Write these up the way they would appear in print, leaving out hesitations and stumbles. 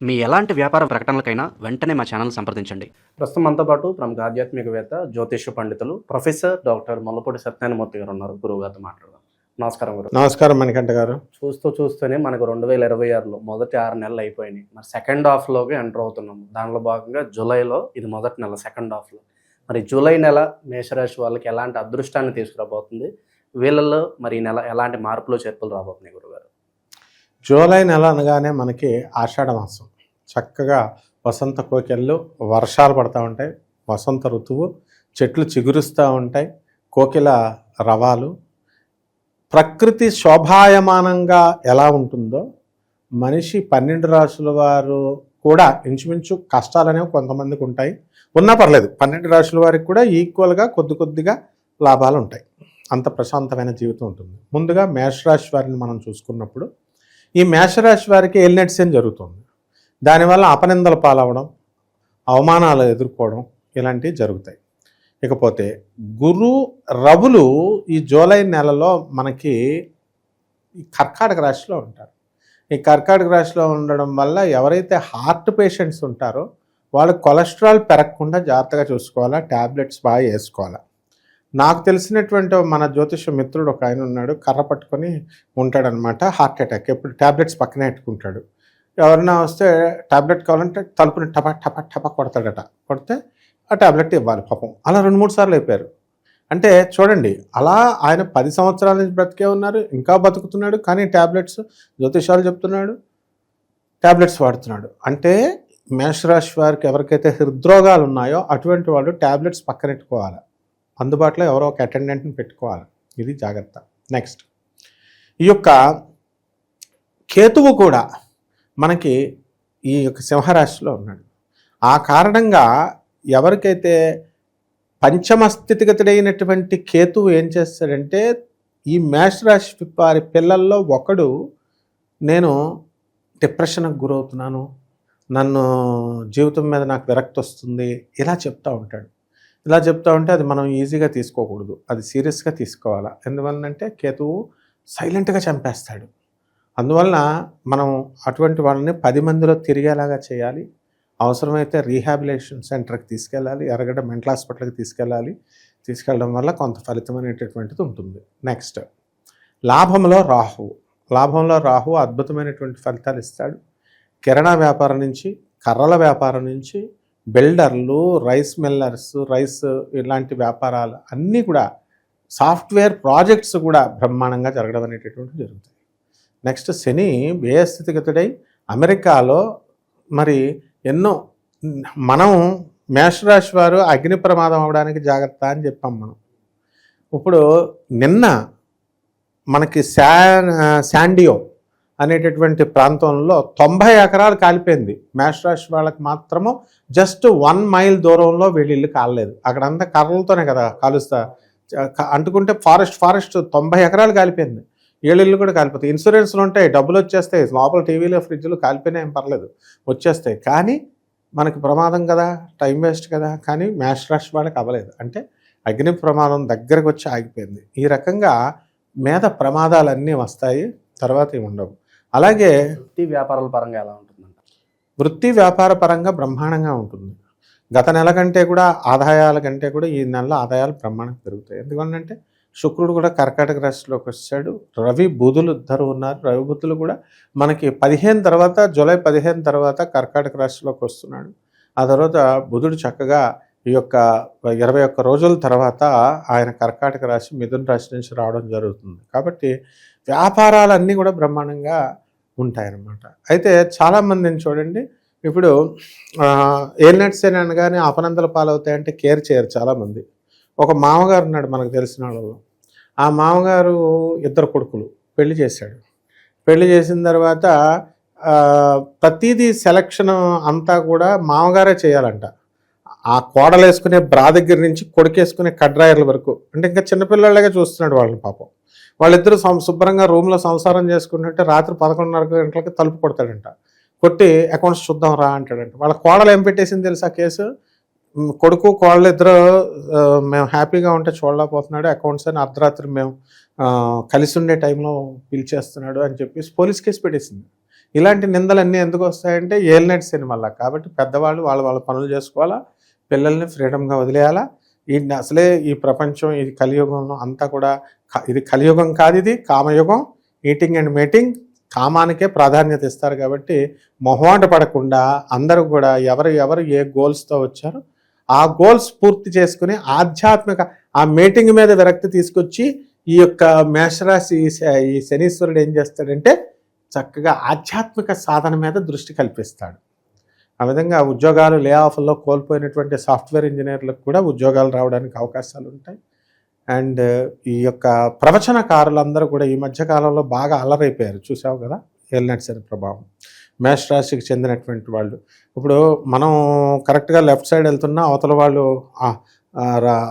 మీ ఎలాంటి వ్యాపార ప్రకటనలకైనా వెంటనే మా ఛానల్ సంప్రదించండి. ప్రస్తుతం మనతో పాటు ప్రముఖ ఆధ్యాత్మికవేత్త, జ్యోతిష్య పండితులు ప్రొఫెసర్ డాక్టర్ ముల్లపూడి సత్యనారాయణమూర్తి గారు ఉన్నారు. గురువు గారితో మాట్లాడదాం. నమస్కారం గురు. నమస్కారం మణికంఠ గారు. చూస్తూనే మనకు 2026లో మొదటి 6 నెలలు అయిపోయినాయి. మరి సెకండ్ హాఫ్లోకి ఎంటర్ అవుతున్నాము. దానిలో భాగంగా జూలైలో ఇది మొదటి నెల, సెకండ్ హాఫ్లో. మరి జూలై నెల మేషరాశి వాళ్ళకి ఎలాంటి అదృష్టాన్ని తీసుకురాబోతుంది? వీళ్ళల్లో మరి ఈ నెల ఎలాంటి మార్పులు చేర్పులు రాబోతున్నాయి గురుగారు? జూలై నెల అనగానే మనకి ఆషాఢ మాసం. చక్కగా వసంత కోకిళ్ళు, వర్షాలు పడుతూ ఉంటాయి, వసంత ఋతువు, చెట్లు చిగురుస్తూ ఉంటాయి, కోకిల రవాలు. ప్రకృతి శోభాయమానంగా ఎలా ఉంటుందో మనిషి 12 రాశుల వారు కూడా ఇంచుమించు కష్టాలు అనేవి కొంతమందికి ఉంటాయి, ఉన్నా పర్లేదు. 12 రాశుల వారికి కూడా ఈక్వల్గా కొద్దిగా లాభాలు ఉంటాయి. అంత ప్రశాంతమైన జీవితం ఉంటుంది. ముందుగా మేషరాశి వారిని మనం చూసుకున్నప్పుడు, ఈ మేషరాశి వారికి ఏలినట్సేన్ జరుగుతుంది. దానివల్ల అపనిందలు పాలవడం, అవమానాలు ఎదుర్కోవడం ఇలాంటివి జరుగుతాయి. ఇకపోతే గురు రవులు ఈ జూలై నెలలో మనకి ఈ కర్కాటక రాశిలో ఉంటారు. ఈ కర్కాటక రాశిలో ఉండడం వల్ల ఎవరైతే హార్ట్ పేషెంట్స్ ఉంటారో వాళ్ళు కొలెస్ట్రాల్ పెరగకుండా జాగ్రత్తగా చూసుకోవాలా, ట్యాబ్లెట్స్ బాగా వేసుకోవాలా. నాకు తెలిసినటువంటి మన జ్యోతిష మిత్రుడు ఒక ఆయన ఉన్నాడు, కర్ర పట్టుకొని ఉంటాడనమాట. హార్ట్ అటాక్ ఎప్పుడు ట్యాబ్లెట్స్ పక్కనే పెట్టుకుంటాడు. ఎవరైనా వస్తే ట్యాబ్లెట్ కావాలంటే తలుపుని టపా టపా టపా కొడతాడట. కొడితే ఆ ట్యాబ్లెట్ ఇవ్వాలి. పాపం అలా 2-3 సార్లు అయిపోయారు. అంటే చూడండి, అలా ఆయన 10 సంవత్సరాల నుంచి బ్రతికే ఉన్నారు, ఇంకా బతుకుతున్నాడు. కానీ ట్యాబ్లెట్స్, జ్యోతిషాలు చెప్తున్నాడు, ట్యాబ్లెట్స్ వాడుతున్నాడు. అంటే మేషరాశి వారికి ఎవరికైతే హృద్రోగాలు ఉన్నాయో అటువంటి వాళ్ళు ట్యాబ్లెట్స్ పక్కనెట్టుకోవాలి. అందుబాటులో ఎవరో ఒక అటెండెంట్ని పెట్టుకోవాలి. ఇది జాగ్రత్త. నెక్స్ట్, ఈ యొక్క కేతువు కూడా మనకి ఈ యొక్క సింహరాశిలో ఉన్నాడు. ఆ కారణంగా ఎవరికైతే పంచమ స్థితిగతుడైనటువంటి కేతువు ఏం చేస్తాడంటే, ఈ మేషరాశి వారి పిల్లల్లో ఒకడు, నేను డిప్రెషన్కి గురవుతున్నాను, నన్ను జీవితం మీద నాకు విరక్తి వస్తుంది, ఇలా చెప్తూ ఉంటాడు. ఇలా చెప్తూ ఉంటే అది మనం ఈజీగా తీసుకోకూడదు, అది సీరియస్గా తీసుకోవాలా. ఎందువలనంటే కేతువు సైలెంట్గా చంపేస్తాడు. అందువలన మనం అటువంటి వాళ్ళని 10 మందిలో తిరిగేలాగా చేయాలి. అవసరమైతే రీహాబిలిటేషన్ సెంటర్కి తీసుకెళ్ళాలి, ఎర్రగడ్డ మెంటల్ హాస్పిటల్కి తీసుకెళ్ళడం వల్ల కొంత ఫలితం అనేటటువంటిది ఉంటుంది. నెక్స్ట్, లాభంలో రాహు అద్భుతమైనటువంటి ఫలితాలు ఇస్తాడు. కిరాణా వ్యాపారం నుంచి, కర్రల వ్యాపారం నుంచి, బిల్డర్లు, రైస్ మిల్లర్స్, రైస్ ఇలాంటి వ్యాపారాలు అన్నీ కూడా, సాఫ్ట్వేర్ ప్రాజెక్ట్స్ కూడా బ్రహ్మాండంగా జరగడం అనేటటువంటివి జరుగుతాయి. నెక్స్ట్, శని వ్యయస్థితిగతుడై అమెరికాలో మరి ఎన్నో, మనం మేషరాశి వారు అగ్ని ప్రమాదం అవడానికి జాగ్రత్త అని చెప్పాం మనం. ఇప్పుడు నిన్న మనకి శాండియో అనేటటువంటి ప్రాంతంలో 90 ఎకరాలు కాలిపోయింది. మేషరాశి వాళ్ళకి మాత్రము జస్ట్ 1 మైల్ దూరంలో వీళ్ళ ఇల్లు కాలలేదు. అక్కడంతా కర్రలతోనే కదా కాలుస్తా అంటుకుంటే ఫారెస్ట్ 90 ఎకరాలు కాలిపోయింది. ఇళ్ళు కూడా కాలిపోతాయి. ఇన్సూరెన్స్లు ఉంటాయి, డబ్బులు వచ్చేస్తాయి, లోపల టీవీలో ఫ్రిడ్జ్లు కాలిపోయినా ఏం పర్లేదు, వచ్చేస్తాయి. కానీ మనకి ప్రమాదం కదా, టైం వేస్ట్ కదా. కానీ మేషరాశి వాళ్ళకి అవ్వలేదు. అంటే అగ్ని ప్రమాదం దగ్గరకు వచ్చి ఆగిపోయింది. ఈ రకంగా మీద ప్రమాదాలన్నీ వస్తాయి, తర్వాత ఏమి ఉండవు. అలాగే వృత్తి వ్యాపారాల పరంగా ఎలా ఉంటుందంట? వృత్తి వ్యాపార పరంగా బ్రహ్మాండంగా ఉంటుంది. గత నెల కంటే కూడా, ఆదాయాల కంటే కూడా ఈ నెలలో ఆదాయాలు బ్రహ్మాండంగా పెరుగుతాయి. ఎందుకంటే శుక్రుడు కూడా కర్కాటక రాశిలోకి వచ్చాడు. రవి బుధులు ఇద్దరు ఉన్నారు. రవి బుధులు కూడా మనకి 15 తర్వాత, జూలై 15 తర్వాత కర్కాటక రాశిలోకి వస్తున్నాడు. ఆ తర్వాత బుధుడు చక్కగా ఈ యొక్క 21 రోజుల తర్వాత ఆయన కర్కాటక రాశి, మిథున రాశి నుంచి రావడం జరుగుతుంది. కాబట్టి వ్యాపారాలన్నీ కూడా బ్రహ్మాండంగా ఉంటాయన్నమాట. అయితే చాలామందిని చూడండి, ఇప్పుడు ఏలినట్సేన్ అనగానే అపనందల పాలవుతాయంటే కేర్ చేయరు చాలామంది. ఒక మామగారు ఉన్నాడు మనకు తెలిసిన వాళ్ళు. ఆ మామగారు 2 కొడుకులు పెళ్లి చేశాడు. పెళ్లి చేసిన తర్వాత ప్రతిదీ సెలక్షన్ అంతా కూడా మామగారే చేయాలంట. ఆ కోడలు వేసుకునే బ్రా దగ్గర నుంచి కొడుకేసుకునే కడ్రాయర్ల వరకు. అంటే ఇంకా చిన్నపిల్లలాగా చూస్తున్నాడు వాళ్ళని. పాపం వాళ్ళిద్దరూ శుభ్రంగా రూమ్లో సంసారం చేసుకుంటుంటే రాత్రి 11:30 గంటలకి తలుపు కొడతాడంట. కొట్టి అకౌంట్స్ చూద్దాం రా అంటాడంట. వాళ్ళ కోడలు ఏం పెట్టేసింది తెలుసా కేసు? కొడుకు కోళ్ళు ఇద్దరు మేము హ్యాపీగా ఉంటే చూడలేకపోతున్నాడు, అకౌంట్స్ అని అర్ధరాత్రి మేము కలిసి ఉండే టైంలో పిలిచేస్తున్నాడు అని చెప్పేసి పోలీస్ కేసు పెట్టేసింది. ఇలాంటి నిందలన్నీ ఎందుకు వస్తాయంటే ఏలినట్ సినిమాలా. కాబట్టి పెద్దవాళ్ళు వాళ్ళ వాళ్ళ పనులు చేసుకోవాలా, పిల్లల్ని ఫ్రీడమ్గా వదిలేయాలా. అసలే ఈ ప్రపంచం ఇది కలియుగంలో అంతా కూడా ఇది కలియుగం కాదు, ఇది కామయుగం. ఈటింగ్ అండ్ మీటింగ్ కామానికే ప్రాధాన్యత ఇస్తారు. కాబట్టి మొహమాట పడకుండా అందరూ కూడా ఎవరు ఏ గోల్స్తో వచ్చారో ఆ గోల్స్ పూర్తి చేసుకుని ఆధ్యాత్మిక ఆ మీటింగ్ మీద విరక్తి తీసుకొచ్చి ఈ యొక్క మేషరాశి ఈ శనీశ్వరుడు ఏం చేస్తాడంటే చక్కగా ఆధ్యాత్మిక సాధన మీద దృష్టి కల్పిస్తాడు. ఆ విధంగా ఉద్యోగాలు లే ఆఫ్లో కోల్పోయినటువంటి సాఫ్ట్వేర్ ఇంజనీర్లకు కూడా ఉద్యోగాలు రావడానికి అవకాశాలు ఉంటాయి. అండ్ ఈ యొక్క ప్రవచనకారులందరూ కూడా ఈ మధ్యకాలంలో బాగా అలరైపోయారు, చూసావు కదా, ఏలినాటి శని ప్రభావం. మేష రాశికి చెందినటువంటి వాళ్ళు ఇప్పుడు మనం కరెక్ట్గా లెఫ్ట్ సైడ్ వెళ్తున్నా అవతల వాళ్ళు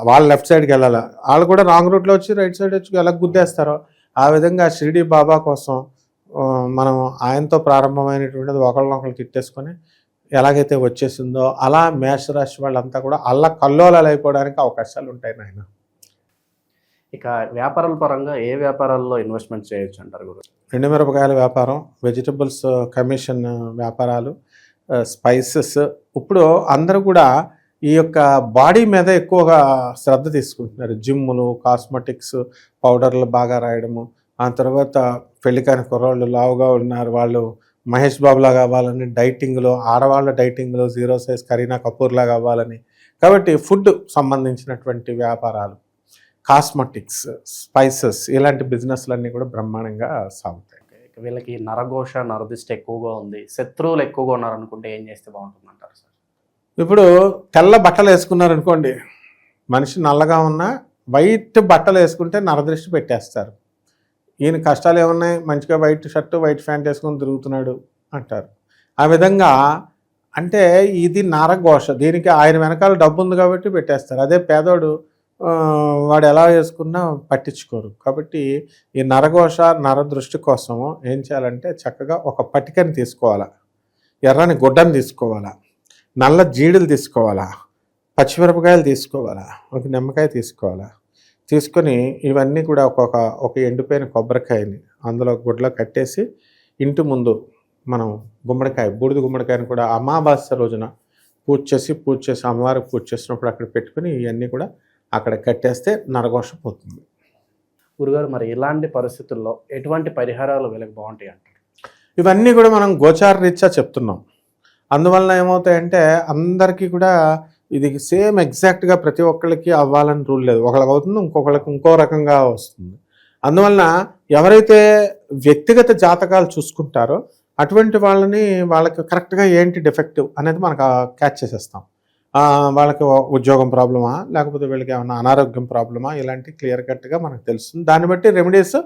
వాళ్ళ లెఫ్ట్ సైడ్కి వెళ్ళాలి, వాళ్ళు కూడా రాంగ్ రూట్లో వచ్చి రైట్ సైడ్ వచ్చి ఎలా గుద్దేస్తారో ఆ విధంగా షిరిడి బాబా కోసం మనం ఆయనతో ప్రారంభమైనటువంటిది ఒకళ్ళనొకళ్ళు తిట్టేసుకొని ఎలాగైతే వచ్చేసిందో అలా మేషరాశి వాళ్ళంతా కూడా కల్లోలాలు అయిపోవడానికి అవకాశాలు ఉంటాయి నాయన. ఇక వ్యాపారాల పరంగా ఏ వ్యాపారాల్లో ఇన్వెస్ట్మెంట్ చేయొచ్చు అంటారు గురు? ఎండుమిరపకాయల వ్యాపారం, వెజిటబుల్స్ కమిషన్ వ్యాపారాలు, స్పైసెస్. ఇప్పుడు అందరూ కూడా ఈ యొక్క బాడీ మీద ఎక్కువగా శ్రద్ధ తీసుకుంటున్నారు. జిమ్ములు, కాస్మెటిక్స్, పౌడర్లు బాగా రాయడము. ఆ తర్వాత పెళ్ళికాని కుర్రాళ్ళు లావుగా ఉన్నారు, వాళ్ళు మహేష్ బాబులా కావాలని డైటింగ్లో, ఆడవాళ్ళ డైటింగ్లో 0 సైజ్ కరీనా కపూర్లా కావాలని. కాబట్టి ఫుడ్ సంబంధించినటువంటి వ్యాపారాలు, కాస్మెటిక్స్, స్పైసెస్, ఇలాంటి బిజినెస్లన్నీ కూడా బ్రహ్మాండంగా సాగుతాయి. వీళ్ళకి నరఘోష, నరదిష్టి ఎక్కువగా ఉంది, శత్రువులు ఎక్కువగా ఉన్నారనుకుంటే ఏం చేస్తే బాగుంటుంది అంటారు సార్? ఇప్పుడు తెల్ల బట్టలు వేసుకున్నారనుకోండి, మనిషి నల్లగా ఉన్నా వైట్ బట్టలు వేసుకుంటే నరదృష్టి పెట్టేస్తారు. ఈయన కష్టాలు ఏమున్నాయి, మంచిగా వైట్ షర్టు వైట్ ప్యాంట్ వేసుకొని తిరుగుతున్నాడు అంటారు. ఆ విధంగా అంటే ఇది నరఘోష. దీనికి ఆయన వెనకాల డబ్బు ఉంది కాబట్టి పెట్టేస్తారు. అదే పేదోడు వాడు ఎలా వేసుకున్నా పట్టించుకోరు. కాబట్టి ఈ నరఘోష, నరదృష్టి కోసము ఏం చేయాలంటే చక్కగా ఒక పటికని తీసుకోవాలా, ఎర్రని గుడ్డని తీసుకోవాలా, నల్ల జీడులు తీసుకోవాలా, పచ్చిమిరపకాయలు తీసుకోవాలా, ఒక నిమ్మకాయ తీసుకోవాలా. తీసుకొని ఇవన్నీ కూడా ఒక ఎండిపోయిన కొబ్బరికాయని అందులో గుడ్లో కట్టేసి ఇంటి ముందు మనం గుమ్మడికాయ, బూడిద గుమ్మడికాయని కూడా అమావాస్య రోజున పూజ చేసి అమ్మవారికి పూజ చేసినప్పుడు అక్కడ పెట్టుకుని ఇవన్నీ కూడా అక్కడ కట్టేస్తే నరఘోష పోతుంది. గురుగారు, మరి ఇలాంటి పరిస్థితుల్లో ఎటువంటి పరిహారాలు వీళ్ళకి బాగుంటాయి అంటారు? ఇవన్నీ కూడా మనం గోచార రీత్యా చెప్తున్నాం. అందువలన ఏమవుతాయంటే అందరికీ కూడా ఇది సేమ్ ఎగ్జాక్ట్గా ప్రతి ఒక్కళ్ళకి అవ్వాలని రూల్ లేదు. ఒకళ్ళకి అవుతుంది, ఇంకొకళ్ళకి ఇంకో రకంగా వస్తుంది. అందువలన ఎవరైతే వ్యక్తిగత జాతకాలు చూసుకుంటారో అటువంటి వాళ్ళకి కరెక్ట్గా ఏంటి డిఫెక్టివ్ అనేది మనకు క్యాచ్ చేసేస్తాం. వాళ్ళకి ఉద్యోగం ప్రాబ్లమా, లేకపోతే వీళ్ళకి ఏమైనా అనారోగ్యం ప్రాబ్లమా, ఇలాంటి క్లియర్ కట్గా మనకు తెలుస్తుంది. దాన్ని బట్టి రెమెడీస్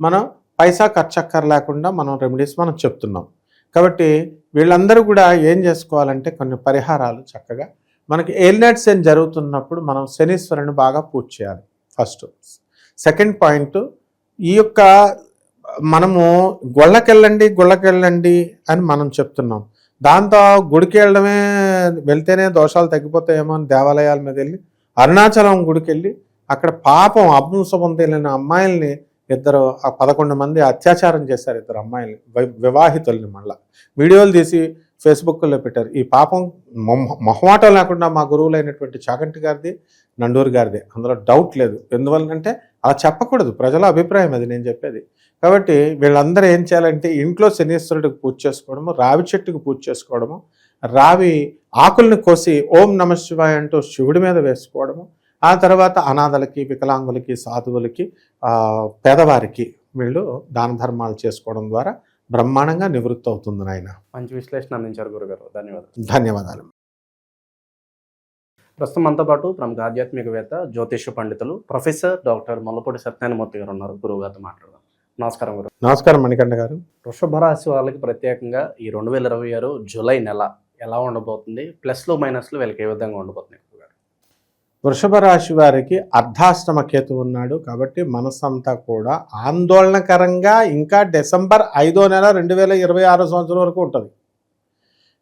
మనం పైసా ఖర్చక్కర్ లేకుండా మనం రెమెడీస్ మనం చెప్తున్నాం. కాబట్టి వీళ్ళందరూ కూడా ఏం చేసుకోవాలంటే కొన్ని పరిహారాలు చక్కగా మనకి ఏలినాటి శని జరుగుతున్నప్పుడు మనం శనీశ్వరుని బాగా పూజ చేయాలి ఫస్ట్. సెకండ్ పాయింట్, ఈ యొక్క మనము గుళ్ళకెళ్ళండి అని మనం చెప్తున్నాం. దాంతో గుడికి వెళ్తేనే దోషాలు తగ్గిపోతాయేమో అని దేవాలయాల మీద వెళ్ళి అరుణాచలం గుడికి వెళ్ళి అక్కడ పాపం అభంశం తెలియని అమ్మాయిల్ని 11 మంది అత్యాచారం చేశారు. 2 అమ్మాయిల్ని, వివాహితుల్ని. మళ్ళీ వీడియోలు తీసి ఫేస్బుక్లో పెట్టారు. ఈ పాపం మొహమాటం లేకుండా మా గురువులైనటువంటి చాగంటి గారిది, నండూరు గారిది, అందులో డౌట్ లేదు. ఎందువల్లంటే అలా చెప్పకూడదు, ప్రజల అభిప్రాయం అది నేను చెప్పేది. కాబట్టి వీళ్ళందరూ ఏం చేయాలంటే ఇంట్లో శనీశ్వరుడికి పూజ చేసుకోవడము, రావి చెట్టుకు పూజ చేసుకోవడము, రావి ఆకుల్ని కోసి ఓం నమ శివాయ అంటూ శివుడి మీద వేసుకోవడము, ఆ తర్వాత అనాథలకి, వికలాంగులకి, సాధువులకి, పేదవారికి వీళ్ళు దాన ధర్మాలు చేసుకోవడం ద్వారా బ్రహ్మాండంగా నివృత్తి అవుతుంది నాయన. మంచి విశ్లేషణ అందించారు గురుగారు, ధన్యవాదాలు. ధన్యవాదాలు. ప్రస్తుతం మనతో పాటు ప్రముఖ ఆధ్యాత్మికవేత్త, జ్యోతిష పండితులు ప్రొఫెసర్ డాక్టర్ ముల్లపూడి సత్యనారాయణమూర్తి గారు ఉన్నారు. గురువు గారితో మాట్లాడదాం. నమస్కారం గురు. నమస్కారం మణికంఠ గారు. వృషభ రాశి వాళ్ళకి ప్రత్యేకంగా ఈ 2026 జూలై నెల ఎలా ఉండబోతుంది, ప్లస్లు మైనస్లు వీళ్ళకి ఏ విధంగా ఉండబోతుంది? వృషభ రాశి వారికి అర్ధాష్టమ కేతు ఉన్నాడు. కాబట్టి మనసంతా కూడా ఆందోళనకరంగా ఇంకా డిసెంబర్ 5వ నెల 2026 సంవత్సరం వరకు ఉంటుంది.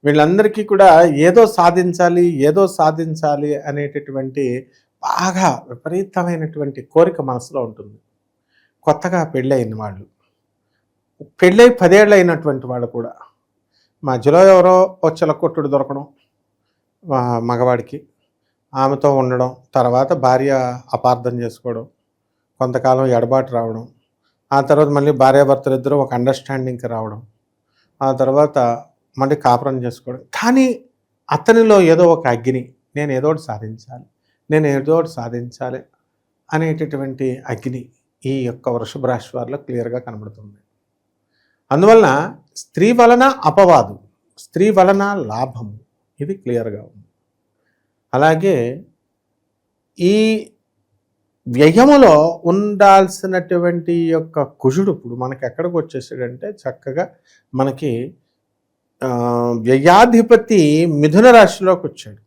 వీళ్ళందరికీ కూడా ఏదో సాధించాలి ఏదో సాధించాలి అనేటటువంటి బాగా విపరీతమైనటువంటి కోరిక మనసులో ఉంటుంది. కొత్తగా పెళ్ళైన వాళ్ళు, పెళ్ళై 10 ఏళ్ళు అయినటువంటి వాళ్ళు కూడా మధ్యలో ఎవరో ఒక చిలకొట్టుడు దొరకడం మగవాడికి, ఆమెతో ఉండడం, తర్వాత భార్య అపార్థం చేసుకోవడం, కొంతకాలం ఎడబాటు రావడం, ఆ తర్వాత మళ్ళీ భార్యాభర్తలు ఇద్దరు ఒక అండర్స్టాండింగ్కి రావడం, ఆ తర్వాత మళ్ళీ కాపురం చేసుకోవడం. కానీ అతనిలో ఏదో ఒక అగ్ని, నేను ఏదో ఒకటి సాధించాలి, నేను ఏదో ఒకటి సాధించాలి అనేటటువంటి అగ్ని ఈ యొక్క వృషభ రాశి వారిలో క్లియర్గా కనబడుతుంది. అందువలన స్త్రీ వలన అపవాదు, స్త్రీ వలన లాభము, ఇది క్లియర్గా ఉంది. అలాగే ఈ వ్యయములో ఉండాల్సినటువంటి యొక్క కుజుడు ఇప్పుడు మనకి ఎక్కడికి వచ్చేసాడంటే చక్కగా మనకి వ్యయాధిపతి మిథున రాశిలోకి వచ్చాడు.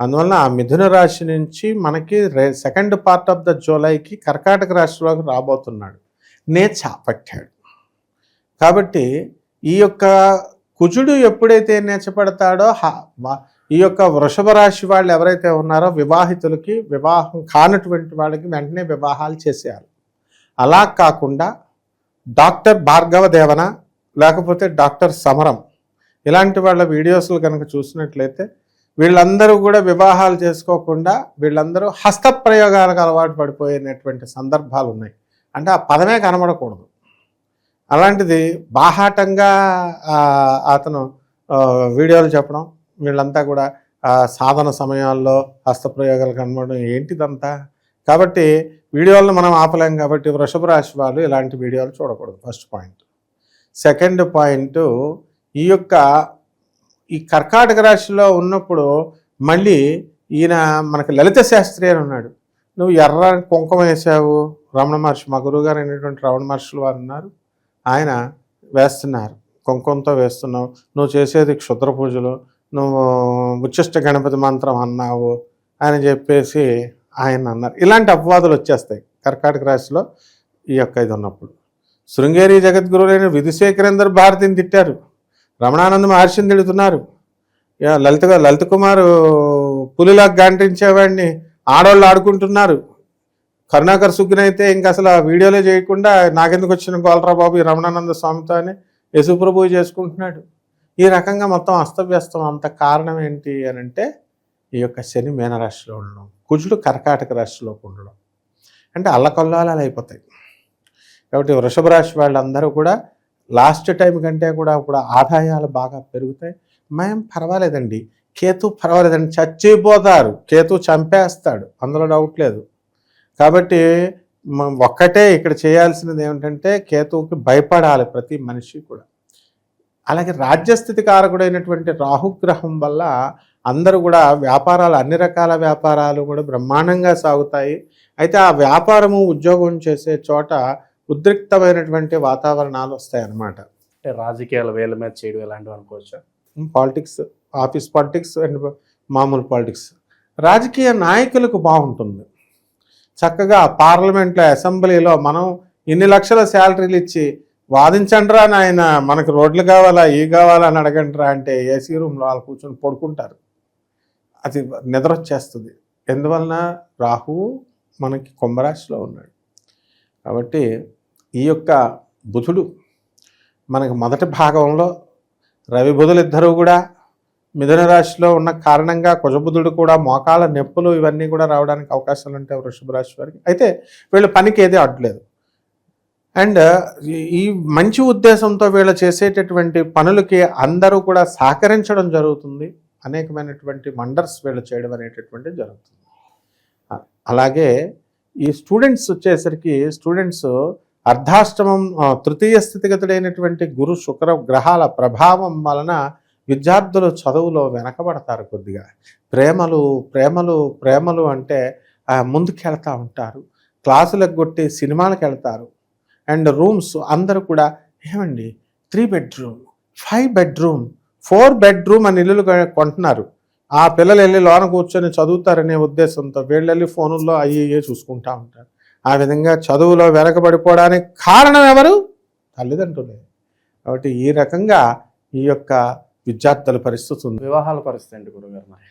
అందువలన ఆ మిథున రాశి నుంచి మనకి సెకండ్ పార్ట్ ఆఫ్ ద జూలైకి కర్కాటక రాశిలోకి రాబోతున్నాడు, నేర్చాపట్టాడు. కాబట్టి ఈ యొక్క కుజుడు ఎప్పుడైతే నేర్చపడతాడో ఈ యొక్క వృషభ రాశి వాళ్ళు ఎవరైతే ఉన్నారో వివాహితులకి, వివాహం కానటువంటి వాళ్ళకి వెంటనే వివాహాలు చేసేయాలి. అలా కాకుండా డాక్టర్ భార్గవ దేవన లేకపోతే డాక్టర్ సమరం ఇలాంటి వాళ్ళ వీడియోస్లు కనుక చూసినట్లయితే వీళ్ళందరూ కూడా వివాహాలు చేసుకోకుండా వీళ్ళందరూ హస్తప్రయోగాలకు అలవాటు పడిపోయినటువంటి సందర్భాలు ఉన్నాయి. అంటే ఆ పదమే కనబడకూడదు. అలాంటిది బాహాటంగా అతను వీడియోలు చెప్పడం, వీళ్ళంతా కూడా సాధన సమయాల్లో హస్తప్రయోగాలు కనబడడం ఏంటిదంతా. కాబట్టి వీడియోలను మనం ఆపలేం. కాబట్టి వృషభ రాశి వాళ్ళు ఇలాంటి వీడియోలు చూడకూడదు, ఫస్ట్ పాయింట్. సెకండ్ పాయింట్, ఈ కర్కాటక రాశిలో ఉన్నప్పుడు మళ్ళీ ఈయన మనకి లలిత శాస్త్రి అని ఉన్నాడు. నువ్వు ఎర్ర కుంకుమ వేసావు, రమణ మహర్షి, మా గురువుగారు అయినటువంటి రమణ మహర్షులు వారు ఉన్నారు, ఆయన వేస్తున్నారు, కుంకుమతో వేస్తున్నావు, నువ్వు చేసేది క్షుద్ర పూజలు, నువ్వు ఉచ్చిష్ట గణపతి మంత్రం అన్నావు అని చెప్పేసి ఆయన అన్నారు. ఇలాంటి అపవాదులు వచ్చేస్తాయి కర్కాటక రాశిలో ఇది ఉన్నప్పుడు. శృంగేరి జగద్గురువులైన విధుశేఖరేంద్ర భారతిని తిట్టారు, రమణానంద మహర్షిని తిడుతున్నారు, లలిత కుమార్ పులిలా గాంటించేవాడిని ఆడవాళ్ళు ఆడుకుంటున్నారు. కరుణాకర్ సుగ్గిన అయితే ఇంకా అసలు ఆ వీడియోలే చేయకుండా నాకెందుకు వచ్చిన గోలరా బాబు ఈ రమణానంద స్వామితో అని యశుప్రభు చేసుకుంటున్నాడు. ఈ రకంగా మొత్తం అస్తవ్యస్తం. అంత కారణం ఏంటి అని అంటే ఈ యొక్క శని మీనరాశిలో ఉండడం, కుజుడు కర్కాటక రాశిలోకి ఉండడం, అంటే అల్లకొల్లాలు అయిపోతాయి. కాబట్టి వృషభ రాశి వాళ్ళందరూ కూడా లాస్ట్ టైం కంటే కూడా ఇప్పుడు ఆదాయాలు బాగా పెరుగుతాయి. మేము పర్వాలేదండి, కేతు పర్వాలేదండి, చచ్చిపోతారు, కేతు చంపేస్తాడు, అందులో డౌట్ లేదు. కాబట్టి ఒక్కటే ఇక్కడ చేయాల్సినది ఏమిటంటే కేతువుకి భయపడాలి ప్రతి మనిషి కూడా. అలాగే రాజ్యస్థితి కారకుడైనటువంటి రాహుగ్రహం వల్ల అందరూ కూడా వ్యాపారాలు, అన్ని రకాల వ్యాపారాలు కూడా బ్రహ్మాండంగా సాగుతాయి. అయితే ఆ వ్యాపారము, ఉద్యోగం చేసే చోట ఉద్రిక్తమైనటువంటి వాతావరణాలు వస్తాయన్నమాట. అంటే రాజకీయాలు వేల మీద చేయడం ఇలాంటివి అనుకోవచ్చా? పాలిటిక్స్, ఆఫీస్ పాలిటిక్స్ అండ్ మామూలు పాలిటిక్స్. రాజకీయ నాయకులకు బాగుంటుంది. చక్కగా పార్లమెంట్లో, అసెంబ్లీలో మనం ఇన్ని లక్షల శాలరీలు ఇచ్చి వాదించండిరా నాయన, మనకు రోడ్లు కావాలా, కావాలా అని అడగండిరా అంటే ఏసీ రూమ్లో వాళ్ళు కూర్చొని పడుకుంటారు. అది నిద్ర వచ్చేస్తుంది. ఎందువలన రాహువు మనకి కుంభరాశిలో ఉన్నాడు. కాబట్టి ఈ యొక్క బుధుడు మనకి మొదటి భాగంలో, రవి బుధులు ఇద్దరూ కూడా మిథున రాశిలో ఉన్న కారణంగా కుజబుధుడు కూడా మోకాల నొప్పులు ఇవన్నీ కూడా రావడానికి అవకాశాలు ఉంటాయి వృషభ రాశి వారికి. అయితే వీళ్ళ పనికి ఏది అడ్డులేదు. అండ్ ఈ మంచి ఉద్దేశంతో వీళ్ళు చేసేటటువంటి పనులకి అందరూ కూడా సహకరించడం జరుగుతుంది. అనేకమైనటువంటి వండర్స్ వీళ్ళు చేయడం అనేటటువంటి జరుగుతుంది. అలాగే ఈ స్టూడెంట్స్ వచ్చేసరికి అర్ధాష్టమం తృతీయ స్థితిగతుడైనటువంటి గురు శుక్ర గ్రహాల ప్రభావం వలన విద్యార్థులు చదువులో వెనకబడతారు. కొద్దిగా ప్రేమలు అంటే ముందుకెళ్తూ ఉంటారు, క్లాసులకు కొట్టి సినిమాలకు వెళ్తారు. అండ్ రూమ్స్ అందరూ కూడా ఏమండి 3 బెడ్రూమ్ 5 బెడ్రూమ్ 4 బెడ్రూమ్ అని ఇల్లులు కొంటున్నారు. ఆ పిల్లలు వెళ్ళి లోన కూర్చొని చదువుతారనే ఉద్దేశంతో వీళ్ళు వెళ్ళి ఫోనుల్లో అయ్యే చూసుకుంటూ ఉంటారు. ఆ విధంగా చదువులో వెనకబడిపోవడానికి కారణం ఎవరు? తల్లిదండ్రులే. కాబట్టి ఈ రకంగా ఈ యొక్క విద్యార్థుల పరిస్థితి ఉంది. వివాహాల పరిస్థితి ఏంటి గురుగారు మరి?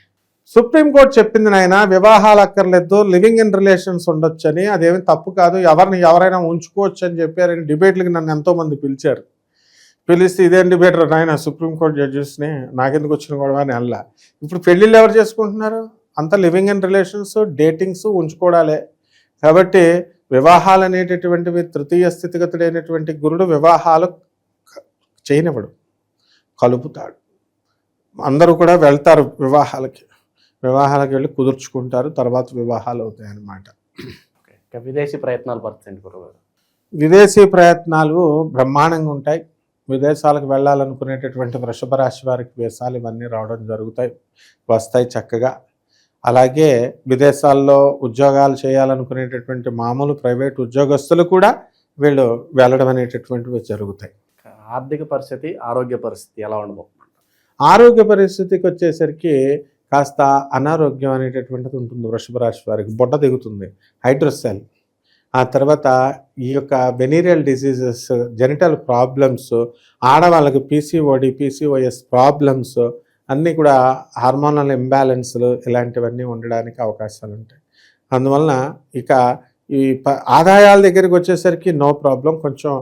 సుప్రీంకోర్టు చెప్పింది నాయన, వివాహాలు అక్కర్లేదు, లివింగ్ ఇన్ రిలేషన్స్ ఉండొచ్చని, అదేమి తప్పు కాదు, ఎవరైనా ఉంచుకోవచ్చు అని చెప్పారని డిబేట్లకి నన్ను ఎంతోమంది పిలిచారు. పిలిస్తే ఇదేం డిబేటర్ నాయన, సుప్రీంకోర్టు జడ్జెస్ని నాకెందుకు వచ్చిన గొడవ అని అల్లా. ఇప్పుడు పెళ్ళిళ్ళు ఎవరు చేసుకుంటున్నారు? అంత లివింగ్ ఇన్ రిలేషన్స్, డేటింగ్స్, ఉంచుకోవడాలే. కాబట్టి వివాహాలు అనేటటువంటివి తృతీయ స్థితిగతుడైనటువంటి గురుడు వివాహాలు చేయనివ్వడు, కలుపుతాడు. అందరూ కూడా వెళ్తారు వివాహాలకి వెళ్ళి కుదుర్చుకుంటారు, తర్వాత వివాహాలు అవుతాయి అన్నమాట. విదేశీ ప్రయత్నాలు పరిస్థితి గురుగారు? విదేశీ ప్రయత్నాలు బ్రహ్మాండంగా ఉంటాయి. విదేశాలకు వెళ్ళాలనుకునేటటువంటి వృషభ రాశి వారికి వీసాలు ఇవన్నీ రావడం జరుగుతాయి, వస్తాయి చక్కగా. అలాగే విదేశాల్లో ఉద్యోగాలు చేయాలనుకునేటటువంటి మామూలు ప్రైవేట్ ఉద్యోగస్తులు కూడా వీళ్ళు వెళ్ళడం అనేటటువంటివి జరుగుతాయి. ఆర్థిక పరిస్థితి, ఆరోగ్య పరిస్థితి ఎలా ఉండబోతుంది? ఆరోగ్య పరిస్థితికి వచ్చేసరికి కాస్త అనారోగ్యం అనేటటువంటిది ఉంటుంది. వృషభ రాశి వారికి బొడ్డ దిగుతుంది, హైడ్రోసెల్. ఆ తర్వాత ఈ యొక్క వెనీరియల్ డిసీజెస్, జెనిటల్ ప్రాబ్లమ్స్, ఆడవాళ్ళకి పీసీఓడి, పీసీఓఎస్ ప్రాబ్లమ్స్ అన్నీ కూడా, హార్మోనల్ ఇంబ్యాలెన్స్లు ఇలాంటివన్నీ ఉండడానికి అవకాశాలు ఉంటాయి. అందువలన ఇక ఈ ఆదాయాల దగ్గరికి వచ్చేసరికి నో ప్రాబ్లం. కొంచెం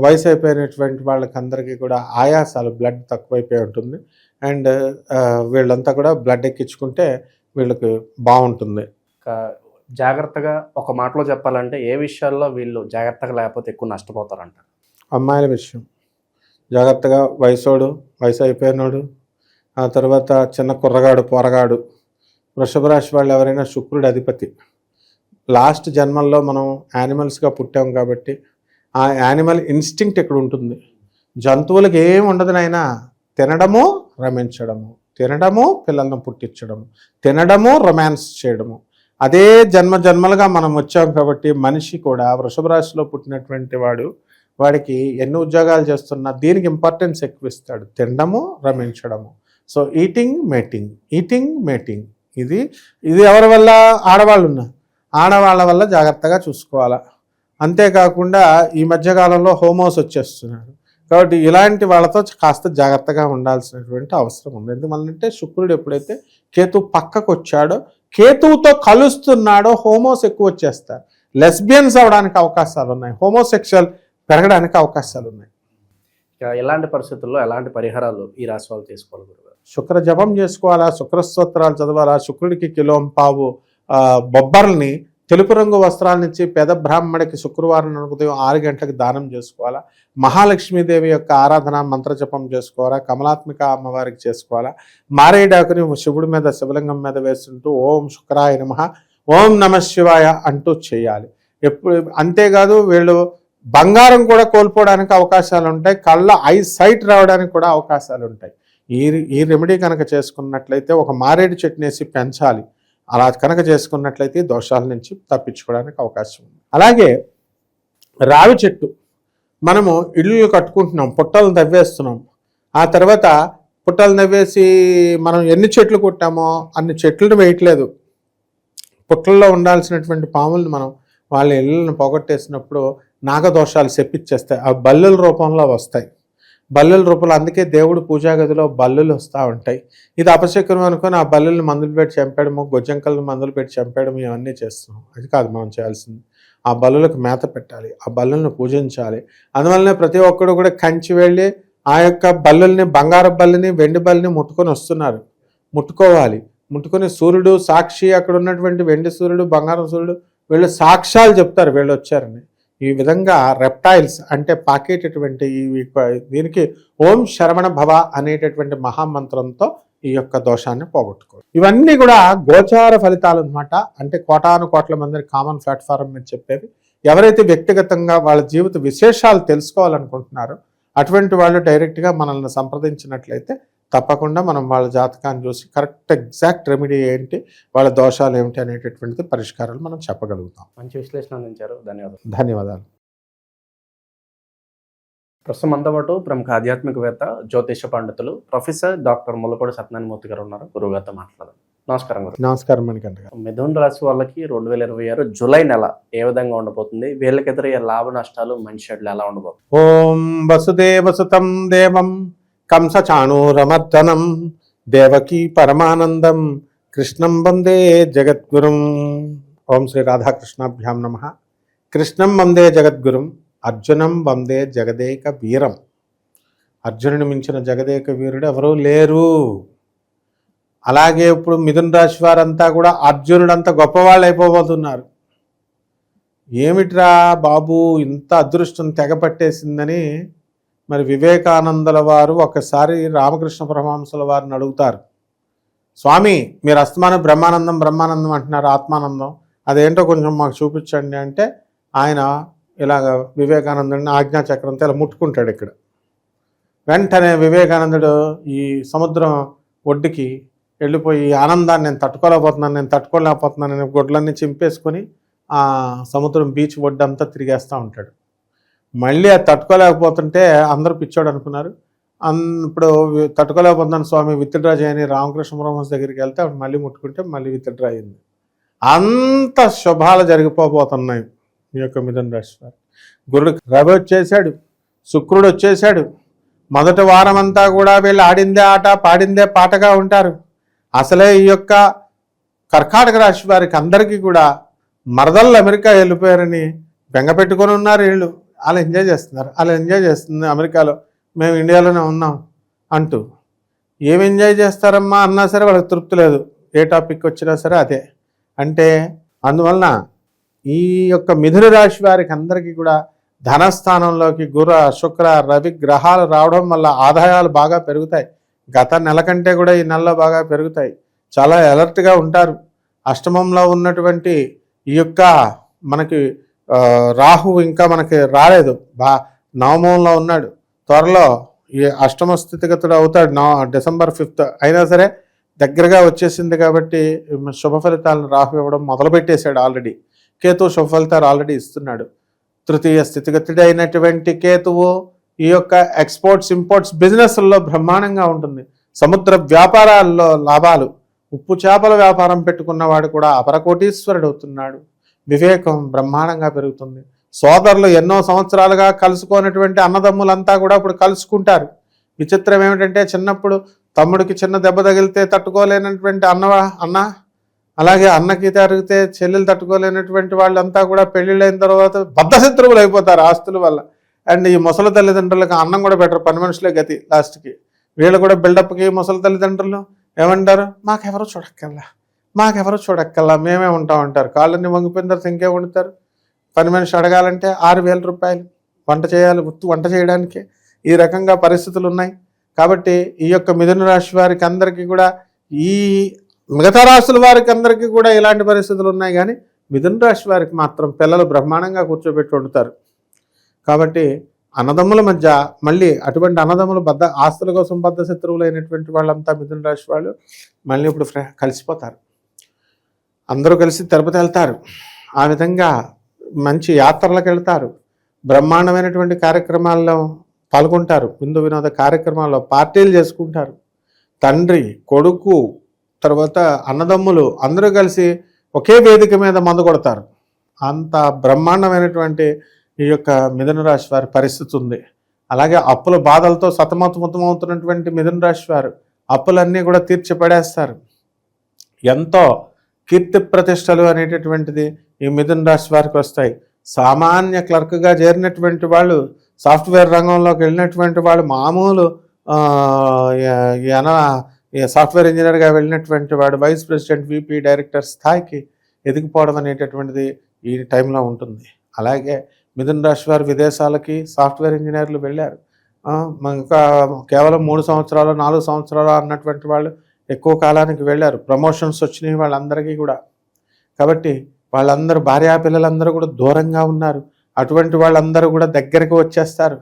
వయసు అయిపోయినటువంటి వాళ్ళకి అందరికీ కూడా ఆయాసాలు, బ్లడ్ తక్కువైపోయి ఉంటుంది. అండ్ వీళ్ళంతా కూడా బ్లడ్ ఎక్కించుకుంటే వీళ్ళకి బాగుంటుంది. జాగ్రత్తగా ఒక మాటలో చెప్పాలంటే ఏ విషయాల్లో వీళ్ళు జాగ్రత్తగా లేకపోతే ఎక్కువ నష్టపోతారంట? అమ్మాయిల విషయం జాగ్రత్తగా, వయసు అయిపోయినోడు, ఆ తర్వాత చిన్న కుర్రగాడు, పోరగాడు. వృషభ రాశి వాళ్ళు ఎవరైనా శుక్రుడి అధిపతి. లాస్ట్ జన్మల్లో మనం యానిమల్స్గా పుట్టాం కాబట్టి ఆ యానిమల్ ఇన్స్టింక్ట్ ఇక్కడ ఉంటుంది. జంతువులకు ఏమి ఉండదు నాయనా, తినడము, రమించడము, తినడము, పిల్లలను పుట్టించడము, తినడము, రొమాన్స్ చేయడము. అదే జన్మలుగా మనం వచ్చాం కాబట్టి మనిషి కూడా వృషభ రాశిలో పుట్టినటువంటి వాడికి ఎన్ని ఉద్యోగాలు చేస్తున్నా దీనికి ఇంపార్టెన్స్ ఎక్కువ ఇస్తాడు, తినడము, రమించడము. సో ఈటింగ్ మేటింగ్ ఇది ఎవరి వల్ల? ఆడవాళ్ళ వల్ల జాగ్రత్తగా చూసుకోవాలా. అంతేకాకుండా ఈ మధ్యకాలంలో హోమోస్ వచ్చేస్తున్నారు కాబట్టి ఇలాంటి వాళ్ళతో కాస్త జాగ్రత్తగా ఉండాల్సినటువంటి అవసరం ఉంది. ఎందుకంటే శుక్రుడు ఎప్పుడైతే కేతు పక్కకు వచ్చాడో, కేతువుతో కలుస్తున్నాడో హోమోస్ ఎక్కువ వచ్చేస్తారు, లెస్బియన్స్ అవడానికి అవకాశాలు ఉన్నాయి, హోమోసెక్షువల్ పెరగడానికి అవకాశాలు ఉన్నాయి. ఎలాంటి పరిస్థితుల్లో ఎలాంటి పరిహారాలు ఈ రాశి వాళ్ళు చేసుకోవాలి గురుగారు? శుక్ర జపం చేసుకోవాలా, శుక్ర స్తోత్రాలు చదవాలా, శుక్రుడికి కిలోంపావు బొబ్బర్ని తెలుపు రంగు వస్త్రాలనిచ్చి పేద బ్రాహ్మడికి శుక్రవారం ఉదయం 6 గంటలకు దానం చేసుకోవాలా, మహాలక్ష్మీదేవి యొక్క ఆరాధన మంత్రజపం చేసుకోవాలా, కమలాత్మిక అమ్మవారికి చేసుకోవాలా, మారేడాకుని శివుడి మీద, శివలింగం మీద వేస్తుంటూ ఓం శుక్రాయ నమః, ఓం నమః శివాయ అంటూ చేయాలి. అంతేకాదు వీళ్ళు బంగారం కూడా కోల్పోవడానికి అవకాశాలు ఉంటాయి, కళ్ళ ఐ సైట్ రావడానికి కూడా అవకాశాలు ఉంటాయి. ఈ రెమెడీ కనుక చేసుకున్నట్లయితే ఒక మారేడు చెట్టుని వేసి పెంచాలి. అలా కనుక చేసుకున్నట్లయితే దోషాల నుంచి తప్పించుకోవడానికి అవకాశం ఉంది. అలాగే రావి చెట్టు, మనము ఇళ్ళు కట్టుకుంటున్నాం, పుట్టలను తవ్వేస్తున్నాం. ఆ తర్వాత పుట్టలు తవ్వేసి మనం ఎన్ని చెట్లు కొట్టామో అన్ని చెట్లను వేయట్లేదు. పుట్టల్లో ఉండాల్సినటువంటి పాములను మనం వాళ్ళ ఇళ్ళను పోగొట్టేసినప్పుడు నాగదోషాలు చెప్పించేస్తాయి. ఆ బల్లుల రూపంలో వస్తాయి. బల్లుల రూపంలో, అందుకే దేవుడు పూజా గదిలో బల్లులు వస్తూ ఉంటాయి. ఇది అపశకునం అనుకొని ఆ బల్లుల్ని మందులు పెట్టి చంపేయడము, గొజ్జంకలను మందులు పెట్టి చంపేయడము ఇవన్నీ చేస్తున్నాం. అది కాదు మనం చేయాల్సింది. ఆ బల్లులకు మేత పెట్టాలి, ఆ బల్లులను పూజించాలి. అందువల్లనే ప్రతి ఒక్కడు కూడా కంచి వెళ్ళి ఆ యొక్క బల్లుల్ని, బంగారు బల్లిని, వెండి బల్లిని ముట్టుకోవాలి. ముట్టుకొని సూర్యుడు సాక్షి, అక్కడ ఉన్నటువంటి వెండి సూర్యుడు, బంగారం సూర్యుడు వీళ్ళు సాక్ష్యాలు చెప్తారు వీళ్ళు వచ్చారని. ఈ విధంగా రెప్టైల్స్ అంటే పాకేటటువంటి దీనికి ఓం శరవణ భవ అనేటటువంటి మహామంత్రంతో ఈ యొక్క దోషాన్ని పోగొట్టుకోవాలి. ఇవన్నీ కూడా గోచార ఫలితాలు అన్నమాట. అంటే కోటాను కోట్ల మంది కామన్ ప్లాట్ఫారం మీద చెప్పేవి. ఎవరైతే వ్యక్తిగతంగా వాళ్ళ జీవిత విశేషాలు తెలుసుకోవాలనుకుంటున్నారో అటువంటి వాళ్ళు డైరెక్ట్గా మనల్ని సంప్రదించినట్లయితే తప్పకుండా మనం వాళ్ళ జాతకాన్ని చూసి కరెక్ట్ ఎగ్జాక్ట్ రెమెడీ ఏంటి, వాళ్ళ దోషాలు ఏమిటి అనేటటువంటిది పరిష్కారాలు మనం చెప్పగలుగుతాం. మంచి విశ్లేషణ అందించారు, ధన్యవాదాలు. ప్రస్తుతం మనతో పాటు ప్రముఖ ఆధ్యాత్మికవేత్త, జ్యోతిష పండితులు ప్రొఫెసర్ డాక్టర్ ముల్లపూడి సత్యనారాయణమూర్తి గారు ఉన్నారు. గురువుగారితో మాట్లాడదాం. నమస్కారం గురు. నమస్కారం మణికంఠ గారు. మిథున రాశి వాళ్ళకి 2026 జూలై నెల ఏ విధంగా ఉండబోతుంది? వీళ్ళకి ఎదురయ్యే లాభ నష్టాలు, మంచి చెడులు ఎలా ఉండబోతుంది? ఓం వసుదేవ సుతం దేవం కంసచాణూరమర్దనం దేవకీ పరమానందం కృష్ణం వందే జగద్గురుం. ఓం శ్రీ రాధాకృష్ణాభ్యాం నమః. కృష్ణం వందే జగద్గురుం, అర్జునం వందే జగదేక వీరం. అర్జునుని మించిన జగదేక వీరుడు ఎవరూ లేరు. అలాగే ఇప్పుడు మిథున రాశి వారంతా కూడా అర్జునుడంత గొప్పవాళ్ళు అయిపోబోతున్నారు. ఏమిట్రా బాబు ఇంత అదృష్టం తెగపట్టేసిందని మరి వివేకానందుల వారు ఒకసారి రామకృష్ణ పరమహంసుల వారిని అడుగుతారు, స్వామి మీరు అస్తమానం బ్రహ్మానందం బ్రహ్మానందం అంటున్నారు, ఆత్మానందం అదేంటో కొంచెం మాకు చూపించండి అంటే ఆయన ఇలాగ వివేకానందుడిని ఆజ్ఞాచక్రంతో ఇలా ముట్టుకుంటాడు. ఇక్కడ వెంటనే వివేకానందుడు ఈ సముద్రం ఒడ్డుకి వెళ్ళిపోయి ఆనందాన్ని నేను తట్టుకోలేకపోతున్నాను గొడ్లన్నీ చింపేసుకొని ఆ సముద్రం బీచ్ ఒడ్డంతా తిరిగేస్తూ ఉంటాడు. మళ్ళీ అది తట్టుకోలేకపోతుంటే అందరూ పిచ్చోడు అనుకున్నారు. ఇప్పుడు తట్టుకోలేకపోతున్నాను స్వామి విత్డ్రా చేయని రామకృష్ణ పరమహంస దగ్గరికి వెళ్తే అప్పుడు మళ్ళీ ముట్టుకుంటే మళ్ళీ విత్డ్రా అయింది. అంత శుభాలు జరిగిపోబోతున్నాయి ఈ యొక్క మిథున రాశి వారు. గురుడు రవి వచ్చేసాడు, శుక్రుడు వచ్చేసాడు. మొదటి వారం అంతా కూడా వీళ్ళు ఆడిందే ఆట పాడిందే పాటగా ఉంటారు. అసలే ఈ యొక్క కర్కాటక రాశి వారికి అందరికీ కూడా మరదళ్ళు అమెరికా వెళ్ళిపోయారని బెంగ పెట్టుకొని ఉన్నారు. వీళ్ళు అలా ఎంజాయ్ చేస్తున్నారు. అలా ఎంజాయ్ చేస్తుంది అమెరికాలో, మేము ఇండియాలోనే ఉన్నాం అంటూ. ఏమి ఎంజాయ్ చేస్తారమ్మా అన్నా సరే వాళ్ళకి తృప్తి లేదు. ఏ టాపిక్ వచ్చినా సరే అదే. అంటే అందువలన ఈ యొక్క మిథున రాశి వారికి అందరికీ కూడా ధనస్థానంలోకి గురు శుక్ర రవి గ్రహాలు రావడం వల్ల ఆదాయాలు బాగా పెరుగుతాయి. గత నెల కంటే కూడా ఈ నెలలో బాగా పెరుగుతాయి. చాలా అలర్ట్గా ఉంటారు. అష్టమంలో ఉన్నటువంటి ఈ యొక్క మనకి రాహు ఇంకా మనకి రాలేదు, నవమంలో ఉన్నాడు. త్వరలో ఈ అష్టమ స్థితిగతుడు అవుతాడు డిసెంబర్ 5 అయినా సరే దగ్గరగా వచ్చేసింది కాబట్టి శుభ ఫలితాలను రాహు ఇవ్వడం మొదలుపెట్టేశాడు ఆల్రెడీ. కేతు శుభ ఫలితాలు ఆల్రెడీ ఇస్తున్నాడు. తృతీయ స్థితిగతుడు అయినటువంటి కేతువు ఈ యొక్క ఎక్స్పోర్ట్స్ ఇంపోర్ట్స్ బిజినెస్ల్లో బ్రహ్మాండంగా ఉంటుంది. సముద్ర వ్యాపారాల్లో లాభాలు, ఉప్పు చేపల వ్యాపారం పెట్టుకున్నవాడు కూడా అపరకోటీశ్వరుడు అవుతున్నాడు. వివేకం బ్రహ్మాండంగా పెరుగుతుంది. సోదరులు ఎన్నో సంవత్సరాలుగా కలుసుకోనటువంటి అన్నదమ్ములంతా కూడా ఇప్పుడు కలుసుకుంటారు. విచిత్రం ఏమిటంటే చిన్నప్పుడు తమ్ముడికి చిన్న దెబ్బ తగిలితే తట్టుకోలేనటువంటి అన్న, అలాగే అన్నకి తరిగితే చెల్లెలు తట్టుకోలేనటువంటి వాళ్ళంతా కూడా పెళ్ళిళ్ళైన తర్వాత బద్ధశత్రువులు అయిపోతారు ఆస్తుల వల్ల. అండ్ ఈ ముసలి తల్లిదండ్రులకు అన్నం కూడా పెట్టరు, పని మనుషులే గతి లాస్ట్కి. వీళ్ళు కూడా బిల్డప్కి ముసలి తల్లిదండ్రులు ఏమంటారు, మాకెవరో చూడక్కల్లా మేమే ఉంటాం అంటారు. కాళ్ళని వంగిపోయిన తర్వాత ఇంకే వండుతారు. పని మనిషి అడగాలంటే 6,000 రూపాయలు వంట చేయాలి, వంట చేయడానికి. ఈ రకంగా పరిస్థితులు ఉన్నాయి. కాబట్టి ఈ యొక్క మిథున రాశి వారికి అందరికీ కూడా, ఈ మిగతా రాశుల వారికి అందరికీ కూడా ఇలాంటి పరిస్థితులు ఉన్నాయి. కానీ మిథున రాశి వారికి మాత్రం పిల్లలు బ్రహ్మాండంగా కూర్చోబెట్టి వండుతారు. కాబట్టి అన్నదమ్ముల మధ్య మళ్ళీ అటువంటి అన్నదమ్ములు ఆస్తుల కోసం బద్ధశత్రువులు అయినటువంటి వాళ్ళంతా మిథున రాశి వాళ్ళు మళ్ళీ ఇప్పుడు కలిసిపోతారు. అందరూ కలిసి తిరుపతి వెళ్తారు. ఆ విధంగా మంచి యాత్రలకు వెళ్తారు. బ్రహ్మాండమైనటువంటి కార్యక్రమాల్లో పాల్గొంటారు. విందు వినోద కార్యక్రమాల్లో పార్టీలు చేసుకుంటారు. తండ్రి కొడుకు తర్వాత అన్నదమ్ములు అందరూ కలిసి ఒకే వేదిక మీద మందు కొడతారు. అంత బ్రహ్మాండమైనటువంటి ఈ యొక్క మిథున రాశి వారి పరిస్థితి ఉంది. అలాగే అప్పుల బాధలతో సతమతమవుతున్నటువంటి మిథున రాశి వారు అప్పులన్నీ కూడా తీర్చిపడేస్తారు. ఎంతో కీర్తి ప్రతిష్టలు అనేటటువంటిది ఈ మిథున రాశి వారికి వస్తాయి. సామాన్య క్లర్క్గా చేరినటువంటి వాళ్ళు, సాఫ్ట్వేర్ రంగంలోకి వెళ్ళినటువంటి వాళ్ళు, మామూలు సాఫ్ట్వేర్ ఇంజనీర్గా వెళ్ళినటువంటి వాడు వైస్ ప్రెసిడెంట్ VP డైరెక్టర్ స్థాయికి ఎదిగిపోవడం అనేటటువంటిది ఈ టైంలో ఉంటుంది. అలాగే మిథున రాశి వారు విదేశాలకి సాఫ్ట్వేర్ ఇంజనీర్లు వెళ్ళారు. ఇంకా కేవలం 3 సంవత్సరాలు 4 సంవత్సరాలు అన్నటువంటి వాళ్ళు ఎక్కువ కాలానికి వెళ్ళారు. ప్రమోషన్స్ వచ్చినాయి వాళ్ళందరికీ కూడా. కాబట్టి వాళ్ళందరూ భార్యాపిల్లలందరూ కూడా దూరంగా ఉన్నారు. అటువంటి వాళ్ళందరూ కూడా దగ్గరికి వచ్చేస్తారు.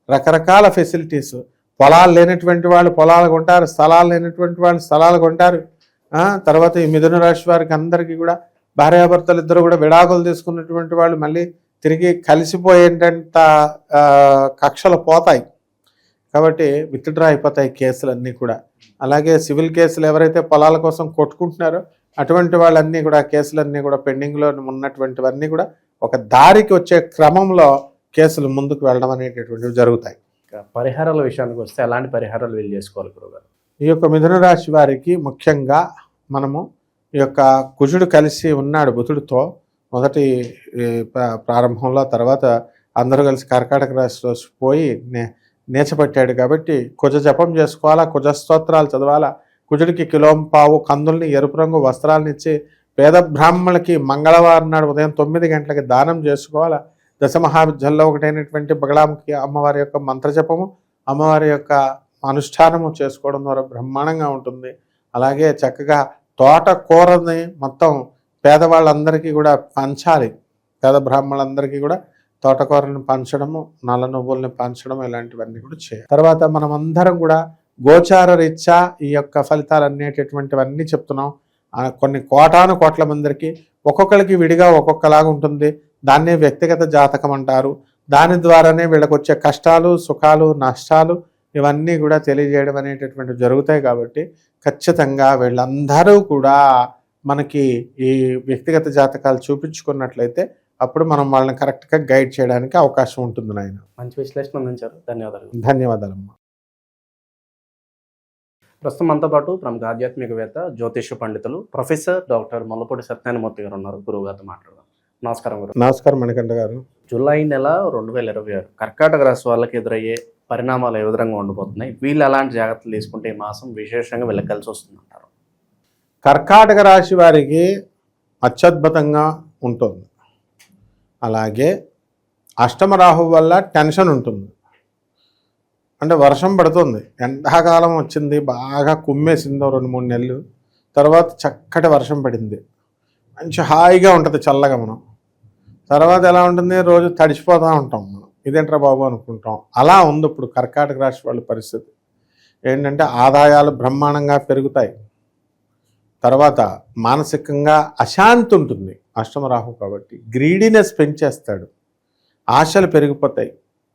రకరకాల ఫెసిలిటీస్, పొలాలు లేనటువంటి వాళ్ళు పొలాలు కొంటారు, స్థలాలు లేనటువంటి వాళ్ళు స్థలాలు కొంటారు. తర్వాత ఈ మిథున రాశి వారికి అందరికీ కూడా భార్యాభర్తలు ఇద్దరు కూడా విడాకులు తీసుకున్నటువంటి వాళ్ళు మళ్ళీ తిరిగి కలిసిపోయేంత కక్షలు పోతాయి. కాబట్టి విత్డ్రా అయిపోతాయి కేసులన్నీ కూడా. అలాగే సివిల్ కేసులు ఎవరైతే పొలాల కోసం కొట్టుకుంటున్నారో అటువంటి వాళ్ళన్నీ కూడా కేసులన్నీ కూడా పెండింగ్లో ఉన్నటువంటివన్నీ కూడా ఒక దారికి వచ్చే క్రమంలో కేసులు ముందుకు వెళ్ళడం అనేటటువంటివి జరుగుతాయి. పరిహారాల విషయానికి వస్తే ఎలాంటి పరిహారాలు వీళ్ళు చేసుకోవాలి గురుగారు? ఈ యొక్క మిథున రాశి వారికి ముఖ్యంగా మనము ఈ యొక్క కుజుడు కలిసి ఉన్నాడు బుధుడితో మొదటి ప్రారంభంలో, తర్వాత అందరూ కలిసి కర్కాటక రాశిలో పోయి నేచపట్టాడు కాబట్టి కుజ జపం చేసుకోవాలా, కుజ స్తోత్రాలు చదవాలా, కుజుడికి కిలోంపావు కందుల్ని ఎరుపు రంగు వస్త్రాలను ఇచ్చి పేద బ్రాహ్మణులకి మంగళవారం నాడు ఉదయం 9 గంటలకి దానం చేసుకోవాలా. దశమహావిద్యల్లో ఒకటైనటువంటి బగళాముఖి అమ్మవారి యొక్క మంత్రజపము, అమ్మవారి యొక్క అనుష్ఠానము చేసుకోవడం ద్వారా బ్రహ్మాండంగా ఉంటుంది. అలాగే చక్కగా తోటకూరని మొత్తం పేదవాళ్ళందరికీ కూడా పంచాలి. పేద బ్రాహ్మణులందరికీ కూడా తోటకూరని పంచడము, నల్ల నువ్వుల్ని పంచడం ఇలాంటివన్నీ కూడా చేయాలి. తర్వాత మనం అందరం కూడా గోచార రీత్యా ఈ యొక్క ఫలితాలు అనేటటువంటివన్నీ చెప్తున్నాం. కొన్ని కోట్ల మందికి ఒక్కొక్కరికి విడిగా ఒక్కొక్కలాగా ఉంటుంది. దాన్నే వ్యక్తిగత జాతకం అంటారు. దాని ద్వారానే వీళ్ళకి వచ్చే కష్టాలు, సుఖాలు, నష్టాలు ఇవన్నీ కూడా తెలియజేయడం అనేటటువంటివి జరుగుతాయి. కాబట్టి ఖచ్చితంగా వీళ్ళందరూ కూడా మనకి ఈ వ్యక్తిగత జాతకాలు చూపించుకున్నట్లయితే అప్పుడు మనం వాళ్ళని కరెక్ట్గా గైడ్ చేయడానికి అవకాశం ఉంటుంది. నాయన మంచి విశ్లేషణ అందించారు. ధన్యవాదాలు. ధన్యవాదాలమ్మా. ప్రస్తుతం మనతో పాటు ప్రముఖ ఆధ్యాత్మికవేత్త, జ్యోతిష పండితులు ప్రొఫెసర్ డాక్టర్ ముల్లపూడి సత్యనారాయణమూర్తి గారు ఉన్నారు. గురువుగారితో మాట్లాడదాం. నమస్కారం గురు. నమస్కారం మణికంఠ గారు. జూలై నెల 2026 కర్కాటక రాశి వాళ్ళకి ఎదురయ్యే పరిణామాలు ఏ విధంగా ఉండబోతున్నాయి? వీళ్ళు ఎలాంటి జాగ్రత్తలు తీసుకుంటే ఈ మాసం విశేషంగా వీళ్ళకి కలిసి వస్తుందంటారు? కర్కాటక రాశి వారికి అత్యద్భుతంగా ఉంటుంది. అలాగే అష్టమ రాహు వల్ల టెన్షన్ ఉంటుంది. అంటే వర్షం పడుతుంది, ఎండాకాలం వచ్చింది, బాగా కుమ్మేసిందో 2-3 నెలలు, తర్వాత చక్కటి వర్షం పడింది, మంచి హాయిగా ఉంటుంది చల్లగా. మనం తర్వాత ఎలా ఉంటుంది, రోజు తడిచిపోతూ ఉంటాం. మనం ఇదేంట్రా బాబు అనుకుంటాం. అలా ఉంది ఇప్పుడు కర్కాటక రాశి వాళ్ళ పరిస్థితి. ఏంటంటే ఆదాయాలు బ్రహ్మాండంగా పెరుగుతాయి. తర్వాత మానసికంగా అశాంతి ఉంటుంది. అష్టమ రాహు కాబట్టి గ్రీడీనెస్ పెంచేస్తాడు. ఆశలు పెరిగిపోతాయి.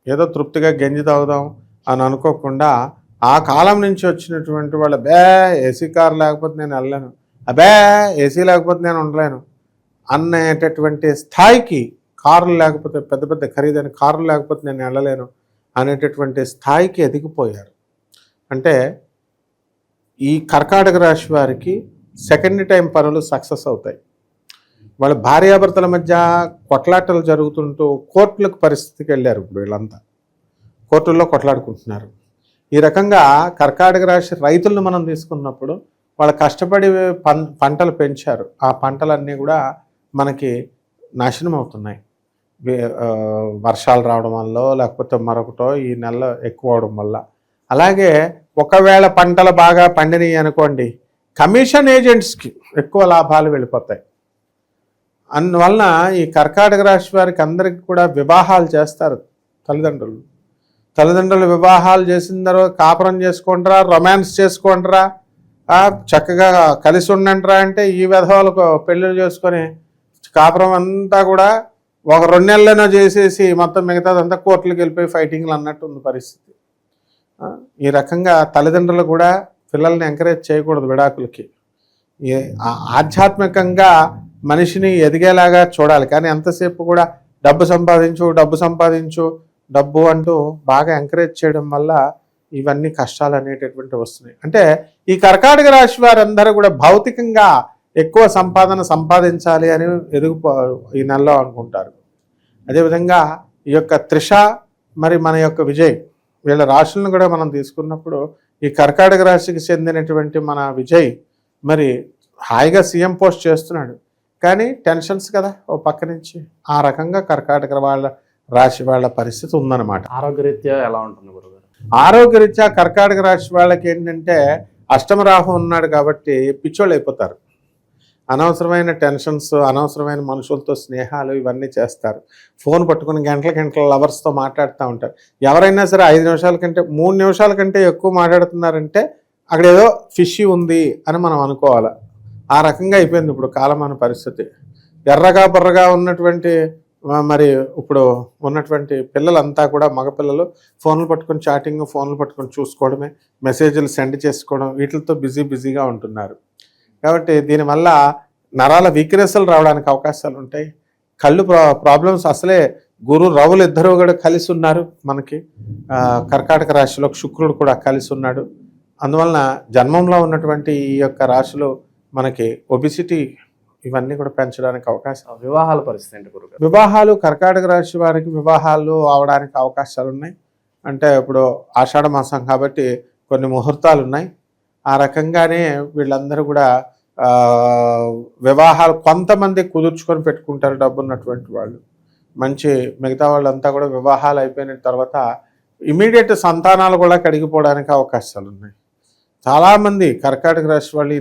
ఏదో తృప్తిగా గంజి తాగుదాం అని అనుకోకుండా ఆ కాలం నుంచి వచ్చినటువంటి వాళ్ళ ఏసీ కారు లేకపోతే నేను వెళ్ళలేను, ఏసీ లేకపోతే నేను ఉండలేను అనేటటువంటి స్థాయికి, కార్లు లేకపోతే పెద్ద పెద్ద ఖరీదైన కార్లు లేకపోతే నేను వెళ్ళలేను అనేటటువంటి స్థాయికి ఎదిగిపోయారు. అంటే ఈ కర్కాటక రాశి వారికి సెకండ్ టైం పనులు సక్సెస్ అవుతాయి. వాళ్ళ భార్యాభర్తల మధ్య కొట్లాటలు జరుగుతుంటూ కోర్టులకు పరిస్థితికి వెళ్ళారు. ఇప్పుడు వీళ్ళంతా కోర్టుల్లో కొట్లాడుకుంటున్నారు. ఈ రకంగా కర్కాటక రాశి రైతులను మనం తీసుకున్నప్పుడు వాళ్ళు కష్టపడి పంటలు పెంచారు. ఆ పంటలన్నీ కూడా మనకి నాశనం అవుతున్నాయి. వర్షాలు రావడం వల్ల లేకపోతే మరొకటో ఈ నెల ఎక్కువ అవడం వల్ల. అలాగే ఒకవేళ పంటలు బాగా పండినాయి అనుకోండి, కమిషన్ ఏజెంట్స్కి ఎక్కువ లాభాలు వెళ్ళిపోతాయి. అందువలన ఈ కర్కాటక రాశి వారికి అందరికీ కూడా వివాహాలు చేస్తారు తల్లిదండ్రులు వివాహాలు చేసిన తర్వాత కాపురం చేసుకుంటారా, రొమాన్స్ చేసుకుంటారా, చక్కగా కలిసి ఉండండిరా అంటే ఈ విధవాలకు పెళ్ళిళ్ళు చేసుకొని కాపురం అంతా కూడా ఒక 2 నెలలైనా చేసేసి మొత్తం మిగతాదంతా కోర్టులకు వెళ్ళిపోయి ఫైటింగ్లు అన్నట్టు ఉంది పరిస్థితి. ఈ రకంగా తల్లిదండ్రులు కూడా పిల్లల్ని ఎంకరేజ్ చేయకూడదు విడాకులకి. ఆధ్యాత్మికంగా మనిషిని ఎదిగేలాగా చూడాలి. కానీ ఎంతసేపు కూడా డబ్బు సంపాదించు డబ్బు అంటూ బాగా ఎంకరేజ్ చేయడం వల్ల ఇవన్నీ కష్టాలు అనేటటువంటి వస్తున్నాయి. అంటే ఈ కర్కాటక రాశి వారందరూ కూడా భౌతికంగా ఎక్కువ సంపాదించాలి అని ఈ నెలలో అనుకుంటారు. అదేవిధంగా ఈ యొక్క త్రిష మరి మన యొక్క విజయ్ వీళ్ళ రాశులను కూడా మనం తీసుకున్నప్పుడు ఈ కర్కాటక రాశికి చెందినటువంటి మన విజయ్ మరి హాయిగా సీఎం పోస్ట్ చేస్తున్నాడు. కానీ టెన్షన్స్ కదా ఓ పక్క నుంచి. ఆ రకంగా కర్కాటక రాశి వాళ్ళ పరిస్థితి ఉందన్నమాట. ఆరోగ్యరీత్యా ఎలా ఉంటుంది గురుగారు? ఆరోగ్యరీత్యా కర్కాటక రాశి వాళ్ళకి ఏంటంటే అష్టమ రాహు ఉన్నాడు కాబట్టి పిచ్చోళ్ళు అయిపోతారు. అనవసరమైన టెన్షన్స్, అనవసరమైన మనుషులతో స్నేహాలు ఇవన్నీ చేస్తారు. ఫోన్ పట్టుకుని గంటల లవర్స్తో మాట్లాడుతూ ఉంటారు. ఎవరైనా సరే 5 నిమిషాల కంటే 3 నిమిషాల కంటే ఎక్కువ మాట్లాడుతున్నారంటే అక్కడ ఏదో ఫిషీ ఉంది అని మనం అనుకోవాలి. ఆ రకంగా అయిపోయింది ఇప్పుడు కాలమాన పరిస్థితి. ఎర్రగా బుర్రగా ఉన్నటువంటి మరి ఇప్పుడు ఉన్నటువంటి పిల్లలంతా కూడా మగపిల్లలు ఫోన్లు పట్టుకొని చాటింగ్, ఫోన్లు పట్టుకొని చూసుకోవడమే, మెసేజ్లు సెండ్ చేసుకోవడం, వీటితో బిజీగా ఉంటున్నారు. కాబట్టి దీనివల్ల నరాల వీక్నెస్లు రావడానికి అవకాశాలు ఉంటాయి. కళ్ళు ప్రాబ్లమ్స్ అసలే గురు రవులు ఇద్దరు కూడా కలిసి ఉన్నారు మనకి. కర్కాటక రాశిలో శుక్రుడు కూడా కలిసి ఉన్నాడు. అందువలన జన్మంలో ఉన్నటువంటి ఈ యొక్క రాశిలో మనకి ఒబిసిటీ ఇవన్నీ కూడా పెంచడానికి అవకాశం. వివాహాల పరిస్థితి ఏంటి గురుగారు? వివాహాలు కర్కాటక రాశి వారికి వివాహాలు అవడానికి అవకాశాలు ఉన్నాయి. అంటే ఇప్పుడు ఆషాఢ మాసం కాబట్టి కొన్ని ముహూర్తాలు ఉన్నాయి. ఆ రకంగానే వీళ్ళందరూ కూడా వివాహాలు కొంతమంది కుదుర్చుకొని పెట్టుకుంటారు డబ్బున్నటువంటి వాళ్ళు. మిగతా వాళ్ళంతా కూడా వివాహాలు అయిపోయిన తర్వాత ఇమీడియట్ సంతానాలు కూడా కడిగిపోవడానికి అవకాశాలు ఉన్నాయి. చాలామంది కర్కాటక రాశి వాళ్ళు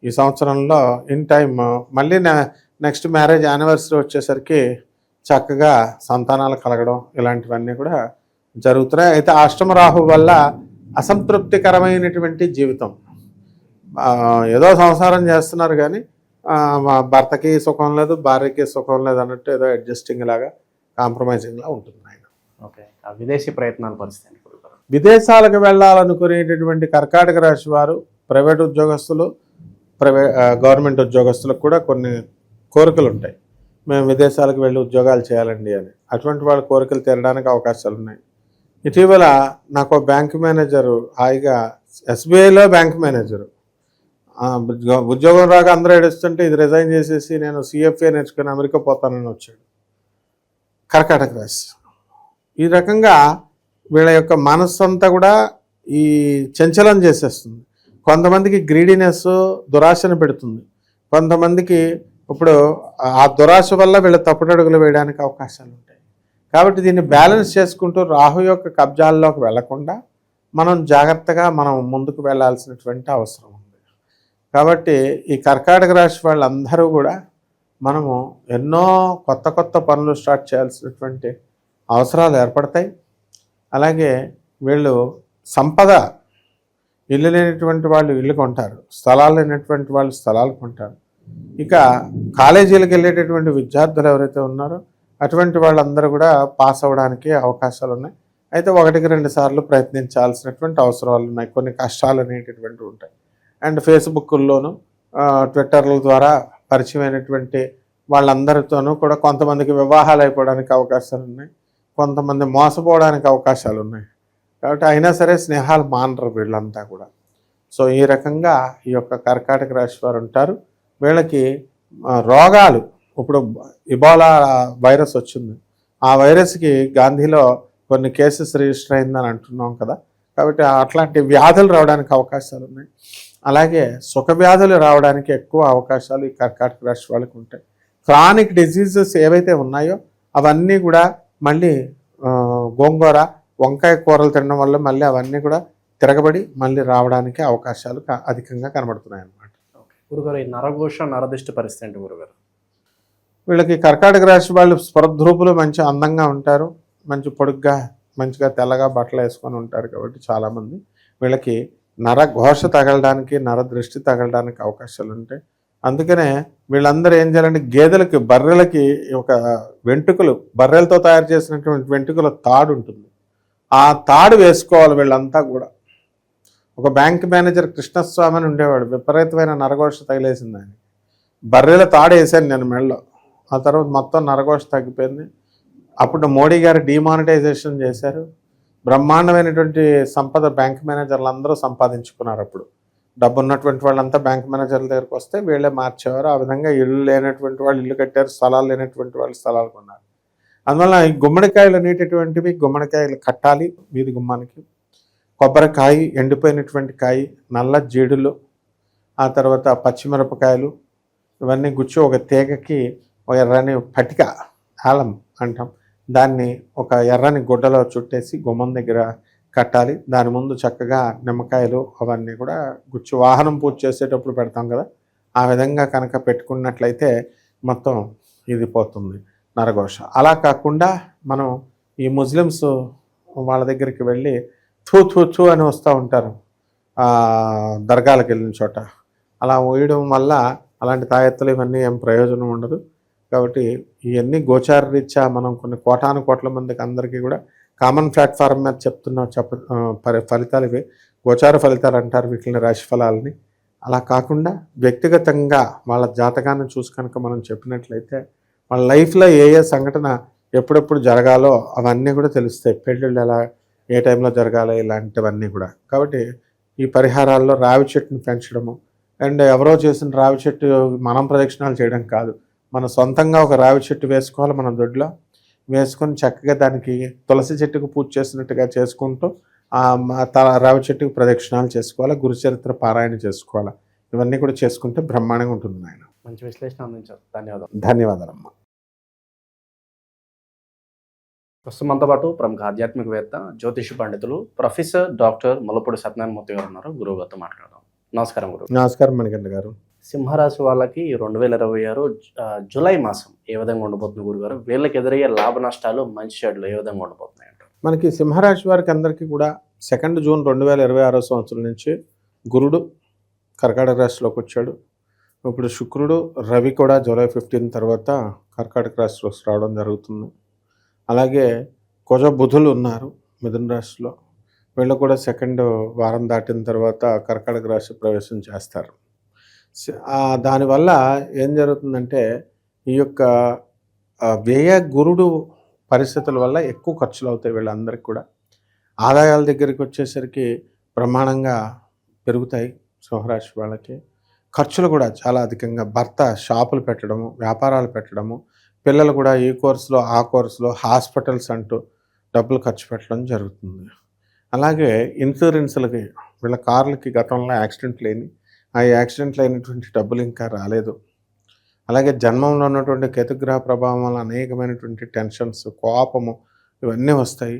ఈ సంవత్సరంలో ఇన్ టైం మళ్ళీ నెక్స్ట్ మ్యారేజ్ యానివర్సరీ వచ్చేసరికి చక్కగా సంతానాలు కలగడం ఇలాంటివన్నీ కూడా జరుగుతున్నాయి. అయితే అష్టమ రాహు వల్ల అసంతృప్తికరమైనటువంటి జీవితం. ఏదో సంసారం చేస్తున్నారు కానీ మా భర్తకి సుఖం లేదు, భార్యకి సుఖం లేదు అన్నట్టు ఏదో అడ్జస్టింగ్ లాగా కాంప్రమైజింగ్లా ఉంటుంది ఆయన. ఓకే, విదేశీ ప్రయత్నాల పరిస్థితి ఏంటి గురుగారు? విదేశాలకు వెళ్ళాలనుకునేటటువంటి కర్కాటక రాశి వారు ప్రైవేట్ ఉద్యోగస్తులు, గవర్నమెంట్ ఉద్యోగస్తులకు కూడా కొన్ని కోరికలు ఉంటాయి. మేము విదేశాలకు వెళ్ళి ఉద్యోగాలు చేయాలండి అని. అటువంటి వాళ్ళ కోరికలు తీరడానికి అవకాశాలు ఉన్నాయి. ఇటీవల నాకు బ్యాంక్ మేనేజరు, హాయిగా ఎస్బీఐలో బ్యాంక్ మేనేజరు, ఉద్యోగం రాక అందరూ ఏడుస్తుంటే ఇది రిజైన్ చేసేసి నేను సిఎఫ్ఏ నేర్చుకుని అమెరికా పోతానని వచ్చాడు. కర్కాటక రాశి. ఈ రకంగా వీళ్ళ యొక్క మనస్సు అంతా కూడా ఈ చంచలం చేసేస్తుంది. కొంతమందికి గ్రీడీనెస్ దురాశను పెడుతుంది. కొంతమందికి ఇప్పుడు ఆ దురాశ వల్ల వీళ్ళ తప్పుడడుగులు వేయడానికి అవకాశాలు ఉంటాయి. కాబట్టి దీన్ని బ్యాలెన్స్ చేసుకుంటూ రాహు యొక్క కబ్జాల్లోకి వెళ్లకుండా మనం జాగ్రత్తగా ముందుకు వెళ్ళాల్సినటువంటి అవసరం ఉంది. కాబట్టి ఈ కర్కాటక రాశి వాళ్ళందరూ కూడా మనము ఎన్నో కొత్త పనులు స్టార్ట్ చేయాల్సినటువంటి అవసరాలు ఏర్పడతాయి. అలాగే వీళ్ళు సంపద, ఇల్లు లేనటువంటి వాళ్ళు ఇల్లు కొంటారు, స్థలాలు లేనటువంటి వాళ్ళు స్థలాలు కొంటారు. ఇక కాలేజీలకు వెళ్ళేటటువంటి విద్యార్థులు ఎవరైతే ఉన్నారో అటువంటి వాళ్ళందరూ కూడా పాస్ అవ్వడానికి అవకాశాలు ఉన్నాయి. అయితే 1-2 సార్లు ప్రయత్నించాల్సినటువంటి అవసరాలు ఉన్నాయి. కొన్ని కష్టాలు అనేటటువంటివి ఉంటాయి. అండ్ ఫేస్బుక్లోను ట్విట్టర్ల ద్వారా పరిచయమైనటువంటి వాళ్ళందరితోనూ కూడా కొంతమందికి వివాహాలు అయిపోవడానికి అవకాశాలు ఉన్నాయి, కొంతమంది మోసపోవడానికి అవకాశాలు ఉన్నాయి. కాబట్టి అయినా సరే స్నేహాలు మానరు వీళ్ళంతా కూడా. సో ఈ రకంగా ఈ యొక్క కర్కాటక రాశి వారు ఉంటారు. వీళ్ళకి రోగాలు, ఇప్పుడు ఇబోలా వైరస్ వచ్చింది, ఆ వైరస్కి గాంధీలో కొన్ని కేసెస్ రిజిస్టర్ అయిందని అంటున్నాం కదా. కాబట్టి అట్లాంటి వ్యాధులు రావడానికి అవకాశాలు ఉన్నాయి. అలాగే సుఖ వ్యాధులు రావడానికి ఎక్కువ అవకాశాలు ఈ కర్కాటక రాశి వాళ్ళకి ఉంటాయి. క్రానిక్ డిసీజెస్ ఏవైతే ఉన్నాయో అవన్నీ కూడా మళ్ళీ గోంగూర, వంకాయ కూరలు తినడం వల్ల మళ్ళీ అవన్నీ కూడా తిరగబడి మళ్ళీ రావడానికి అవకాశాలు అధికంగా కనబడుతున్నాయి అన్నమాట. గురుగారు, ఈ నరఘోష నరదిష్టి పరిస్థితి ఏంటి గురుగారు? వీళ్ళకి కర్కాటక రాశి వాళ్ళు స్పర్ధరూపులు మంచి అందంగా ఉంటారు, మంచి పొడుగ్గా మంచిగా తెల్లగా బట్టలు వేసుకొని ఉంటారు. కాబట్టి చాలామంది వీళ్ళకి నరఘోష తగలడానికి, నరదృష్టి తగలడానికి అవకాశాలు ఉంటాయి. అందుకనే వీళ్ళందరూ ఏం చేయాలంటే గేదెలకి, బర్రెలకి ఒక వెంట్రుకలు, బర్రెలతో తయారు చేసినటువంటి వెంట్రుకల తాడు ఉంటుంది, ఆ తాడు వేసుకోవాలి వీళ్ళంతా కూడా. ఒక బ్యాంక్ మేనేజర్ కృష్ణస్వామి అని ఉండేవాడు, విపరీతమైన నరఘోష తగిలేసింది ఆయన. బర్రెల తాడు వేసాను నేను మెడలో, ఆ తర్వాత మొత్తం నరఘోష తగ్గిపోయింది. అప్పుడు మోడీ గారు డిమానిటైజేషన్ చేశారు, బ్రహ్మాండమైనటువంటి సంపద బ్యాంక్ మేనేజర్లు అందరూ సంపాదించుకున్నారు. అప్పుడు డబ్బు ఉన్నటువంటి వాళ్ళంతా బ్యాంక్ మేనేజర్ల దగ్గరికి వస్తే వీళ్ళే మార్చేవారు. ఆ విధంగా ఇల్లు లేనటువంటి వాళ్ళు ఇల్లు కట్టారు, స్థలాలు లేనటువంటి వాళ్ళు స్థలాలు కొన్నారు. అందువల్ల ఈ గుమ్మడికాయలు అనేటటువంటివి, గుమ్మడికాయలు కట్టాలి వీధి గుమ్మానికి. కొబ్బరికాయ, ఎండిపోయినటువంటి కాయ, నల్ల జీడులు, ఆ తర్వాత పచ్చిమిరపకాయలు, ఇవన్నీ గుచ్చి ఒక తీగకి ఒక ఎర్రని పటిక, ఆలం అంటాం, దాన్ని ఒక ఎర్రని గుడ్డలో చుట్టేసి గుమ్మం దగ్గర కట్టాలి. దాని ముందు చక్కగా నిమ్మకాయలు అవన్నీ కూడా గుచ్చి వాహనం పూజ చేసేటప్పుడు పెడతాం కదా, ఆ విధంగా కనుక పెట్టుకున్నట్లయితే మొత్తం ఇది పోతుంది నరఘోష. అలా కాకుండా మనం ఈ ముస్లిమ్స్ వాళ్ళ దగ్గరికి వెళ్ళి థూ థూ థూ అని వస్తూ ఉంటారు దర్గాలకు వెళ్ళిన చోట. అలా వేయడం వల్ల అలాంటి తాయెత్తులు ఇవన్నీ ఏం ప్రయోజనం ఉండదు. కాబట్టి ఇవన్నీ గోచార రీత్యా మనం కొన్ని కోట్ల మందికి అందరికీ కూడా కామన్ ప్లాట్ఫామ్ మీద ఫలితాలు ఇవి గోచార ఫలితాలు అంటారు వీటిని, రాశి ఫలాలని. అలా కాకుండా వ్యక్తిగతంగా వాళ్ళ జాతకాన్ని చూసి కనుక మనం చెప్పినట్లయితే వాళ్ళ లైఫ్లో ఏ సంఘటన ఎప్పుడెప్పుడు జరగాలో అవన్నీ కూడా తెలుస్తాయి. పెళ్ళిళ్ళు ఎలా ఏ టైంలో జరగాలో ఇలాంటివన్నీ కూడా. కాబట్టి ఈ పరిహారాల్లో రావి చెట్టుని పెంచడము, అండ్ ఎవరో చేసిన రావి చెట్టు మనం ప్రదక్షిణాలు చేయడం కాదు, మన సొంతంగా ఒక రావి చెట్టు వేసుకోవాలి. మన దొడ్లో వేసుకొని చక్కగా దానికి తులసి చెట్టుకు పూజ చేసినట్టుగా చేసుకుంటూ రావి చెట్టుకు ప్రదక్షిణాలు చేసుకోవాలి, గురుచరిత్ర పారాయణ చేసుకోవాలి. ఇవన్నీ కూడా చేసుకుంటే బ్రహ్మాండంగా ఉంటుంది నాయన. మంచి విశ్లేషణ అందించారు, ధన్యవాదాలు. ధన్యవాదాలమ్మా. ప్రస్తుతం మనతో పాటు ప్రముఖ ఆధ్యాత్మికవేత్త, జ్యోతిష పండితులు ప్రొఫెసర్ డాక్టర్ ముల్లపూడి సత్యనారాయణమూర్తి గారు ఉన్నారు. గురువు గారితో మాట్లాడదాం. నమస్కారం గురువు. నమస్కారం మణికంఠ గారు. సింహరాశి వాళ్ళకి 2026 జూలై మాసం ఏ విధంగా ఉండబోతుంది గురుగారు? వీళ్ళకి ఎదురయ్యే లాభ నష్టాలు, మంచి చెడులు ఏ విధంగా ఉండబోతున్నాయి అంటారు? మనకి సింహరాశి వారికి అందరికీ కూడా 2 జూన్ 2026 సంవత్సరం నుంచి గురుడు కర్కాటక రాశిలోకి వచ్చాడు. ఇప్పుడు శుక్రుడు, రవి కూడా జూలై 15 తర్వాత కర్కాటక రాశిలోకి రావడం జరుగుతుంది. అలాగే కుజ బుధులు ఉన్నారు మిథున రాశిలో. వీళ్ళు కూడా 2వ వారం దాటిన తర్వాత కర్కాటక రాశి ప్రవేశం చేస్తారు. దానివల్ల ఏం జరుగుతుందంటే ఈ యొక్క వ్యయ గురుడు పరిస్థితుల వల్ల ఎక్కువ ఖర్చులు అవుతాయి వీళ్ళందరికీ కూడా. ఆదాయాల దగ్గరికి వచ్చేసరికి ప్రమాణంగా పెరుగుతాయి సింహరాశి వాళ్ళకి. ఖర్చులు కూడా చాలా అధికంగా, భర్త షాపులు పెట్టడము, వ్యాపారాలు పెట్టడము, పిల్లలు కూడా ఈ కోర్సులో ఆ కోర్సులో హాస్పిటల్స్ అంటూ డబ్బులు ఖర్చు పెట్టడం జరుగుతుంది. అలాగే ఇన్సూరెన్స్లకి, వీళ్ళ కార్లకి గతంలో యాక్సిడెంట్లు అయినాయి, ఆ యాక్సిడెంట్లు అయినటువంటి డబ్బులు ఇంకా రాలేదు. అలాగే జన్మంలో ఉన్నటువంటి కేతుగ్రహ ప్రభావం వల్ల అనేకమైనటువంటి టెన్షన్స్, కోపము ఇవన్నీ వస్తాయి.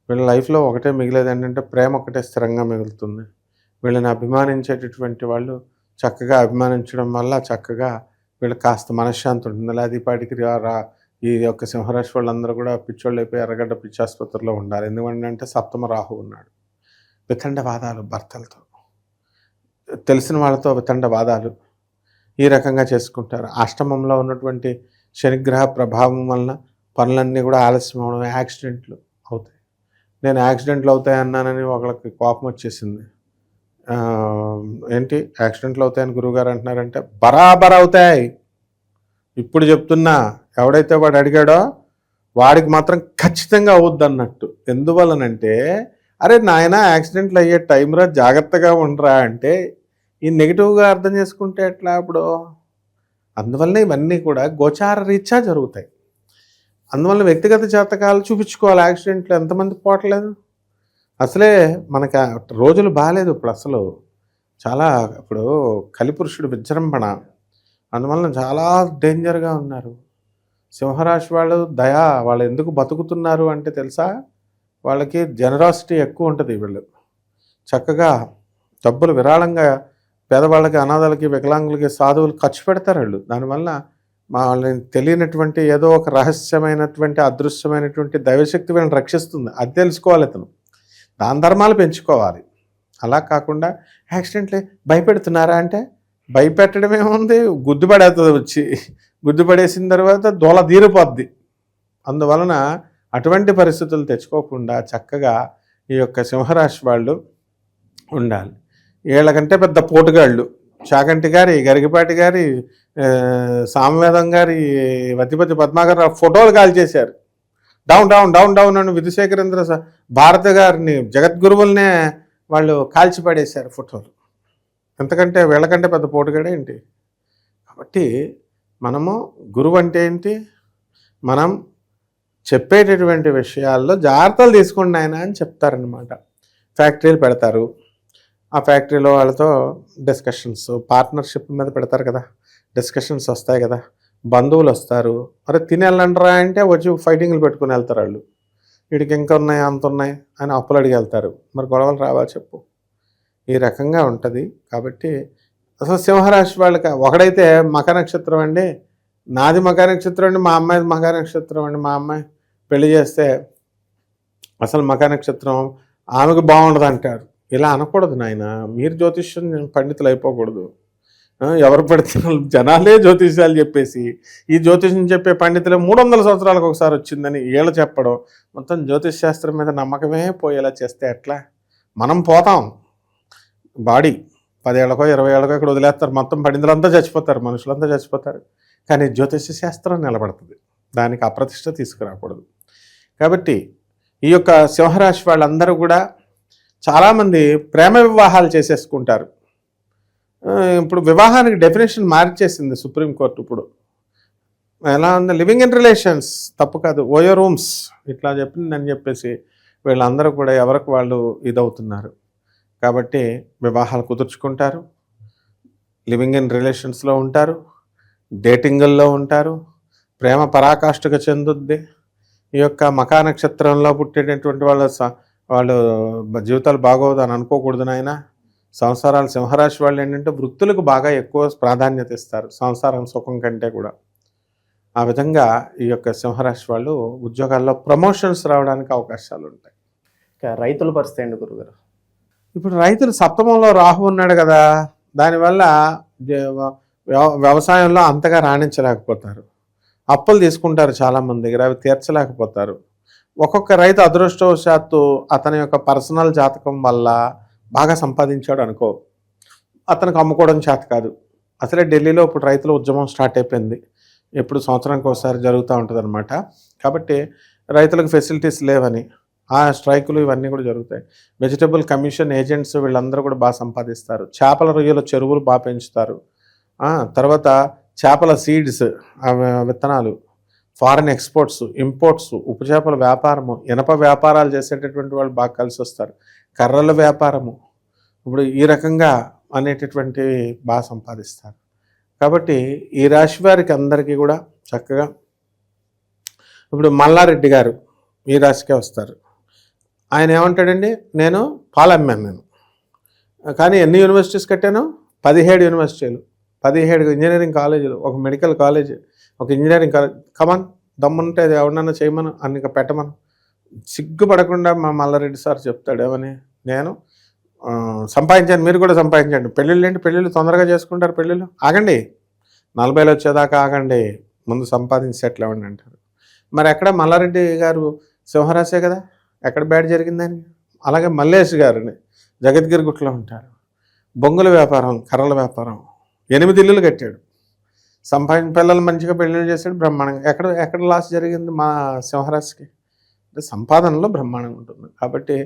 వీళ్ళ లైఫ్లో ఒకటే మిగిలేదు ఏంటంటే ప్రేమ ఒకటే స్థిరంగా మిగులుతుంది. వీళ్ళని అభిమానించేటటువంటి వాళ్ళు చక్కగా అభిమానించడం వల్ల చక్కగా వీళ్ళకి కాస్త మనశ్శాంతి ఉంటుంది. లేదా పాటికి ఈ యొక్క సింహరాశి వాళ్ళందరూ కూడా పిచ్చోళ్ళు అయిపోయి ఎర్రగడ్డ పిచ్చాసుపత్రిలో ఉండాలి. ఎందుకంటే 7వ రాహు ఉన్నాడు. వితండవాదాలు, భర్తలతో, తెలిసిన వాళ్ళతో వితండవాదాలు ఈ రకంగా చేసుకుంటారు. అష్టమంలో ఉన్నటువంటి శనిగ్రహ ప్రభావం వలన పనులన్నీ కూడా ఆలస్యం అవడం, యాక్సిడెంట్లు అవుతాయి. నేను యాక్సిడెంట్లు అవుతాయి అన్నానని ఒకళ్ళకి కోపం వచ్చేసింది. ఏంటి యాక్సిడెంట్లు అవుతాయని గురువుగారు అంటున్నారంటే, బరాబర్ అవుతాయి. ఇప్పుడు చెప్తున్నా, ఎవడైతే వాడు అడిగాడో వాడికి మాత్రం ఖచ్చితంగా అవుద్ది అన్నట్టు. ఎందువలనంటే, అరే నాయన యాక్సిడెంట్లు అయ్యే టైంలో జాగ్రత్తగా ఉండరా అంటే ఈ నెగిటివ్గా అర్థం చేసుకుంటే ఎట్లా ఇప్పుడు? అందువల్ల ఇవన్నీ కూడా గోచార రీత్యా జరుగుతాయి. అందువల్ల వ్యక్తిగత జాతకాలు చూపించుకోవాలి. యాక్సిడెంట్లు ఎంతమంది పోవట్లేదు? అసలే మనకు రోజులు బాగాలేదు ఇప్పుడు. అసలు చాలా ఇప్పుడు కలిపురుషుడు విజృంభణ, అందువలన చాలా డేంజర్గా ఉన్నారు సింహరాశి వాళ్ళు. వాళ్ళు ఎందుకు బతుకుతున్నారు అంటే తెలుసా? వాళ్ళకి జనరాసిటీ ఎక్కువ ఉంటుంది. వీళ్ళు చక్కగా డబ్బులు విరాళంగా పేదవాళ్ళకి, అనాథాలకి, వికలాంగులకి, సాధువులు ఖర్చు పెడతారు వాళ్ళు. దానివల్ల వాళ్ళని తెలియనటువంటి ఏదో ఒక రహస్యమైనటువంటి అదృశ్యమైనటువంటి దైవశక్తి వీళ్ళని రక్షిస్తుంది. అది తెలుసుకోవాలి ఇతను. దాన ధర్మాలు పెంచుకోవాలి. అలా కాకుండా యాక్సిడెంట్లే భయపెడుతున్నారా అంటే భయపెట్టడం ఏముంది, గుద్దుపడేస్తుంది. వచ్చి గుద్దుపడేసిన తర్వాత దోల తీరిపోద్ది. అందువలన అటువంటి పరిస్థితులు తెచ్చుకోకుండా చక్కగా ఈ యొక్క సింహరాశి వాళ్ళు ఉండాలి. వీళ్ళకంటే పెద్ద పోటుగాళ్ళు చాగంటి గారి, గరికపాటి గారి, సామవేదం గారి, వతిపతి పద్మాకర్ ఫోటోలు కాల్ చేశారు. డౌన్ డౌన్ డౌన్ డౌన్ అని విధుశేఖరేంద్ర భారత గారిని, జగద్గురువులనే వాళ్ళు కాల్చిపడేశారు ఫోటోలు. ఎంతకంటే వీళ్ళకంటే పెద్ద పోటుగాడే ఏంటి? కాబట్టి మనము గురువు అంటే ఏంటి? మనం చెప్పేటటువంటి విషయాల్లో జాగ్రత్తలు తీసుకోండి ఆయన అని చెప్తారనమాట. ఫ్యాక్టరీలు పెడతారు, ఆ ఫ్యాక్టరీలో వాళ్ళతో డిస్కషన్స్, పార్ట్నర్షిప్ మీద పెడతారు కదా, డిస్కషన్స్ వస్తాయి కదా. బంధువులు వస్తారు, మరి తినేళ్ళంటారా అంటే వచ్చి ఫైటింగ్లు పెట్టుకుని వెళ్తారు వాళ్ళు. వీడికి ఇంకా ఉన్నాయి, అంత ఉన్నాయి అని అప్పులు అడిగి వెళ్తారు. మరి గొడవలు రావా చెప్పు? ఈ రకంగా ఉంటుంది. కాబట్టి అసలు సింహరాశి వాళ్ళకి ఒకడైతే మఖ నక్షత్రం అండి, నాది మఖ నక్షత్రం అండి, మా అమ్మాయిది మఖ నక్షత్రం అండి, మా అమ్మాయి పెళ్లి చేస్తే అసలు మఖ నక్షత్రం ఆమెకు బాగుండదు అంటారు. ఇలా అనకూడదు నాయన. మీరు జ్యోతిష్యం పండితులు అయిపోకూడదు. ఎవరు పడితే జనాలే జ్యోతిష్యాలు చెప్పేసి, ఈ జ్యోతిష్యం చెప్పే పండితులు 300 సంవత్సరాలకు ఒకసారి వచ్చిందని వీళ్ళు చెప్పడం, మొత్తం జ్యోతిష్ శాస్త్రం మీద నమ్మకమే పోయేలా చేస్తే ఎట్లా? మనం పోతాం. బాడీ 10 ఏళ్ళకో 20 ఏళ్ళకో ఇక్కడ వదిలేస్తారు. మొత్తం పండితులంతా చచ్చిపోతారు, మనుషులంతా చచ్చిపోతారు. కానీ జ్యోతిష శాస్త్రం నిలబడుతుంది. దానికి అప్రతిష్ట తీసుకురాకూడదు. కాబట్టి ఈ యొక్క సింహరాశి వాళ్ళందరూ కూడా చాలామంది ప్రేమ వివాహాలు చేసేసుకుంటారు. ఇప్పుడు వివాహానికి డెఫినేషన్ మార్చేసింది సుప్రీంకోర్టు. ఇప్పుడు ఎలా ఉంది, లివింగ్ ఇన్ రిలేషన్స్ తప్పు కాదు, ఓయో రూమ్స్ ఇట్లా చెప్పిందని చెప్పేసి వీళ్ళందరూ కూడా ఎవరికి వాళ్ళు ఇదవుతున్నారు. కాబట్టి వివాహాలు కుదుర్చుకుంటారు, లివింగ్ ఇన్ రిలేషన్స్లో ఉంటారు, డేటింగుల్లో ఉంటారు, ప్రేమ పరాకాష్ఠకు చెందుద్ది. ఈ యొక్క మకా నక్షత్రంలో పుట్టేటటువంటి వాళ్ళు జీవితాలు బాగోదు అని అనుకోకూడదు నాయన. సంసారాలు సింహరాశి వాళ్ళు ఏంటంటే వృత్తులకు బాగా ఎక్కువ ప్రాధాన్యత ఇస్తారు సంసారం సుఖం కంటే కూడా. ఆ విధంగా ఈ యొక్క సింహరాశి వాళ్ళు ఉద్యోగాల్లో ప్రమోషన్స్ రావడానికి అవకాశాలు ఉంటాయి. రైతుల పరిస్థితి ఏంటి గురుగారు? ఇప్పుడు రైతులు సప్తమంలో రాహు ఉన్నాడు కదా, దానివల్ల వ్యవసాయంలో అంతగా రాణించలేకపోతారు. అప్పులు తీసుకుంటారు చాలామంది దగ్గర, అవి తీర్చలేకపోతారు. ఒక్కొక్క రైతు అదృష్టవశాత్తు అతని యొక్క పర్సనల్ జాతకం వల్ల బాగా సంపాదించాడు అనుకో, అతనికి అమ్ముకోవడం చేత కాదు. అసలే ఢిల్లీలో ఇప్పుడు రైతుల ఉద్యమం స్టార్ట్ అయిపోయింది, ఎప్పుడు సంవత్సరానికి ఒకసారి జరుగుతూ ఉంటుంది అనమాట. కాబట్టి రైతులకు ఫెసిలిటీస్ లేవని ఆ స్ట్రైకులు ఇవన్నీ కూడా జరుగుతాయి. వెజిటబుల్ కమిషన్ ఏజెంట్స్ వీళ్ళందరూ కూడా బాగా సంపాదిస్తారు. చేపల రొయ్యల చెరువులు బాగా పెంచుతారు. తర్వాత చేపల సీడ్స్ విత్తనాలు, ఫారెన్ ఎక్స్పోర్ట్స్, ఇంపోర్ట్స్, ఉప్పు చేపల వ్యాపారము, ఇనప వ్యాపారాలు చేసేటటువంటి వాళ్ళు బాగా కలిసి వస్తారు. కర్రల వ్యాపారము, ఇప్పుడు ఈ రకంగా అనేటటువంటివి బాగా సంపాదిస్తారు. కాబట్టి ఈ రాశి వారికి అందరికీ కూడా చక్కగా, ఇప్పుడు మల్లారెడ్డి గారు ఈ రాశికే వస్తారు. ఆయన ఏమంటాడండి, నేను పాలు అమ్మాను నేను, కానీ ఎన్ని యూనివర్సిటీస్ కట్టాను? 17 యూనివర్సిటీలు, 17 ఇంజనీరింగ్ కాలేజీలు, ఒక మెడికల్ కాలేజ్, ఒక ఇంజనీరింగ్ కాలేజ్. కమాన్, దమ్ముంటే అది ఎవరినన్నా చేయమను, అన్ని పెట్టమను. సిగ్గుపడకుండా మా మల్లారెడ్డి సార్ చెప్తాడు ఏమని, నేను సంపాదించాను, మీరు కూడా సంపాదించండి. పెళ్ళిళ్ళు ఏంటి, పెళ్ళిళ్ళు తొందరగా చేసుకుంటారు. పెళ్ళిళ్ళు ఆగండి, 40 వచ్చేదాకా ఆగండి, ముందు సంపాదించి సెటిల్ అవ్వండి అంటారు. మరి ఎక్కడ మల్లారెడ్డి గారు సింహరాశే కదా, ఎక్కడ బ్యాడ్ జరిగిందని. అలాగే మల్లేష్ గారిని జగద్గిరి గుట్లో ఉంటారు, బొంగుల వ్యాపారం, కర్రల వ్యాపారం, 8 ఇల్లులు కట్టాడు, సంపాదించిన పిల్లలు మంచిగా పెళ్ళిళ్ళు చేశాడు, బ్రహ్మాండంగా. ఎక్కడ లాస్ జరిగింది మా సింహరాశికి? అంటే సంపాదనలో బ్రహ్మాండంగా ఉంటుంది. కాబట్టి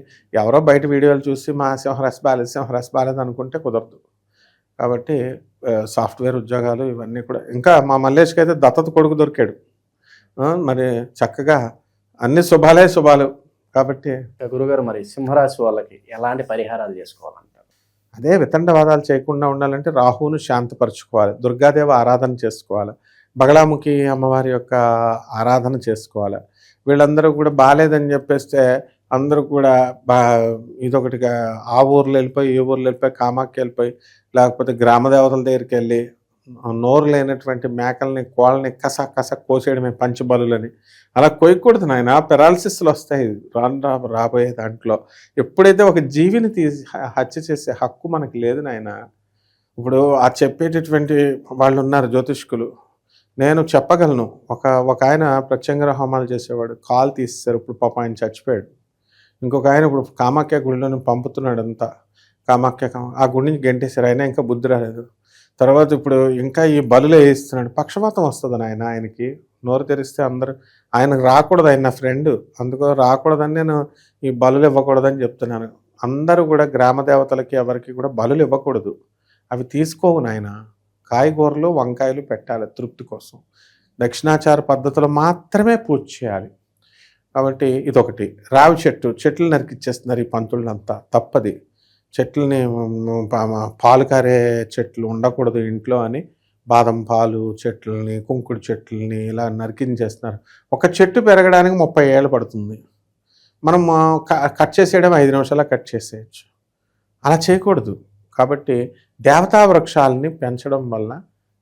ఎవరో బయట వీడియోలు చూసి మా సింహరాశి బాలేదు అనుకుంటే కుదరదు. కాబట్టి సాఫ్ట్వేర్ ఉద్యోగాలు ఇవన్నీ కూడా, ఇంకా మా మల్లేష్కి అయితే దత్తత కొడుకు దొరికాడు. మరి చక్కగా అన్ని శుభాలు. కాబట్టి గురుగారు, మరి సింహరాశి వాళ్ళకి ఎలాంటి పరిహారాలు చేసుకోవాలంటారు? అదే వితండవాదాలు చేయకుండా ఉండాలంటే రాహువును శాంతపరచుకోవాలి, దుర్గాదేవి ఆరాధన చేసుకోవాలి, బగళాముఖి అమ్మవారి యొక్క ఆరాధన చేసుకోవాలి. వీళ్ళందరూ కూడా బాగాలేదని చెప్పేస్తే అందరూ కూడా ఇదొకటిగా ఆ ఊర్లో వెళ్ళిపోయి ఈ ఊర్లో వెళ్ళిపోయి కామాఖ్య వెళ్ళిపోయి, లేకపోతే గ్రామదేవతల దగ్గరికి వెళ్ళి నోరు లేనటువంటి మేకల్ని కోళ్ళని కస కోసేయడమే పంచబలులని. అలా కోయకూడదు నాయన, పెరాలసిస్లు వస్తాయి రాబోయే దాంట్లో. ఎప్పుడైతే ఒక జీవిని హత్య చేసే హక్కు మనకి లేదు నాయన. ఇప్పుడు ఆ చెప్పేటటువంటి వాళ్ళు ఉన్నారు జ్యోతిష్కులు, నేను చెప్పగలను. ఒక ఆయన ప్రత్యంగర హోమాలు చేసేవాడు, కాలు తీసేశారు, ఇప్పుడు పాప ఆయన చచ్చిపోయాడు. ఇంకొక ఆయన ఇప్పుడు కామాఖ్య గుడిలోని పంపుతున్నాడు అంతా, కామాఖ్య ఆ గుడి నుంచి గెంటేశారు, అయినా ఇంకా బుద్ధి రాలేదు. తర్వాత ఇప్పుడు ఇంకా ఈ బలులే వేయిస్తున్నాడు. పక్షపాతం వస్తుంది ఆయనకి, నోరు తెరిస్తే అందరూ ఆయనకు రాకూడదు, ఆయన నా ఫ్రెండ్, అందుకో రాకూడదని నేను ఈ బలులు ఇవ్వకూడదని చెప్తున్నాను. అందరూ కూడా గ్రామ దేవతలకి ఎవరికి కూడా బలులు ఇవ్వకూడదు, అవి తీసుకోవు నాయన. కాయగూరలు వంకాయలు పెట్టాలి తృప్తి కోసం, దక్షిణాచార పద్ధతిలో మాత్రమే పూజ చేయాలి. కాబట్టి ఇదొకటి. రావి చెట్లు నరికిచ్చేస్తున్నారు ఈ పంతులంతా, తప్పది. చెట్లని పాలు కారే చెట్లు ఉండకూడదు ఇంట్లో అని బాదం పాలు చెట్లని, కుంకుడు చెట్లని ఇలా నరికించేస్తున్నారు. ఒక చెట్టు పెరగడానికి 30 ఏళ్ళు పడుతుంది, మనం కట్ చేసేయడం 5 నిమిషాల్లో కట్ చేసేయచ్చు. అలా చేయకూడదు. కాబట్టి దేవతా వృక్షాలని పెంచడం వల్ల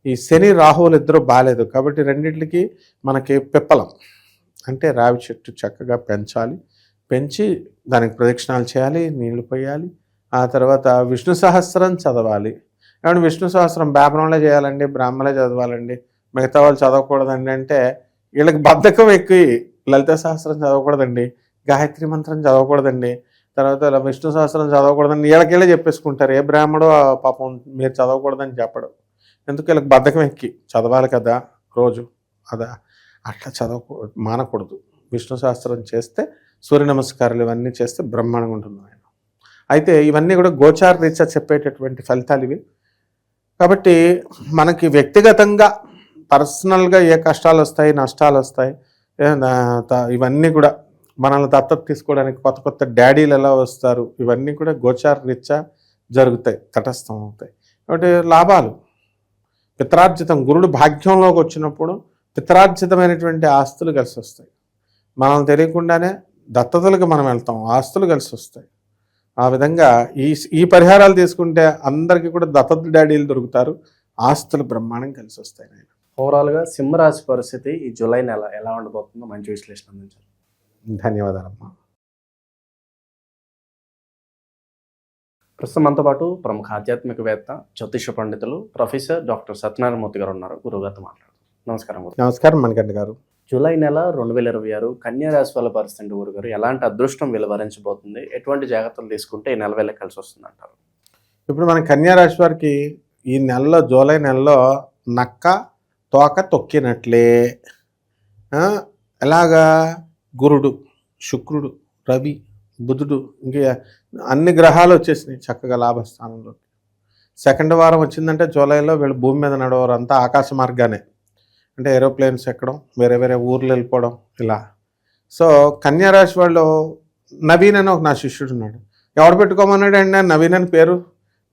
ఈ శని రాహువులు ఇద్దరు బాగాలేదు. కాబట్టి రెండింటికి మనకి పిప్పలం అంటే రావి చెట్టు చక్కగా పెంచాలి, పెంచి దానికి ప్రదక్షిణాలు చేయాలి, నీళ్లు పోయాలి. ఆ తర్వాత విష్ణు సహస్రం చదవాలి. ఏమంటే విష్ణు సహస్రం బ్రాహ్మణులే చేయాలండి, బ్రాహ్మణులే చదవాలండి, మిగతా వాళ్ళు చదవకూడదండి అంటే వీళ్ళకి బద్ధకం ఎక్కువ. లలిత సహస్రం చదవకూడదండి, గాయత్రి మంత్రం చదవకూడదండి, తర్వాత విష్ణు సహస్రం చదవకూడదని వీళ్ళకెళ్ళే చెప్పేసుకుంటారు. ఏ బ్రాహ్మణుడు పాపం మీరు చదవకూడదని చెప్పడం ఎందుకు? వీళ్ళకి బద్ధకం ఎక్కి చదవాలి కదా రోజు. అట్లా మానకూడదు. విష్ణు సహస్రం చేస్తే, సూర్య నమస్కారాలు ఇవన్నీ చేస్తే బ్రహ్మాండంగా ఉంటుంది ఆయన. అయితే ఇవన్నీ కూడా గోచార రీత్యా చెప్పేటటువంటి ఫలితాలు ఇవి. కాబట్టి మనకి వ్యక్తిగతంగా పర్సనల్గా ఏ కష్టాలు వస్తాయి, నష్టాలు వస్తాయి, ఇవన్నీ కూడా మనల్ని దత్తత తీసుకోవడానికి కొత్త కొత్త డాడీలు ఎలా వస్తారు, ఇవన్నీ కూడా గోచార రీత్యా జరుగుతాయి, తటస్థం అవుతాయి. కాబట్టి లాభాలు, పిత్రార్జితం, గురుడు భాగ్యంలోకి వచ్చినప్పుడు పిత్రార్జితమైనటువంటి ఆస్తులు కలిసి వస్తాయి. మనం తెలియకుండానే దత్తతలకు మనం వెళ్తాం, ఆస్తులు కలిసి వస్తాయి. ఆ విధంగా ఈ పరిహారాలు తీసుకుంటే అందరికీ కూడా దత్తత డాడీలు దొరుకుతారు, ఆస్తులు బ్రహ్మాండం కలిసి వస్తాయి. నేను ఓవరాల్గా సింహరాశి పరిస్థితి ఈ జూలై నెల ఎలా ఉండబోతుందో మంచి విశ్లేషణ అందించారు. ధన్యవాదాలమ్మా. ప్రస్తుతం మనతో పాటు ప్రముఖ ఆధ్యాత్మికవేత్త, జ్యోతిష పండితులు ప్రొఫెసర్ డాక్టర్ సత్యనారాయణ మూర్తి గారు ఉన్నారు. గురుగారితో మాట్లాడుతారు. నమస్కారం. నమస్కారం మణికంఠ గారు. జూలై నెల 2026 కన్యా రాశి వాళ్ళ పరిస్థితి గురుగారు ఎలాంటి అదృష్టం వెలువరించబోతుంది, ఎటువంటి జాగ్రత్తలు తీసుకుంటే ఈ నెల వేళ కలిసి వస్తుంది అంటారు? ఇప్పుడు మన కన్యా రాశి వారికి ఈ నెలలో, జూలై నెలలో నక్క తోక తొక్కినట్లే. ఎలాగా? గురుడు, శుక్రుడు, రవి, బుధుడు, ఇంకా అన్ని గ్రహాలు వచ్చేసినాయి చక్కగా లాభస్థానంలో. సెకండ్ వారం వచ్చిందంటే జూలైలో వీళ్ళు భూమి మీద నడవరు, అంతా ఆకాశ మార్గానే. అంటే ఏరోప్లేన్స్ ఎక్కడం, వేరే వేరే ఊర్లు వెళ్ళిపోవడం ఇలా. సో కన్యా రాశి వాళ్ళు, నవీన్ అని ఒక నా శిష్యుడు ఉన్నాడు. ఎవడు పెట్టుకోమన్నాడు అండి నవీన్ అని పేరు?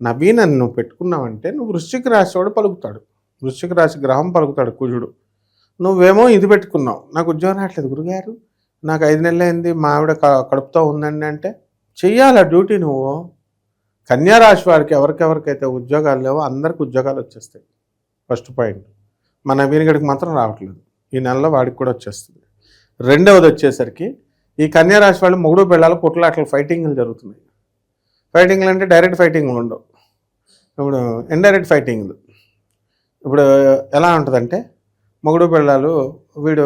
నవీన్ అని నువ్వు పెట్టుకున్నావంటే నువ్వు వృశ్చిక రాశి వాడు పలుకుతాడు, వృశ్చిక రాశి గ్రహం పలుకుతాడు, కుజుడు. నువ్వేమో ఇది పెట్టుకున్నావు, నాకు ఉద్యోగం రావట్లేదు గురుగారు, నాకు 5 నెలలు అయింది, మా ఆవిడ కడుపుతో ఉందండి అంటే చెయ్యాలి ఆ డ్యూటీ నువ్వు. కన్యా రాశి వారికి ఎవరికెవరికైతే ఉద్యోగాలు లేవో అందరికి ఉద్యోగాలు వచ్చేస్తాయి. First point. మన నవీన్గడికి మాత్రం రావట్లేదు, ఈ నెలలో వాడికి కూడా వచ్చేస్తుంది. రెండవది వచ్చేసరికి ఈ కన్యా రాశి వాళ్ళు మొగుడు పిల్లలు కొట్లాటలు, ఫైటింగ్లు జరుగుతున్నాయి. ఫైటింగ్లు అంటే డైరెక్ట్ ఫైటింగ్లు ఉండవు, ఇప్పుడు ఇండైరెక్ట్ ఫైటింగ్లు. ఇప్పుడు ఎలా ఉంటుందంటే మొగుడు పిల్లలు వీడు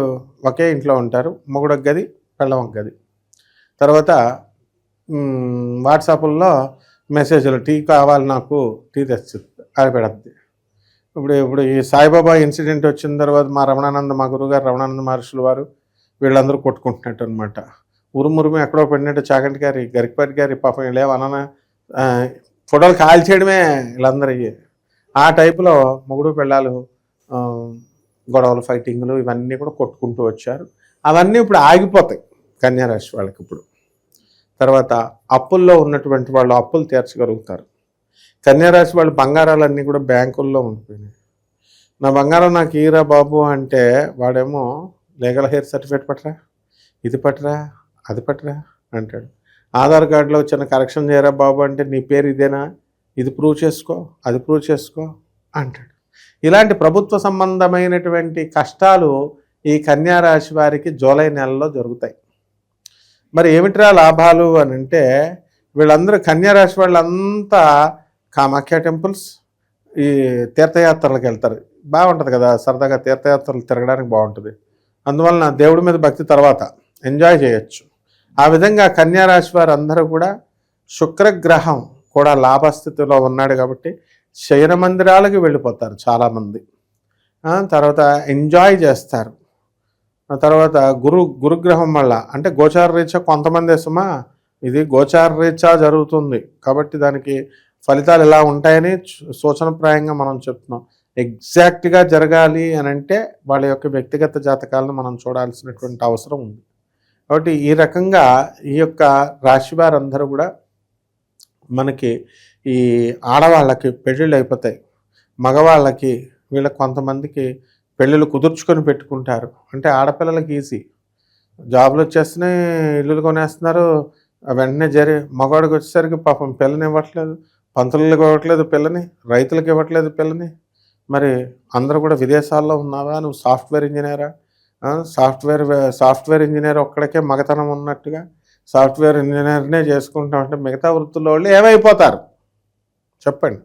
ఒకే ఇంట్లో ఉంటారు, మొగుడు ఒక గది, పిల్లం ఒక గది. తర్వాత వాట్సాప్లో మెసేజ్లు, టీ కావాలి నాకు, టీ తెచ్చి అది పెడద్ది. ఇప్పుడు ఈ సాయిబాబా ఇన్సిడెంట్ వచ్చిన తర్వాత మా గురుగారు రమణానంద మహర్షులు వారు వీళ్ళందరూ కొట్టుకుంటున్నట్టు అనమాట. ఉరుమురుము ఎక్కడో పడినట్టు చాగంటి గారి, గరికపాటి గారి పాపం వీళ్ళేమన్నా ఫోటోలు కాల్ చేయడమే వీళ్ళందరూ. ఆ టైపులో మొగుడు పిల్లలు గొడవలు, ఫైటింగ్లు ఇవన్నీ కూడా కొట్టుకుంటూ వచ్చారు. అవన్నీ ఇప్పుడు ఆగిపోతాయి కన్యా రాశి వాళ్ళకి ఇప్పుడు. తర్వాత అప్పుల్లో ఉన్నటువంటి వాళ్ళు అప్పులు తీర్చగలుగుతారు. కన్యా రాశి వాళ్ళు బంగారాలన్నీ కూడా బ్యాంకుల్లో ఉండిపోయినాయి. నా బంగారం నాకు ఈరా బాబు అంటే వాడేమో లీగల్ హెయిర్ సర్టిఫికేట్ పట్టరా, ఇది పట్టరా, అది పట్టరా అంటాడు. ఆధార్ కార్డులో వచ్చిన కరెక్షన్ చేయరా బాబు అంటే నీ పేరు ఇదేనా, ఇది ప్రూవ్ చేసుకో, అది ప్రూవ్ చేసుకో అంటాడు. ఇలాంటి ప్రభుత్వ సంబంధమైనటువంటి కష్టాలు ఈ కన్యా రాశి వారికి జూలై నెలలో జరుగుతాయి. మరి ఏమిట్రా లాభాలు అని అంటే వీళ్ళందరూ కన్యా రాశి వాళ్ళంతా కామాఖ్య టెంపుల్స్, ఈ తీర్థయాత్రలకు వెళ్తారు. బాగుంటుంది కదా, సరదాగా తీర్థయాత్రలు తిరగడానికి బాగుంటుంది. అందువలన దేవుడి మీద భక్తి తర్వాత ఎంజాయ్ చేయొచ్చు. ఆ విధంగా కన్యా రాశి వారు అందరూ కూడా శుక్రగ్రహం కూడా లాభస్థితిలో ఉన్నాడు కాబట్టి శయన మందిరాలకు వెళ్ళిపోతారు చాలామంది. తర్వాత ఎంజాయ్ చేస్తారు. తర్వాత గురుగ్రహం వల్ల అంటే గోచార రీత్యా కొంతమంది సుమా ఇది గోచార రీత్యా జరుగుతుంది కాబట్టి దానికి ఫలితాలు ఎలా ఉంటాయని సూచనప్రాయంగా మనం చెప్తున్నాం. ఎగ్జాక్ట్గా జరగాలి అని అంటే వాళ్ళ యొక్క వ్యక్తిగత జాతకాలను మనం చూడాల్సినటువంటి అవసరం ఉంది. కాబట్టి ఈ రకంగా ఈ యొక్క రాశి వారందరూ కూడా మనకి ఈ ఆడవాళ్ళకి పెళ్ళిళ్ళు అయిపోతాయి, మగవాళ్ళకి వీళ్ళకి కొంతమందికి పెళ్ళిళ్ళు కుదుర్చుకొని పెట్టుకుంటారు. అంటే ఆడపిల్లలకి ఈజీ, జాబులు వచ్చేస్తున్నాయి, ఇల్లులు కొనేస్తున్నారు, వెంటనే మగవాడికి వచ్చేసరికి పాపం పిల్లని ఇవ్వట్లేదు, పంతులకు ఇవ్వట్లేదు పిల్లని, రైతులకు ఇవ్వట్లేదు పిల్లని. మరి అందరూ కూడా విదేశాల్లో ఉన్నావా, నువ్వు సాఫ్ట్వేర్ ఇంజనీరా, సాఫ్ట్వేర్ ఇంజనీర్ ఒక్కడికే మగతనం ఉన్నట్టుగా సాఫ్ట్వేర్ ఇంజనీర్నే చేసుకుంటాం అంటే మిగతా వృత్తుల్లో వాళ్ళు ఏమైపోతారు చెప్పండి.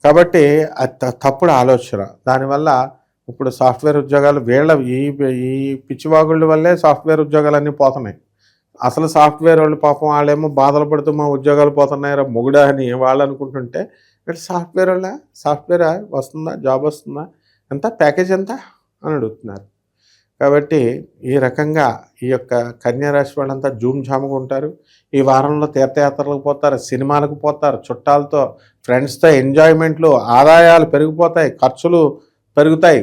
కాబట్టి అది తప్పుడు ఆలోచన. దానివల్ల ఇప్పుడు సాఫ్ట్వేర్ ఉద్యోగాలు వీళ్ళ ఈ పిచ్చివాగుళ్ళ వల్లే సాఫ్ట్వేర్ ఉద్యోగాలన్నీ పోతున్నాయి. అసలు సాఫ్ట్వేర్ వాళ్ళు పాపం వాళ్ళేమో బాధలు పడుతూ మా ఉద్యోగాలు పోతున్నాయి మొగుడా అని వాళ్ళు అనుకుంటుంటే వీళ్ళు సాఫ్ట్వేర్ వస్తుందా, జాబ్ వస్తుందా, ఎంత ప్యాకేజ్ ఎంత అని అడుగుతున్నారు. కాబట్టి ఈ రకంగా ఈ యొక్క కన్యారాశి వాళ్ళంతా జూమ్ జాముగా ఉంటారు. ఈ వారంలో తీర్థయాత్రలకు పోతారు, సినిమాలకు పోతారు, చుట్టాలతో ఫ్రెండ్స్తో ఎంజాయ్మెంట్లు, ఆదాయాలు పెరిగిపోతాయి, ఖర్చులు పెరుగుతాయి,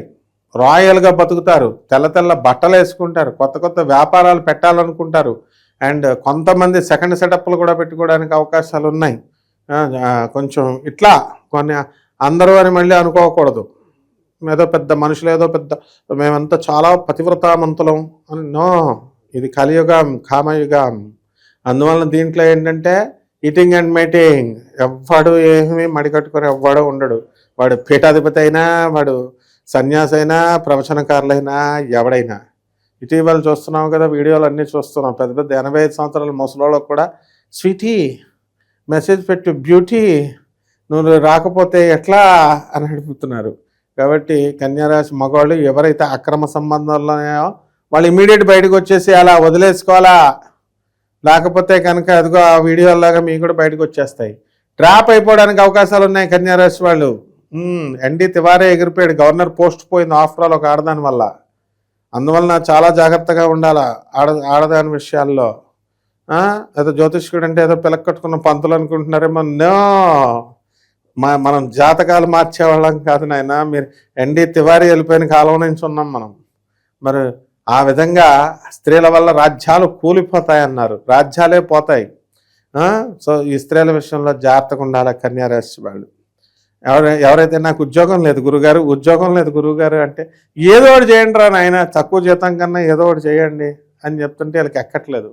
రాయల్గా బతుకుతారు, తెల్ల తెల్ల బట్టలు వేసుకుంటారు, కొత్త కొత్త వ్యాపారాలు పెట్టాలనుకుంటారు. అండ్ కొంతమంది సెకండ్ సెటప్లు కూడా పెట్టుకోవడానికి అవకాశాలు ఉన్నాయి. కొంచెం ఇట్లా కొన్ని అందరూ అని మళ్ళీ అనుకోకూడదు. ఏదో పెద్ద మనుషులు, ఏదో పెద్ద మేమంతా చాలా పతివ్రతామంతులం అని. నో, ఇది కలియుగం, కామయుగం. అందువలన దీంట్లో ఏంటంటే ఈటింగ్ అండ్ మీటింగ్. ఎవ్వడు ఏమీ మడికట్టుకొని ఎవ్వడో ఉండడు. వాడు పీఠాధిపతి అయినా, వాడు సన్యాసి అయినా, ప్రవచనకారులైనా, ఎవడైనా. ఇటీవల చూస్తున్నాం కదా, వీడియోలు అన్నీ చూస్తున్నాం. పెద్ద పెద్ద 85 సంవత్సరాల ముసలోళ్ళకు కూడా స్వీటీ మెసేజ్ పెట్టు, బ్యూటీ నువ్వు రాకపోతే ఎట్లా అని అడుగుతున్నారు. కాబట్టి కన్యారాశి మగవాళ్ళు ఎవరైతే అక్రమ సంబంధాల్లో ఉన్నాయో వాళ్ళు ఇమీడియట్ బయటకు వచ్చేసి అలా వదిలేసుకోవాలా. లేకపోతే కనుక అదిగో ఆ వీడియోలాగా మీకు కూడా బయటకు వచ్చేస్తాయి. ట్రాప్ అయిపోవడానికి అవకాశాలు ఉన్నాయి కన్యారాశి వాళ్ళు. ఎన్డీ తివారీ ఎగిరిపోయాడు, గవర్నర్ పోస్ట్ పోయింది ఆఫ్టర్ ఆల్ ఒక ఆడదాని వల్ల. అందువలన చాలా జాగ్రత్తగా ఉండాలా ఆడదాని విషయాల్లో. ఏదో జ్యోతిష్కుడు అంటే ఏదో పిలక్కట్టుకున్న పంతులు అనుకుంటున్నారేమో. నో, మనం జాతకాలు మార్చేవాళ్ళం కాదు నాయన. మీరు ఎన్డీ తివారీ వెళ్ళిపోయిన కాలం నుంచి ఉన్నాం మనం. మరి ఆ విధంగా స్త్రీల వల్ల రాజ్యాలు కూలిపోతాయన్నారు, రాజ్యాలే పోతాయి. సో ఈ స్త్రీల విషయంలో జాగ్రత్తగా ఉండాలి కన్యారాశి వాళ్ళు. ఎవరైతే నాకు ఉద్యోగం లేదు గురువుగారు అంటే ఏదో ఒకటి చేయండి రా నాయన, తక్కువ జీతం కన్నా ఏదో ఒకటి చేయండి అని చెప్తుంటే వాళ్ళకి ఎక్కట్లేదు.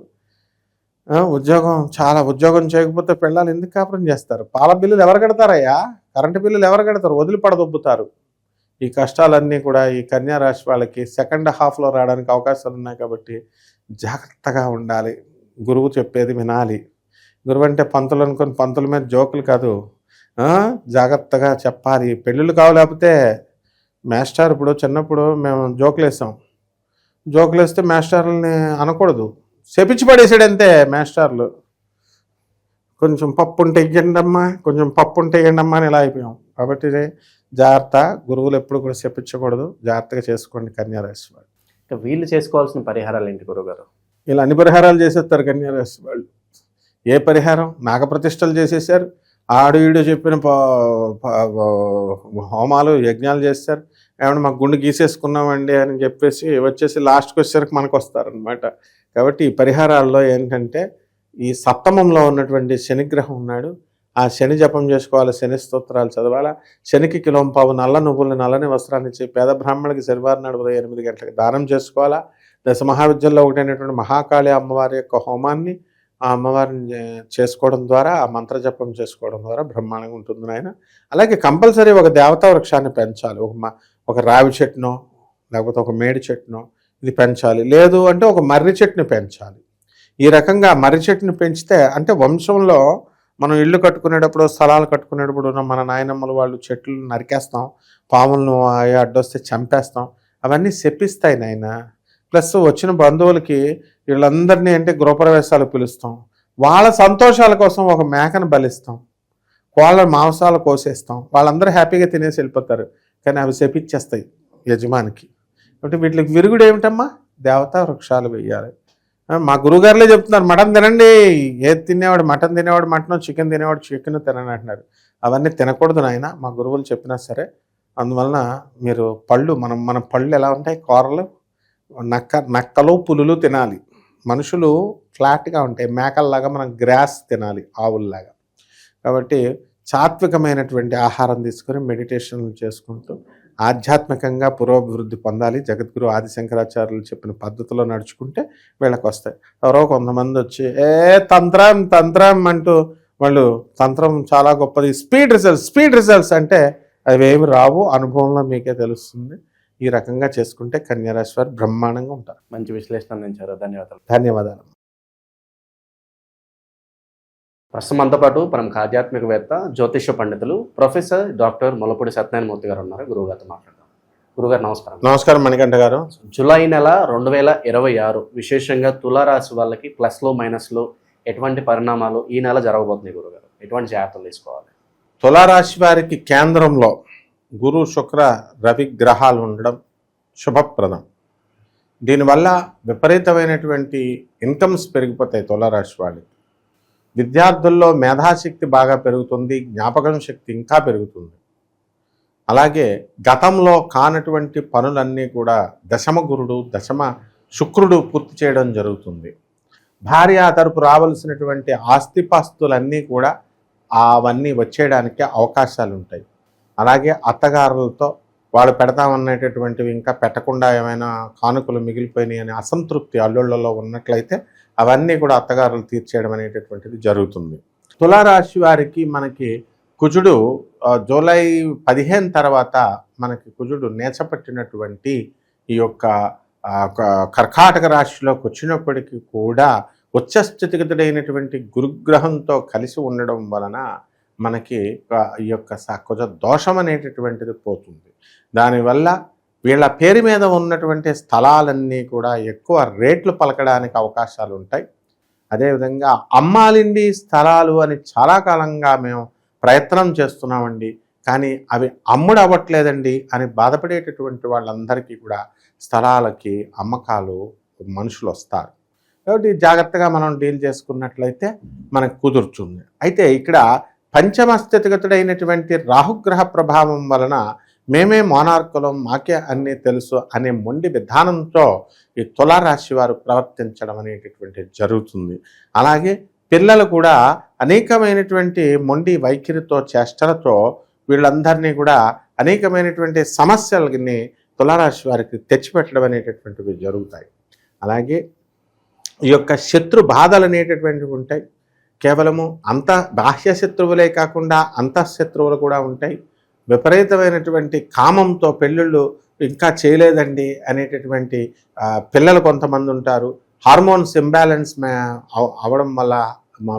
ఉద్యోగం చేయకపోతే పిల్లలు ఎందుకు కాపురం చేస్తారు? పాల బిల్లులు ఎవరు కడతారయ్యా? కరెంటు బిల్లులు ఎవరు కడతారు? వదిలిపడదొబ్బుతారు. ఈ కష్టాలన్నీ కూడా ఈ కన్యారాశి వాళ్ళకి సెకండ్ హాఫ్లో రావడానికి అవకాశాలు ఉన్నాయి. కాబట్టి జాగ్రత్తగా ఉండాలి, గురువు చెప్పేది వినాలి. గురువు అంటే పంతులు అనుకొని పంతుల మీద జోకులు కాదు, జాగ్రత్తగా చెప్పాలి. పెళ్ళిళ్ళు కావలేకపోతే మాస్టర్, ఇప్పుడు చిన్నప్పుడు మేము జోకులు వేస్తే మాస్టర్లని అనకూడదు, చెప్పించి పడేసాడంతే మాస్టర్లు. కొంచెం పప్పు ఉంటే ఇయ్యండి అమ్మా అని ఇలా అయిపోయాం. కాబట్టి జాగ్రత్త, గురువులు ఎప్పుడు కూడా చెప్పించకూడదు, జాగ్రత్తగా చేసుకోండి కన్యారాశి వాళ్ళు. వీళ్ళు చేసుకోవాల్సిన పరిహారాలు ఏంటి గురువుగారు? ఇలా అన్ని పరిహారాలు చేసేస్తారు కన్యారాశి వాళ్ళు. ఏ పరిహారం? నాగప్రతిష్టలు చేసేసారు, ఈడు చెప్పిన హోమాలు యజ్ఞాలు చేస్తారు. ఏమన్నా మాకు గుండె గీసేసుకున్నామండి అని చెప్పేసి వచ్చేసి లాస్ట్కి వచ్చేసరికి మనకు వస్తారనమాట. కాబట్టి ఈ పరిహారాల్లో ఏంటంటే ఈ సప్తమంలో ఉన్నటువంటి శనిగ్రహం ఉన్నాడు, ఆ శని జపం చేసుకోవాలి, శని స్తోత్రాలు చదవాలా. శనికి కిలోంపావు నల్ల నువ్వుల్ని, నల్లని వస్త్రాన్ని ఇచ్చి పేద బ్రాహ్మణుడికి శనివారం నాడు ఉదయం 8 గంటలకు దానం చేసుకోవాలా. దశ మహావిద్యల్లో ఒకటైనటువంటి మహాకాళి అమ్మవారి యొక్క హోమాన్ని ఆ అమ్మవారిని చేసుకోవడం ద్వారా, ఆ మంత్ర జపం చేసుకోవడం ద్వారా బ్రహ్మాండంగా ఉంటుంది నాయన. అలాగే కంపల్సరీ ఒక దేవతా వృక్షాన్ని పెంచాలి. ఒక రావి చెట్టునో లేకపోతే ఒక మేడి చెట్టునో ఇది పెంచాలి. లేదు అంటే ఒక మర్రి చెట్టుని పెంచాలి. ఈ రకంగా మర్రి చెట్టుని పెంచితే అంటే వంశంలో మనం ఇల్లు కట్టుకునేటప్పుడు, స్థలాలు కట్టుకునేటప్పుడు మన నాయనమ్మలు వాళ్ళు చెట్లు నరికేస్తాం, పాములను అడ్డొస్తే చంపేస్తాం, అవన్నీ శపిస్తాయి నాయన. ప్లస్ వచ్చిన బంధువులకి వీళ్ళందరినీ అంటే గృహప్రవేశాలు పిలుస్తాం, వాళ్ళ సంతోషాల కోసం ఒక మేకను బలిస్తాం, కోళ్ళ మాంసాలు కోసేస్తాం, వాళ్ళందరూ హ్యాపీగా తినేసి వెళ్ళిపోతారు. కానీ అవి శపిచ్చేస్తాయి యజమానికి. కాబట్టి వీటికి విరుగుడు ఏమిటమ్మా? దేవతా వృక్షాలు వేయాలి. మా గురువుగారులే చెప్తున్నారు, మటన్ తినండి. ఏది తినేవాడు మటన్ తినేవాడు మటన్, చికెన్ తినేవాడు చికెన్ తినని అంటున్నారు. అవన్నీ తినకూడదు నాయన, మా గురువులు చెప్పినా సరే. అందువలన మీరు పళ్ళు, మన పళ్ళు ఎలా ఉంటాయి? కూరలు, నక్కలు పులులు తినాలి. మనుషులు ఫ్లాట్గా ఉంటాయి, మేకల్లాగా మనం గ్రాస్ తినాలి, ఆవుల్లాగా. కాబట్టి సాత్వికమైనటువంటి ఆహారం తీసుకొని మెడిటేషన్లు చేసుకుంటూ ఆధ్యాత్మికంగా పురోభివృద్ధి పొందాలి. జగద్గురు ఆదిశంకరాచార్యులు చెప్పిన పద్ధతిలో నడుచుకుంటే వీళ్ళకి వస్తాయి. ఎవరో కొంతమంది వచ్చి తంత్రం అంటూ వాళ్ళు తంత్రం చాలా గొప్పది, స్పీడ్ రిజల్ట్స్ అంటే అవి ఏమి రావు, అనుభవంలో మీకే తెలుస్తుంది. ఈ రకంగా చేసుకుంటే కన్యారాశి వారు బ్రహ్మాండంగా ఉంటారు. మంచి విశ్లేషణ అందించారు, ధన్యవాదాలు. ప్రస్తుతం మనతో పాటు ప్రముఖ ఆధ్యాత్మికవేత్త, జ్యోతిష పండితులు ప్రొఫెసర్ డాక్టర్ ముల్లపూడి సత్యనారాయణమూర్తి గారు ఉన్నారు. గురువుగారితో మాట్లాడదాం. గురుగారు నమస్కారం. నమస్కారం మణికంఠ గారు. జూలై నెల 2026 విశేషంగా తులారాశి వాళ్ళకి ప్లస్లో మైనస్లో ఎటువంటి పరిణామాలు ఈ నెల జరగబోతున్నాయి గురుగారు? ఎటువంటి జాగ్రత్తలు తీసుకోవాలి? తులారాశి వారికి కేంద్రంలో గురు, శుక్ర, రవి గ్రహాలు ఉండడం శుభప్రదం. దీనివల్ల విపరీతమైనటువంటి ఇన్కమ్స్ పెరిగిపోతాయి తులారాశి వాళ్ళకి. విద్యార్థుల్లో మేధాశక్తి బాగా పెరుగుతుంది, జ్ఞాపకం శక్తి ఇంకా పెరుగుతుంది. అలాగే గతంలో కానటువంటి పనులన్నీ కూడా దశమ గురుడు, దశమ శుక్రుడు పూర్తి చేయడం జరుగుతుంది. భార్య తరపు రావాల్సినటువంటి ఆస్తిపాస్తులన్నీ కూడా అవన్నీ వచ్చేయడానికి అవకాశాలు ఉంటాయి. అలాగే అత్తగారులతో వాళ్ళు పెడతామనేటటువంటివి ఇంకా పెట్టకుండా ఏమైనా కానుకలు మిగిలిపోయినాయి అనే అసంతృప్తి అల్లుళ్లలో ఉన్నట్లయితే అవన్నీ కూడా అత్తగారులు తీర్చేయడం అనేటటువంటిది జరుగుతుంది. తులారాశి వారికి మనకి కుజుడు జూలై 15 తర్వాత మనకి కుజుడు నేచపట్టినటువంటి ఈ యొక్క కర్కాటక రాశిలోకి వచ్చినప్పటికీ కూడా ఉచ్చస్థితిగతుడైనటువంటి గురుగ్రహంతో కలిసి ఉండడం వలన మనకి ఈ యొక్క కుజ దోషం అనేటటువంటిది పోతుంది. దానివల్ల వీళ్ళ పేరు మీద ఉన్నటువంటి స్థలాలన్నీ కూడా ఎక్కువ రేట్లు పలకడానికి అవకాశాలు ఉంటాయి. అదేవిధంగా అమ్మాలిండి స్థలాలు అని చాలా కాలంగా మేము ప్రయత్నం చేస్తున్నామండి, కానీ అవి అమ్ముడు అవ్వట్లేదండి అని బాధపడేటటువంటి వాళ్ళందరికీ కూడా స్థలాలకి అమ్మకాలు మనుషులు వస్తారు. కాబట్టి జాగ్రత్తగా మనం డీల్ చేసుకున్నట్లయితే మనకు కుదురుతుంది. అయితే ఇక్కడ పంచమ స్థితిగతుడైనటువంటి రాహుగ్రహ ప్రభావం వలన మేమే మోనార్కులం, మాకే అన్నీ తెలుసు అనే మొండి విధానంతో ఈ తులారాశి వారు ప్రవర్తించడం అనేటటువంటి జరుగుతుంది. అలాగే పిల్లలు కూడా అనేకమైనటువంటి మొండి వైఖరితో, చేష్టలతో వీళ్ళందరినీ కూడా అనేకమైనటువంటి సమస్యలని తులారాశి వారికి తెచ్చిపెట్టడం అనేటటువంటివి జరుగుతాయి. అలాగే ఈ యొక్క శత్రు బాధలు అనేటటువంటివి ఉంటాయి. కేవలము బాహ్య శత్రువులే కాకుండా అంతఃశత్రువులు కూడా ఉంటాయి. విపరీతమైనటువంటి కామంతో పెళ్ళిళ్ళు ఇంకా చేయలేదండి అనేటటువంటి పిల్లలు కొంతమంది ఉంటారు. హార్మోన్స్ ఇంబ్యాలెన్స్ అవడం వల్ల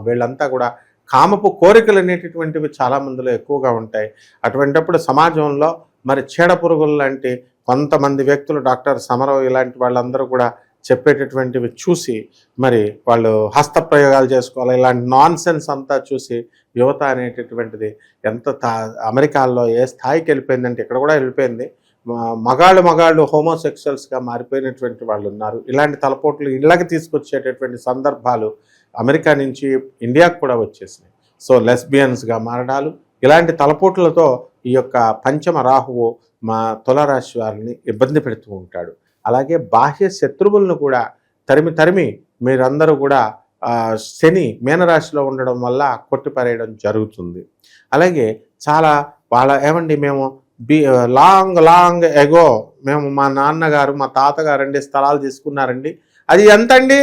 వీళ్ళంతా కూడా కామపు కోరికలు అనేటటువంటివి చాలామందిలో ఎక్కువగా ఉంటాయి. అటువంటిప్పుడు సమాజంలో మరి చీడ పురుగులు లాంటి కొంతమంది వ్యక్తులు, డాక్టర్ సమరవ్ ఇలాంటి వాళ్ళందరూ కూడా చెప్పేటటువంటివి చూసి మరి వాళ్ళు హస్తప్రయోగాలు చేసుకోవాలి. ఇలాంటి నాన్ సెన్స్ అంతా చూసి యువత అనేటటువంటిది అమెరికాలో ఏ స్థాయికి వెళ్ళిపోయిందంటే ఇక్కడ కూడా వెళ్ళిపోయింది. మగాళ్ళు హోమోసెక్షువల్స్గా మారిపోయినటువంటి వాళ్ళు ఉన్నారు. ఇలాంటి తలపోట్లు ఇళ్ళకి తీసుకొచ్చేటటువంటి సందర్భాలు అమెరికా నుంచి ఇండియాకు కూడా వచ్చేసినాయి. సో లెస్బియన్స్గా మారడాలు, ఇలాంటి తలపోట్లతో ఈ యొక్క పంచమ రాహువు మా తులారాశి వారిని ఇబ్బంది పెడుతూ ఉంటాడు. అలాగే బాహ్య శత్రువులను కూడా తరిమి మీరందరూ కూడా శని మీనరాశిలో ఉండడం వల్ల కొట్టిపారేయడం జరుగుతుంది. అలాగే చాలా ఏమండి మేము లాంగ్ ఎగో మేము మా నాన్నగారు మా తాతగారండి స్థలాలు తీసుకున్నారండి, అది ఎంత అండి?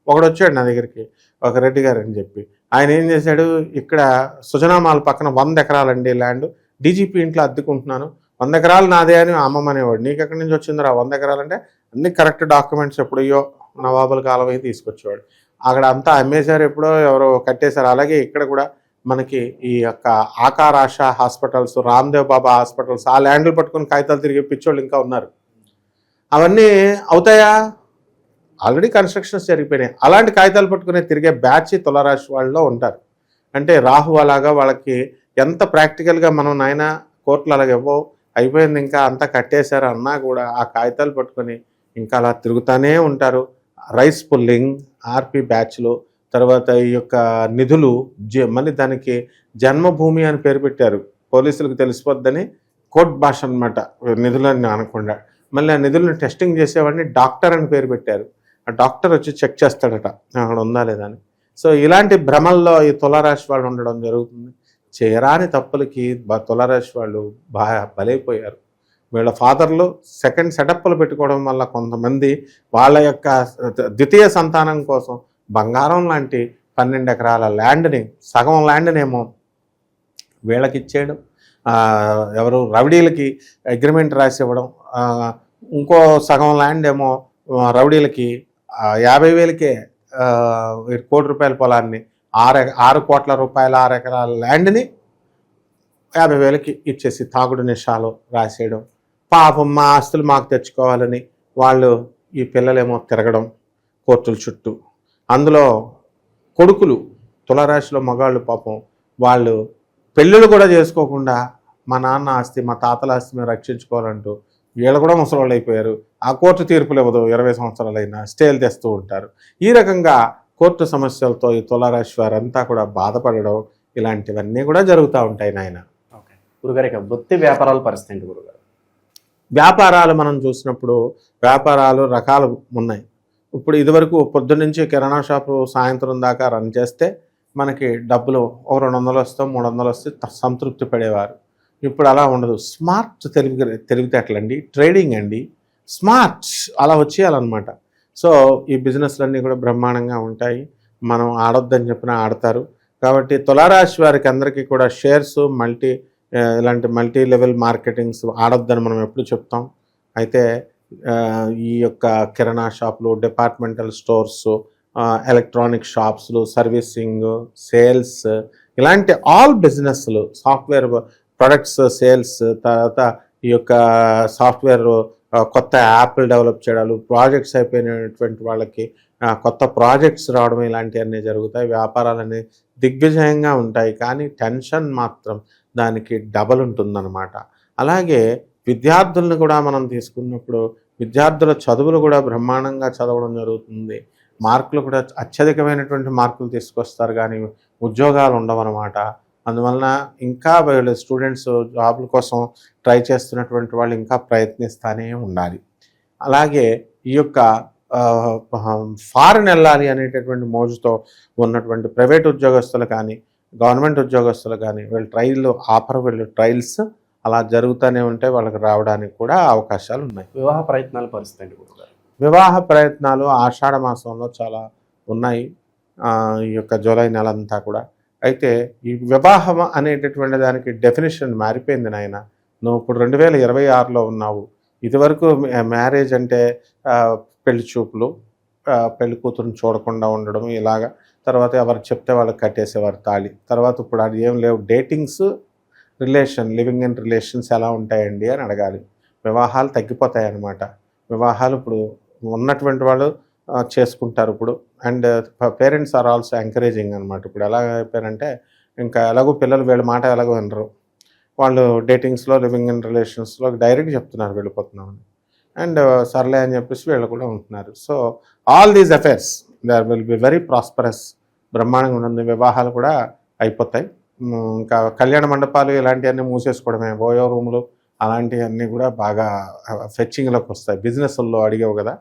ఒకడు వచ్చాడు నా దగ్గరికి, ఒక రెడ్డి గారు అని చెప్పి. ఆయన ఏం చేశాడు, ఇక్కడ సుజనామాల పక్కన 100 ఎకరాలండి ల్యాండ్, డీజీపీ ఇంట్లో అద్దెకుంటున్నాను, 100 ఎకరాలు నాదే అని అమ్మమ్మ అనేవాడు. నీకు ఎక్కడి నుంచి వచ్చిందిరా 100 ఎకరాలు అంటే అన్ని కరెక్ట్ డాక్యుమెంట్స్ ఎప్పుడయ్యో నవాబుల కాలం అయితే తీసుకొచ్చేవాడు. అక్కడ అంతా అమ్మేశారు, ఎప్పుడో ఎవరో కట్టేశారు. అలాగే ఇక్కడ కూడా మనకి ఈ యొక్క ఆకార్ ఆశా హాస్పిటల్స్, రామ్దేవ్ బాబా హాస్పిటల్స్, ఆ ల్యాండ్లు పట్టుకుని కాగితాలు తిరిగే పిచ్చోళ్ళు ఇంకా ఉన్నారు. అవన్నీ అవుతాయా? ఆల్రెడీ కన్స్ట్రక్షన్స్ జరిగిపోయినాయి. అలాంటి కాగితాలు పట్టుకునే తిరిగే బ్యాచ్ తులారాశి వాళ్ళలో ఉంటారు. అంటే రాహు అలాగా వాళ్ళకి ఎంత ప్రాక్టికల్గా మనం నాయన కోర్టులు అలాగే ఇవ్వవు, అయిపోయింది ఇంకా అంతా కట్టేశారు అన్నా కూడా ఆ కాగితాలు పట్టుకొని ఇంకా అలా తిరుగుతూనే ఉంటారు. రైస్ పుల్లింగ్, ఆర్పి బ్యాచ్లు, తర్వాత ఈ యొక్క నిధులు మళ్ళీ దానికి జన్మభూమి అని పేరు పెట్టారు. పోలీసులకు తెలిసిపోద్దని కోర్ట్ భాష అనమాట, నిధులని అనకుండా. మళ్ళీ ఆ నిధులను టెస్టింగ్ చేసేవాడిని డాక్టర్ అని పేరు పెట్టారు. ఆ డాక్టర్ వచ్చి చెక్ చేస్తాడట అక్కడ ఉందా లేదా అని. సో ఇలాంటి భ్రమల్లో ఈ తులారాశి వాళ్ళు ఉండడం జరుగుతుంది. చేయరాని తప్పులకి తులారాశి వాళ్ళు బాగా బలైపోయారు. వీళ్ళ ఫాదర్లు సెకండ్ సెటప్లు పెట్టుకోవడం వల్ల కొంతమంది వాళ్ళ యొక్క ద్వితీయ సంతానం కోసం బంగారం లాంటి 12 ఎకరాల ల్యాండ్ని, సగం ల్యాండ్నేమో వీళ్ళకి ఇచ్చేయడం, ఎవరు రౌడీలకి అగ్రిమెంట్ రాసి ఇవ్వడం, ఇంకో సగం ల్యాండ్ ఏమో రౌడీలకి 50,000కే ₹1 కోటి పొలాన్ని, 6 కోట్ల రూపాయల 6 ఎకరాల ల్యాండ్ని 50,000కి ఇచ్చేసి తాగుడు నిషాలు రాసేయడం. పాపం మా ఆస్తులు మాకు తెచ్చుకోవాలని వాళ్ళు ఈ పిల్లలేమో తిరగడం కోర్టుల చుట్టూ. అందులో కొడుకులు తులారాశిలో మగాళ్ళు పాపం వాళ్ళు పెళ్ళిళ్ళు కూడా చేసుకోకుండా మా నాన్న ఆస్తి, మా తాతల ఆస్తి మేము రక్షించుకోవాలంటూ వీళ్ళు కూడా ముసలోళ్ళు అయిపోయారు. ఆ కోర్టు తీర్పులు ఇవ్వదు, 20 సంవత్సరాలైనా స్టేలు తెస్తూ ఉంటారు. ఈ రకంగా కోర్టు సమస్యలతో ఈ తులారాశి వారంతా కూడా బాధపడడం ఇలాంటివన్నీ కూడా జరుగుతూ ఉంటాయి నాయన. ఓకే గురుగారు, ఇక వృత్తి వ్యాపారాల పరిస్థితి ఏంటి గురుగారు? వ్యాపారాలు మనం చూసినప్పుడు వ్యాపారాలు రకాలు ఉన్నాయి. ఇప్పుడు ఇదివరకు పొద్దున్నుంచి కిరాణా షాపు సాయంత్రం దాకా రన్ చేస్తే మనకి డబ్బులు ఒక 200 వస్తాం 300 వస్తే సంతృప్తి పడేవారు. ఇప్పుడు అలా ఉండదు. స్మార్ట్ తెలివితేటలండి, ట్రేడింగ్ అండి, స్మార్ట్ అలా వచ్చేయాలన్నమాట. సో ఈ బిజినెస్లన్నీ కూడా బ్రహ్మాండంగా ఉంటాయి. మనం ఆడొద్దని చెప్పినా ఆడతారు. కాబట్టి తులారాశి వారికి అందరికీ కూడా షేర్స్ ఇలాంటి మల్టీ లెవెల్ మార్కెటింగ్స్ ఆడొద్దని మనం ఎప్పుడు చెప్తాం. అయితే ఈ యొక్క కిరాణా షాపులు, డిపార్ట్మెంటల్ స్టోర్స్, ఎలక్ట్రానిక్ షాప్స్లు, సర్వీసింగ్, సేల్స్, ఇలాంటి ఆల్ బిజినెస్లు, సాఫ్ట్వేర్ ప్రొడక్ట్స్ సేల్స్, తర్వాత ఈ యొక్క సాఫ్ట్వేర్ కొత్త యాప్లు డెవలప్ చేయడాలు, ప్రాజెక్ట్స్ అయిపోయినటువంటి వాళ్ళకి కొత్త ప్రాజెక్ట్స్ రావడం, ఇలాంటివన్నీ జరుగుతాయి. వ్యాపారాలన్నీ దిగ్విజయంగా ఉంటాయి. కానీ టెన్షన్ మాత్రం దానికి డబల్ ఉంటుందన్నమాట. అలాగే విద్యార్థులను కూడా మనం తీసుకున్నప్పుడు విద్యార్థుల చదువులు కూడా బ్రహ్మాండంగా చదవడం జరుగుతుంది. మార్కులు కూడా అత్యధికమైనటువంటి మార్కులు తీసుకొస్తారు, కానీ ఉద్యోగాలు ఉండవన్నమాట. అందువలన ఇంకా వీళ్ళు స్టూడెంట్స్ జాబ్ల కోసం ట్రై చేస్తున్నటువంటి వాళ్ళు ఇంకా ప్రయత్నిస్తూనే ఉండాలి. అలాగే ఈ యొక్క ఫారెన్ వెళ్ళాలి అనేటటువంటి మోజుతో ఉన్నటువంటి ప్రైవేట్ ఉద్యోగస్తులు కానీ గవర్నమెంట్ ఉద్యోగస్తులు కానీ వీళ్ళు ట్రయల్స్ అలా జరుగుతూనే ఉంటే వాళ్ళకి రావడానికి కూడా అవకాశాలు ఉన్నాయి. వివాహ ప్రయత్నాల పరిస్థితి ఏంటి గురుగారు? వివాహ ప్రయత్నాలు ఆషాఢ మాసంలో చాలా ఉన్నాయి, ఈ యొక్క జూలై నెల అంతా కూడా. అయితే ఈ వివాహం అనేటటువంటి దానికి డెఫినేషన్ మారిపోయింది నాయన. నువ్వు ఇప్పుడు 2026లో ఉన్నావు. ఇదివరకు మ్యారేజ్ అంటే పెళ్లి చూపులు, పెళ్లి కూతురుని చూడకుండా ఉండడం, ఇలాగా. తర్వాత ఎవరు చెప్తే వాళ్ళకి కట్టేసేవారు తాళి. తర్వాత ఇప్పుడు అది ఏం లేవు. డేటింగ్స్, లివింగ్ ఇన్ రిలేషన్స్ ఎలా ఉంటాయండి అని అడగాలి. వివాహాలు తగ్గిపోతాయి అన్నమాట. వివాహాలు ఇప్పుడు ఉన్నటువంటి వాళ్ళు చేసుకుంటారు ఇప్పుడు. And parents are also encouraging అనమాట. ఇప్పుడు ఎలా అయిపోయారంటే ఇంకా ఎలాగో పిల్లలు వీళ్ళ మాట ఎలాగో వినరు. వాళ్ళు డేటింగ్స్లో, లివింగ్ ఇన్ రిలేషన్స్లో డైరెక్ట్ చెప్తున్నారు వెళ్ళిపోతున్నామని. అండ్ సర్లే అని చెప్పేసి వీళ్ళు కూడా ఉంటున్నారు. So all these affairs there will be very prosperous, బ్రహ్మాండంగా ఉంటుంది. వివాహాలు కూడా అయిపోతాయి. ఇంకా కళ్యాణ మండపాలు ఇలాంటివన్నీ మూసేసుకోవడమే. బోయో రూములు అలాంటివన్నీ కూడా బాగా ఫెచ్చింగ్లోకి వస్తాయి. బిజినెస్ల్లో అడిగావు కదా,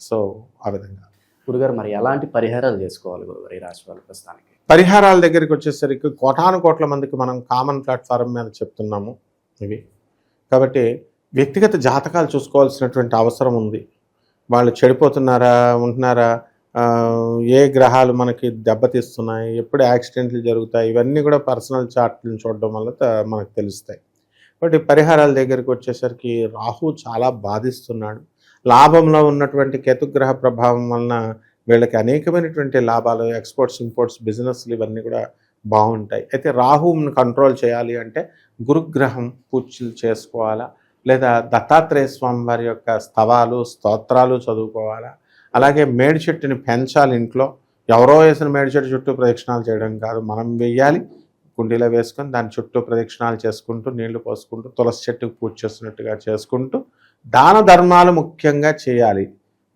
సో ఆ విధంగా. గురుగారు, మరి ఎలాంటి పరిహారాలు చేసుకోవాలి గురుగారు ఈ రాశి వాళ్ళ ప్రస్తుతానికి? పరిహారాల దగ్గరికి వచ్చేసరికి కోటాను మందికి మనం కామన్ ప్లాట్ఫారం మీద చెప్తున్నాము ఇవి. కాబట్టి వ్యక్తిగత జాతకాలు చూసుకోవాల్సినటువంటి అవసరం ఉంది. వాళ్ళు చెడిపోతున్నారా, ఉంటున్నారా, ఏ గ్రహాలు మనకి దెబ్బతీస్తున్నాయి, ఎప్పుడు యాక్సిడెంట్లు జరుగుతాయి, ఇవన్నీ కూడా పర్సనల్ చార్ట్లను చూడడం వల్ల మనకు తెలుస్తాయి. కాబట్టి పరిహారాల దగ్గరికి వచ్చేసరికి రాహు చాలా బాధిస్తున్నాడు. లాభంలో ఉన్నటువంటి కేతుగ్రహ ప్రభావం వలన వీళ్ళకి అనేకమైనటువంటి లాభాలు, ఎక్స్పోర్ట్స్, ఇంపోర్ట్స్, బిజినెస్లు ఇవన్నీ కూడా బాగుంటాయి. అయితే రాహుని కంట్రోల్ చేయాలి అంటే గురుగ్రహం పూజలు చేసుకోవాలా, లేదా దత్తాత్రేయ స్వామి వారి యొక్క స్తవాలు, స్తోత్రాలు చదువుకోవాలా. అలాగే మేడి చెట్టుని పెంచాలి ఇంట్లో. ఎవరో వేసిన మేడి చెట్టు చుట్టూ ప్రదక్షిణాలు చేయడం కాదు, మనం వెయ్యాలి. కుండీలో వేసుకొని దాని చుట్టూ ప్రదక్షిణాలు చేసుకుంటూ, నీళ్లు పోసుకుంటూ, తులసి చెట్టుకు పూజ చేస్తున్నట్టుగా చేసుకుంటూ దాన ధర్మాలు ముఖ్యంగా చేయాలి.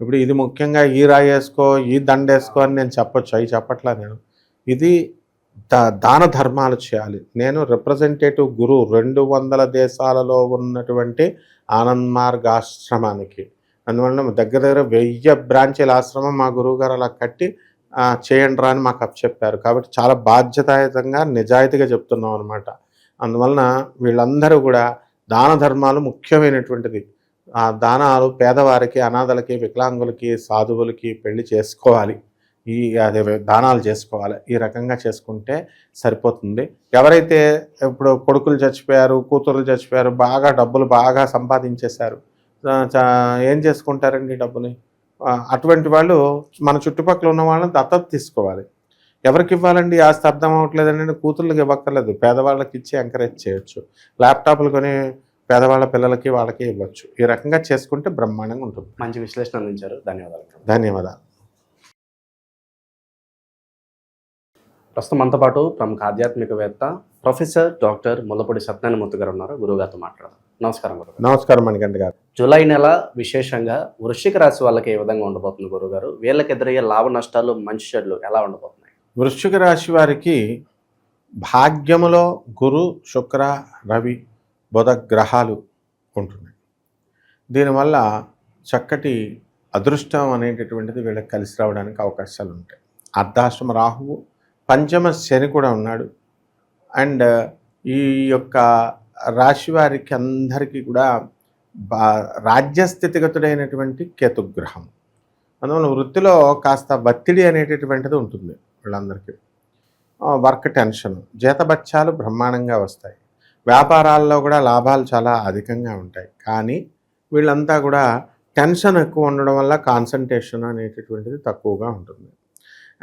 ఇప్పుడు ఇది ముఖ్యంగా ఈ రాయి వేసుకో, ఈ దండ వేసుకో అని నేను చెప్పొచ్చు, అవి చెప్పట్లా నేను. ఇది దాన ధర్మాలు చేయాలి. నేను రిప్రజెంటేటివ్ గురు 200 దేశాలలో ఉన్నటువంటి ఆనంద్ మార్గ్ ఆశ్రమానికి. అందువల్ల దగ్గర 1000 బ్రాంచీల ఆశ్రమం మా గురువు గారు అలా కట్టి చేయండి రా అని మాకు చెప్పారు. కాబట్టి చాలా బాధ్యతాయుతంగా, నిజాయితీగా చెప్తున్నాం అనమాట. అందువలన వీళ్ళందరూ కూడా దాన ధర్మాలు ముఖ్యమైనటువంటిది. ఆ దానాలు పేదవారికి, అనాథలకి, వికలాంగులకి, సాధువులకి పెళ్లి చేసుకోవాలి. అదే దానాలు చేసుకోవాలి. ఈ రకంగా చేసుకుంటే సరిపోతుంది. ఎవరైతే ఇప్పుడు కొడుకులు చచ్చిపోయారు, కూతుర్లు చచ్చిపోయారు, బాగా డబ్బులు బాగా సంపాదించేశారు, ఏం చేసుకుంటారండి డబ్బుని? అటువంటి వాళ్ళు మన చుట్టుపక్కల ఉన్న వాళ్ళని దత్తత తీసుకోవాలి. ఎవరికి ఇవ్వాలండి? ఆస్తి అర్థం అవ్వట్లేదండి. కూతుర్లకు ఇవ్వక్కర్లేదు, పేదవాళ్ళకి ఇచ్చి ఎంకరేజ్ చేయొచ్చు. ల్యాప్టాప్లు కొని పేదవాళ్ళ పిల్లలకి వాళ్ళకి ఇవ్వచ్చు. ఈ రకంగా చేసుకుంటే బ్రహ్మాండంగా ఉంటుంది. మంచి విశ్లేషణ అందించారు. ధన్యవాదాలు. ధన్యవాదాలు. ప్రస్తుతం మనతో పాటు ప్రముఖ ఆధ్యాత్మికవేత్త ప్రొఫెసర్ డాక్టర్ ముల్లపూడి సత్యనారాయణమూర్తి గారు ఉన్నారు. గురువుగారితో మాట్లాడదాం. నమస్కారం గురుగారు. నమస్కారం మణికంఠ గారు. జూలై నెల విశేషంగా వృశ్చిక రాశి వాళ్ళకి ఏ విధంగా ఉండబోతుంది గురుగారు? వీళ్ళకి ఎదురయ్యే లాభ నష్టాలు, మంచి చెడులు ఎలా ఉండబోతున్నాయి? వృశ్చిక రాశి వారికి భాగ్యములో గురు, శుక్ర, రవి, బుధ గ్రహాలు ఉంటున్నాయి. దీనివల్ల చక్కటి అదృష్టం అనేటటువంటిది వీళ్ళకి కలిసి రావడానికి అవకాశాలు ఉంటాయి. అర్ధాష్టమ రాహువు, పంచమ శని కూడా ఉన్నాడు. అండ్ ఈ యొక్క రాశి వారికి అందరికీ కూడా రాజ్యస్థితిగతుడైనటువంటి కేతుగ్రహం. అందువల్ల వృత్తిలో కాస్త ఒత్తిడి అనేటటువంటిది ఉంటుంది వీళ్ళందరికీ. వర్క్ టెన్షన్, జీతబత్యాలు బ్రహ్మాండంగా వస్తాయి. వ్యాపారాల్లో కూడా లాభాలు చాలా అధికంగా ఉంటాయి. కానీ వీళ్ళంతా కూడా టెన్షన్ ఎక్కువ ఉండడం వల్ల కాన్సన్ట్రేషన్ అనేటటువంటిది తక్కువగా ఉంటుంది.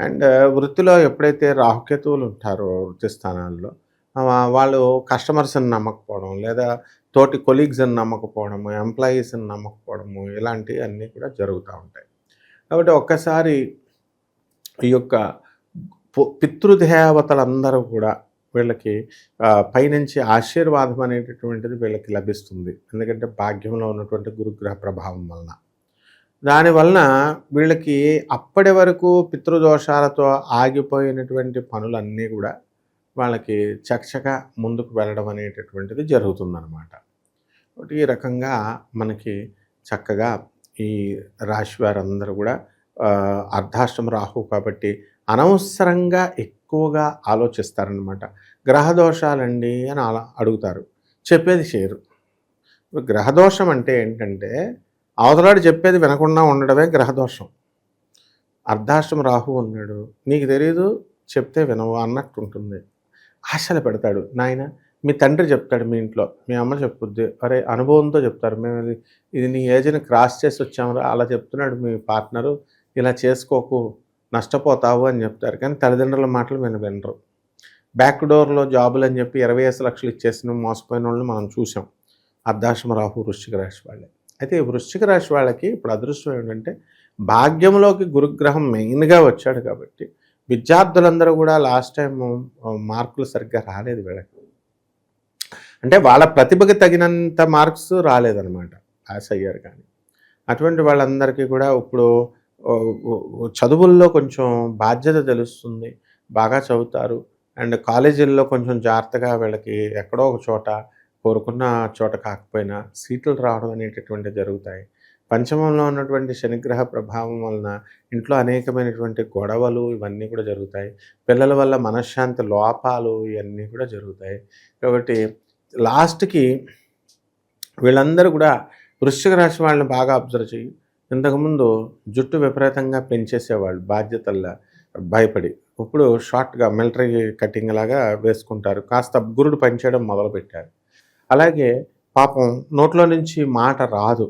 అండ్ వృత్తిలో ఎప్పుడైతే రాహుకేతువులు ఉంటారో వృత్తి స్థానాల్లో వాళ్ళు కస్టమర్స్ని నమ్మకపోవడం, లేదా తోటి కొలీగ్స్ని నమ్మకపోవడము, ఎంప్లాయీస్ని నమ్మకపోవడము, ఇలాంటివి అన్నీ కూడా జరుగుతూ ఉంటాయి. కాబట్టి ఒక్కసారి ఈ యొక్క పితృదేవతలందరూ కూడా వీళ్ళకి పైనుంచి ఆశీర్వాదం అనేటటువంటిది వీళ్ళకి లభిస్తుంది. ఎందుకంటే భాగ్యంలో ఉన్నటువంటి గురుగ్రహ ప్రభావం వలన. దానివలన వీళ్ళకి అప్పటి వరకు పితృదోషాలతో ఆగిపోయినటువంటి పనులన్నీ కూడా వాళ్ళకి చకచక ముందుకు వెళ్ళడం అనేటటువంటిది జరుగుతుందన్నమాట. కాబట్టి ఈ రకంగా మనకి చక్కగా ఈ రాశి వారందరూ కూడా అర్ధాష్టమ రాహు కాబట్టి అనవసరంగా ఎక్కువగా ఆలోచిస్తారనమాట. గ్రహదోషాలండి అని అలా అడుగుతారు, చెప్పేది చేయరు. గ్రహదోషం అంటే ఏంటంటే అవతలాడు చెప్పేది వినకుండా ఉండడమే గ్రహదోషం. అర్ధాష్టమ రాహు ఉన్నాడు, నీకు తెలీదు, చెప్తే వినవు అన్నట్టు ఉంటుంది. ఆశలు పెడతాడు. నాయన మీ తండ్రి చెప్తాడు, మీ ఇంట్లో మీ అమ్మ చెప్పుద్ది, అరే అనుభవంతో చెప్తారు, మేము ఇది నీ ఏజ్ని క్రాస్ చేసి వచ్చామురా, అలా చెప్తున్నాడు మీ పార్ట్నరు, ఇలా చేసుకోకు నష్టపోతావు అని చెప్తారు. కానీ తల్లిదండ్రుల మాటలు వినరు. బ్యాక్ డోర్లో జాబులు అని చెప్పి 25 లక్షలు ఇచ్చేసిన మోసపోయిన వాళ్ళని మనం చూసాం. అర్ధాష్టమ రాహు వృశ్చిక రాశి వాళ్ళే. అయితే వృశ్చిక రాశి వాళ్ళకి ఇప్పుడు అదృష్టం ఏంటంటే భాగ్యంలోకి గురుగ్రహం మెయిన్గా వచ్చాడు. కాబట్టి విద్యార్థులందరూ కూడా లాస్ట్ టైం మార్కులు సరిగ్గా రాలేదు వీళ్ళకి. అంటే వాళ్ళ ప్రతిభకి తగినంత మార్క్స్ రాలేదన్నమాట, పాస్ అయ్యారు. కానీ అటువంటి వాళ్ళందరికీ కూడా ఇప్పుడు చదువుల్లో కొంచెం బాధ్యత తెలుస్తుంది, బాగా చదువుతారు. అండ్ కాలేజీల్లో కొంచెం జాగ్రత్తగా వీళ్ళకి ఎక్కడో ఒక చోట కోరుకున్న చోట కాకపోయినా సీట్లు రావడం అనేటటువంటివి జరుగుతాయి. పంచమంలో ఉన్నటువంటి శనిగ్రహ ప్రభావం వలన ఇంట్లో అనేకమైనటువంటి గొడవలు ఇవన్నీ కూడా జరుగుతాయి. పిల్లల వల్ల మనశ్శాంతి లోపాలు ఇవన్నీ కూడా జరుగుతాయి. కాబట్టి లాస్ట్కి వీళ్ళందరూ కూడా వృశ్చిక రాశి వాళ్ళని బాగా అబ్జర్వ్ చేయి. ఇంతకుముందు జుట్టు విపరీతంగా పెంచేసేవాళ్ళు బాధ్యతల్లా భయపడి, ఇప్పుడు షార్ట్గా మిలిటరీ కటింగ్ లాగా వేసుకుంటారు. కాస్త గురుడు పనిచేయడం మొదలుపెట్టారు. అలాగే పాపం నోట్లో నుంచి మాట రాదు,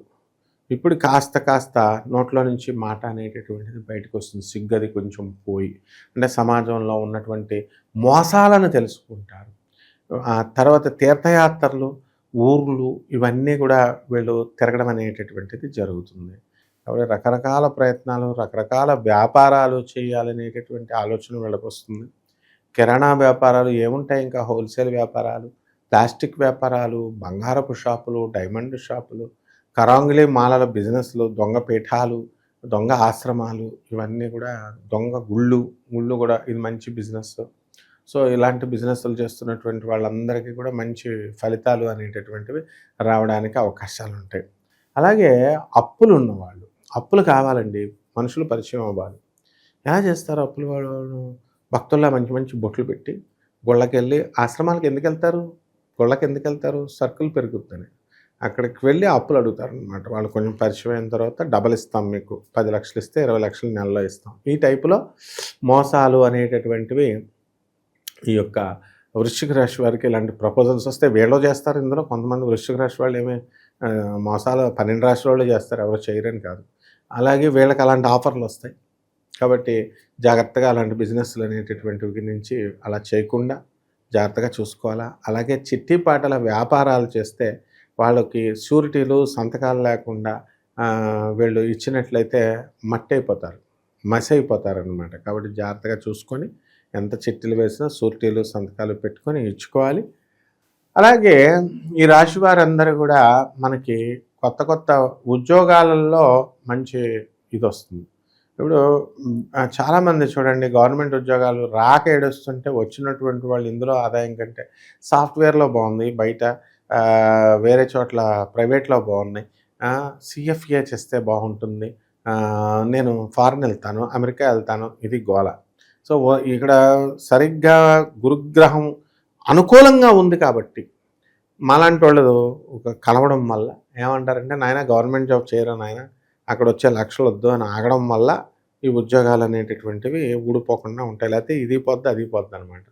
ఇప్పుడు కాస్త నోట్లో నుంచి మాట అనేటటువంటిది బయటకు వస్తుంది. సిగ్గది కొంచెం పోయి, అంటే సమాజంలో ఉన్నటువంటి మోసాలను తెలుసుకుంటారు. తర్వాత తీర్థయాత్రలు, ఊర్లు ఇవన్నీ కూడా వీళ్ళు తిరగడం అనేటటువంటిది జరుగుతుంది. కాబట్టి రకరకాల ప్రయత్నాలు, రకరకాల వ్యాపారాలు చేయాలనేటటువంటి ఆలోచన వీళ్ళకి వస్తుంది. కిరాణా వ్యాపారాలు ఏముంటాయి, ఇంకా హోల్సేల్ వ్యాపారాలు, ప్లాస్టిక్ వ్యాపారాలు, బంగారపు షాపులు, డైమండ్ షాపులు, కరాంగిలి మాలల బిజినెస్లు, దొంగ పీఠాలు, దొంగ ఆశ్రమాలు, ఇవన్నీ కూడా దొంగ గుళ్ళు కూడా ఇది మంచి బిజినెస్. సో ఇలాంటి బిజినెస్లు చేస్తున్నటువంటి వాళ్ళందరికీ కూడా మంచి ఫలితాలు అనేటటువంటివి రావడానికి అవకాశాలు ఉంటాయి. అలాగే అప్పులు ఉన్నవాళ్ళు, అప్పులు కావాలండి, మనుషులు పరిచయం అవ్వాలి. ఎలా చేస్తారు అప్పులు వాళ్ళు? భక్తుల్లా మంచి మంచి బొట్లు పెట్టి గుళ్ళకి వెళ్ళి, ఆశ్రమాలకు ఎందుకు వెళ్తారు, గుళ్ళకి ఎందుకు వెళ్తారు? సర్కిల్ పెరుగుతుంది. అక్కడికి వెళ్ళి అప్పులు అడుగుతారు అనమాట. వాళ్ళు కొంచెం పరిచయం అయిన తర్వాత డబల్ ఇస్తాం, మీకు 10 లక్షలు ఇస్తే 20 లక్షలు నెలలో ఇస్తాం. ఈ టైపులో మోసాలు అనేటటువంటివి ఈ యొక్క వృశ్చిక రాశి వారికి ఇలాంటి ప్రపోజల్స్ వస్తే వీళ్ళు చేస్తారు. ఇందులో కొంతమంది వృశ్చిక రాశి వాళ్ళు ఏమీ మోసాలు 12 రాశి వాళ్ళు చేస్తారు, ఎవరు చేయరని కాదు. అలాగే వీళ్ళకి అలాంటి ఆఫర్లు వస్తాయి. కాబట్టి జాగ్రత్తగా అలాంటి బిజినెస్లు అనేటటువంటివి నుంచి అలా చేయకుండా జాగ్రత్తగా చూసుకోవాలా. అలాగే చిట్టిపాటల వ్యాపారాలు చేస్తే వాళ్ళకి షూరిటీలు, సంతకాలు లేకుండా వీళ్ళు ఇచ్చినట్లయితే మట్టి అయిపోతారు, మసి అయిపోతారనమాట. కాబట్టి జాగ్రత్తగా చూసుకొని ఎంత చిట్టీలు వేసినా సూర్టీలు సంతకాలు పెట్టుకొని ఇచ్చుకోవాలి. అలాగే ఈ రాశి వారందరూ కూడా మనకి కొత్త కొత్త ఉద్యోగాలలో మంచి ఇది వస్తుంది. ఇప్పుడు చాలామంది చూడండి, గవర్నమెంట్ ఉద్యోగాలు రాక ఏడుస్తుంటే వచ్చినటువంటి వాళ్ళు ఇందులో ఆదాయం కంటే సాఫ్ట్వేర్లో బాగుంది, బయట వేరే చోట్ల ప్రైవేట్లో బాగున్నాయి, సిఎఫ్ఏ చేస్తే బాగుంటుంది, నేను ఫారిన్ వెళ్తాను, అమెరికా వెళ్తాను, ఇది గోల. సో ఇక్కడ సరిగ్గా గురుగ్రహం అనుకూలంగా ఉంది కాబట్టి మాలాంటి వాళ్ళు కలవడం వల్ల ఏమంటారంటే, నాయన గవర్నమెంట్ జాబ్ చేయరా నాయన, అక్కడ వచ్చే లక్షలు వద్దు అని ఆగడం వల్ల ఈ ఉద్యోగాలు అనేటటువంటివి ఊడిపోకుండా ఉంటాయి. లేకపోతే ఇది పోద్ది అది పోద్ది అనమాట.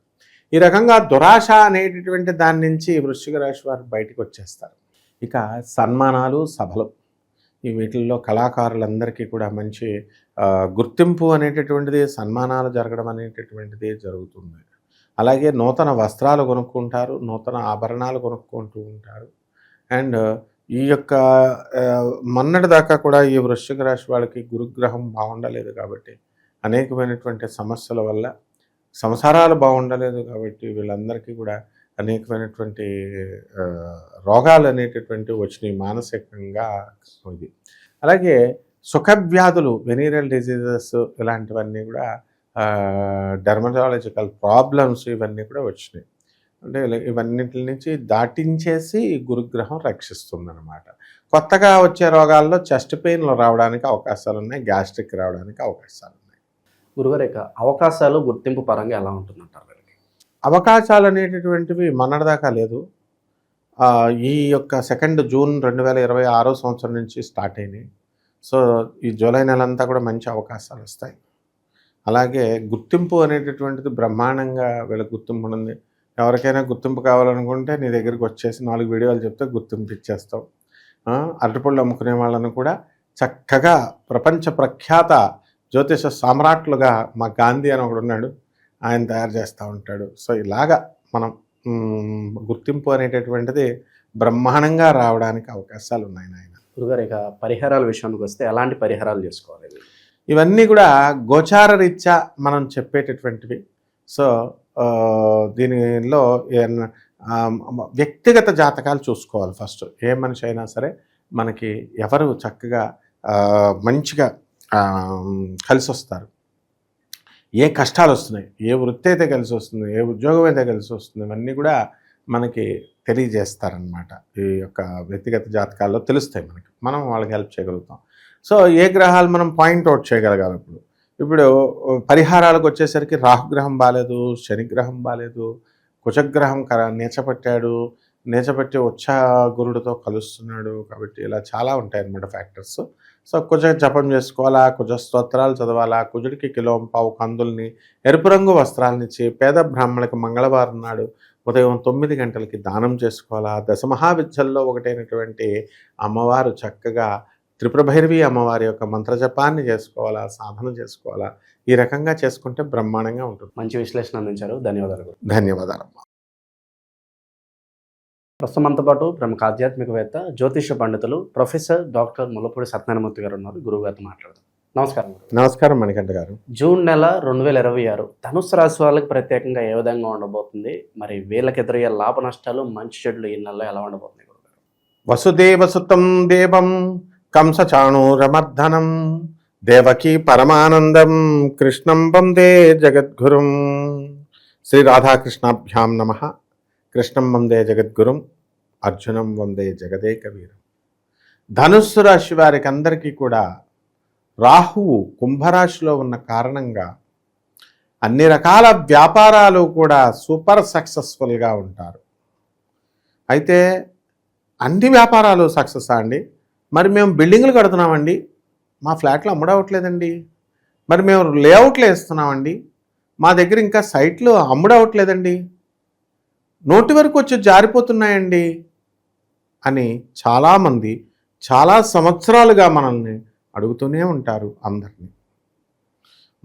ఈ రకంగా దురాశ అనేటటువంటి దాని నుంచి వృశ్చిక రాశి వారు బయటకు వచ్చేస్తారు. ఇక సన్మానాలు, సభలు, ఈ వీటిల్లో కళాకారులందరికీ కూడా మంచి గుర్తింపు అనేటటువంటిది, సన్మానాలు జరగడం అనేటటువంటిది జరుగుతుంది. అలాగే నూతన వస్త్రాలు కొనుక్కుంటారు, నూతన ఆభరణాలు కొనుక్కుంటూ ఉంటారు. అండ్ ఈ యొక్క మొన్నటి దాకా కూడా ఈ వృశ్చిక రాశి వాళ్ళకి గురుగ్రహం బాగుండలేదు కాబట్టి అనేకమైనటువంటి సమస్యల వల్ల సంసారాలు బాగుండలేదు కాబట్టి వీళ్ళందరికీ కూడా అనేకమైనటువంటి రోగాలు అనేటటువంటివి వచ్చినాయి మానసికంగా. ఇది అలాగే సుఖవ్యాధులు, వెనీరియల్ డిజీజెస్ ఇలాంటివన్నీ కూడా, డెర్మటాలజికల్ ప్రాబ్లమ్స్ ఇవన్నీ కూడా వచ్చినాయి. అంటే ఇవన్నిటి నుంచి దాటించేసి గురుగ్రహం రక్షిస్తుందన్నమాట. కొత్తగా వచ్చే రోగాల్లో చెస్ట్ పెయిన్లు రావడానికి అవకాశాలు ఉన్నాయి, గ్యాస్ట్రిక్ రావడానికి అవకాశాలు ఉన్నాయి. గురుగారు, అవకాశాలు గుర్తింపు పరంగా ఎలా ఉంటుందంటారు? అవకాశాలు అనేటటువంటివి మొన్నటిదాకా లేదు. ఈ యొక్క 2 జూన్ 2026 సంవత్సరం నుంచి స్టార్ట్ అయినాయి. సో ఈ జూలై నెలంతా కూడా మంచి అవకాశాలు వస్తాయి. అలాగే గుర్తింపు అనేటటువంటిది బ్రహ్మాండంగా వీళ్ళకి గుర్తింపు ఉంది. ఎవరికైనా గుర్తింపు కావాలనుకుంటే నీ దగ్గరికి వచ్చేసి 4 వీడియోలు చెప్తే గుర్తింపు ఇచ్చేస్తావు. అరటిపళ్ళు అమ్ముకునే వాళ్ళను కూడా చక్కగా ప్రపంచ ప్రఖ్యాత జ్యోతిష సామ్రాట్లుగా మా గాంధీ అని ఒకడు ఉన్నాడు, ఆయన తయారు చేస్తూ ఉంటాడు. సో ఇలాగా మనం గుర్తింపు అనేటటువంటిది బ్రహ్మాండంగా రావడానికి అవకాశాలు ఉన్నాయి నాయన. గురుగారు, ఇక పరిహారాల విషయానికి వస్తే ఎలాంటి పరిహారాలు చేసుకోవాలి? ఇవన్నీ కూడా గోచార రీత్యా మనం చెప్పేటటువంటివి. సో దీనిలో వ్యక్తిగత జాతకాలు చూసుకోవాలి ఫస్ట్. ఏ మనిషి అయినా సరే మనకి ఎవరు చక్కగా మంచిగా కలిసి వస్తారు, ఏ కష్టాలు వస్తున్నాయి, ఏ వృత్తి అయితే కలిసి వస్తుంది, ఏ ఉద్యోగం అయితే కలిసి వస్తుంది, ఇవన్నీ కూడా మనకి తెలియజేస్తారనమాట. ఈ యొక్క వ్యక్తిగత జాతకాల్లో తెలుస్తాయి మనకి, మనం వాళ్ళకి హెల్ప్ చేయగలుగుతాం. సో ఏ గ్రహాలు మనం పాయింట్అవుట్ చేయగలగాలి. ఇప్పుడు పరిహారాలకు వచ్చేసరికి రాహుగ్రహం బాగాలేదు, శనిగ్రహం బాగాలేదు, కుజగ్రహం నీచపట్టాడు, నీచపట్టి ఉచ్చ గురుడితో కలుస్తున్నాడు, కాబట్టి ఇలా చాలా ఉంటాయి అన్నమాట ఫ్యాక్టర్స్. సో కుజ జపం చేసుకోవాలా, కుజ స్తోత్రాలు చదవాలా, కుజుడికి కిలోంపావు కందుల్ని, ఎరుపు రంగు వస్త్రాలనిచ్చి పేద బ్రాహ్మణులకు మంగళవారం నాడు ఉదయం 9 గంటలకి దానం చేసుకోవాలా. దశమహావిద్యల్లో ఒకటైనటువంటి అమ్మవారు చక్కగా త్రిపురభైరవి అమ్మవారి యొక్క మంత్రజపాన్ని చేసుకోవాలా, సాధన చేసుకోవాలా. ఈ రకంగా చేసుకుంటే బ్రహ్మాండంగా ఉంటుంది. మంచి విశ్లేషణ అందించారు, ధన్యవాదాలు. ధన్యవాదాలమ్మా. ప్రస్తుతం మనతో పాటు ప్రముఖ ఆధ్యాత్మికవేత్త, జ్యోతిష పండితులు ప్రొఫెసర్ డాక్టర్ ముల్లపూడి సత్యనారాయణమూర్తి గారు ఉన్నారు. గురువు గారితో మాట్లాడదాం. నమస్కారం. నమస్కారం మణికంఠ గారు. జూన్ నెల 2026 ధనుస్సు రాశి వాళ్ళకి ప్రత్యేకంగా ఏ విధంగా ఉండబోతుంది? మరి వీళ్ళకి ఎదురయ్యే లాభ నష్టాలు, మంచి చెడులు ఈ నెలలో ఎలా ఉండబోతుంది? వసుదేవసుతం దేవం కంసచాణూరమర్దనం దేవకీ పరమానందం కృష్ణం వందే జగద్గురుం. శ్రీ రాధాకృష్ణాభ్యాం నమః. కృష్ణం వందే జగద్గురుం, అర్జునం వందే జగదేకవీరం. ధనుస్సు రాశి వారికి అందరికీ కూడా రాహువు కుంభరాశిలో ఉన్న కారణంగా అన్ని రకాల వ్యాపారాలు కూడా సూపర్ సక్సెస్ఫుల్గా ఉంటారు. అయితే అన్ని వ్యాపారాలు సక్సెస్ అండి. మరి మేము బిల్డింగ్లు కడుతున్నామండి, మా ఫ్లాట్లు అమ్ముడవట్లేదండి. మరి మేము లేఅవుట్లు వేస్తున్నామండి, మా దగ్గర ఇంకా సైట్లు అమ్ముడవట్లేదండి, నోటి వరకు వచ్చి జారిపోతున్నాయండి అని చాలామంది చాలా సంవత్సరాలుగా మనల్ని అడుగుతూనే ఉంటారు అందరినీ.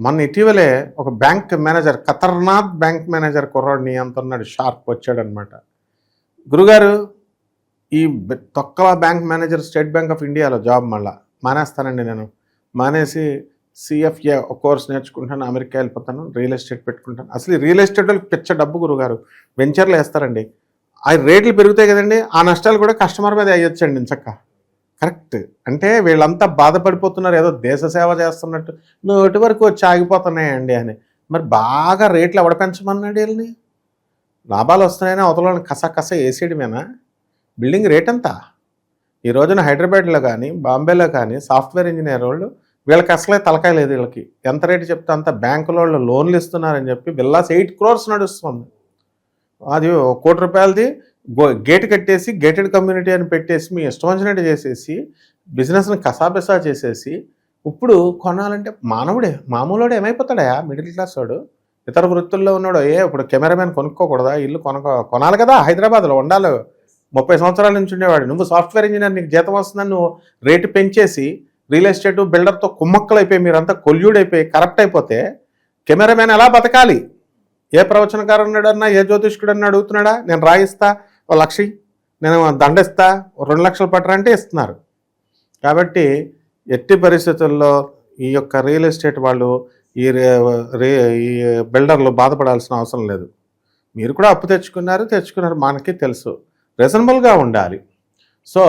మన ఇటీవలే ఒక బ్యాంక్ మేనేజర్, ఖతర్నాక్ బ్యాంక్ మేనేజర్ కుర్రాడిని అంటున్నాడు, షార్ప్ వచ్చాడనమాట. గురుగారు, ఈ తొక్కల bank manager state bank of ఇండియాలో జాబ్ మళ్ళా మానేస్తానండి, నేను మానేసి సిఎఫ్ఏ ఒక కోర్స్ నేర్చుకుంటాను, అమెరికా వెళ్ళిపోతాను, రియల్ ఎస్టేట్ పెట్టుకుంటాను. అసలు ఈ రియల్ ఎస్టేట్ వాళ్ళకి పిచ్చ డబ్బు గురుగారు. వెంచర్లు వేస్తారండి, ఆ రేట్లు పెరుగుతాయి కదండి, ఆ నష్టాలు కూడా కస్టమర్ మీద అయ్యొచ్చండి చక్క. కరెక్ట్. అంటే వీళ్ళంతా బాధపడిపోతున్నారు ఏదో దేశ సేవ చేస్తున్నట్టు, నోటి వరకు వచ్చి ఆగిపోతున్నాయండి అని. మరి బాగా రేట్లు ఎవడ పెంచమన్నాడు వీళ్ళని? లాభాలు వస్తున్నాయని అవతలని కస వేసేయడమేనా? బిల్డింగ్ రేట్ ఎంత? ఈ రోజున హైదరాబాద్లో కానీ బాంబేలో కానీ సాఫ్ట్వేర్ ఇంజనీర్ వాళ్ళు వీళ్ళకి అసలే తలకాయ లేదు. వీళ్ళకి ఎంత రేటు చెప్తే అంత బ్యాంకులో వాళ్ళు లోన్లు ఇస్తున్నారని చెప్పి విల్లాస్ 8 crores నడుస్తుంది. అది 1 కోటి రూపాయలది గేట్ కట్టేసి గేటెడ్ కమ్యూనిటీ అని పెట్టేసి మీ ఇష్టం వచ్చినట్టు చేసేసి బిజినెస్ని కసాబిసా చేసేసి ఇప్పుడు కొనాలంటే మామూలుడే ఏమైపోతాడా? మిడిల్ క్లాస్ వాడు, ఇతర వృత్తుల్లో ఉన్నాడు. ఇప్పుడు కెమెరామెన్ కొనుక్కోకూడదా? ఇల్లు కొనాలి కదా, హైదరాబాద్లో ఉండాలి. 30 సంవత్సరాల నుంచి ఉండేవాడు. నువ్వు సాఫ్ట్వేర్ ఇంజనీర్, నీకు జీతం వస్తుందని నువ్వు రేటు పెంచేసి రియల్ ఎస్టేట్ బిల్డర్తో కుమ్మక్కలైపోయి మీరంతా కొల్యూడైపోయి కరప్ట్ అయిపోతే కెమెరామెన్ ఎలా బతకాలి? ఏ ప్రవచనకారున్నాడన్నా ఏ జ్యోతిష్కుడన్నా అడుగుతున్నాడా? నేను రాయిస్తా 1 లక్ష, నేను దండిస్తా 2 లక్షలు పట్టరా అంటే ఇస్తున్నారు. కాబట్టి ఎట్టి పరిస్థితుల్లో ఈ యొక్క రియల్ ఎస్టేట్ వాళ్ళు ఈ బిల్డర్లు బాధపడాల్సిన అవసరం లేదు. మీరు కూడా అప్పు తెచ్చుకున్నారు, మనకి తెలుసు. రీజనబుల్గా ఉండాలి. సో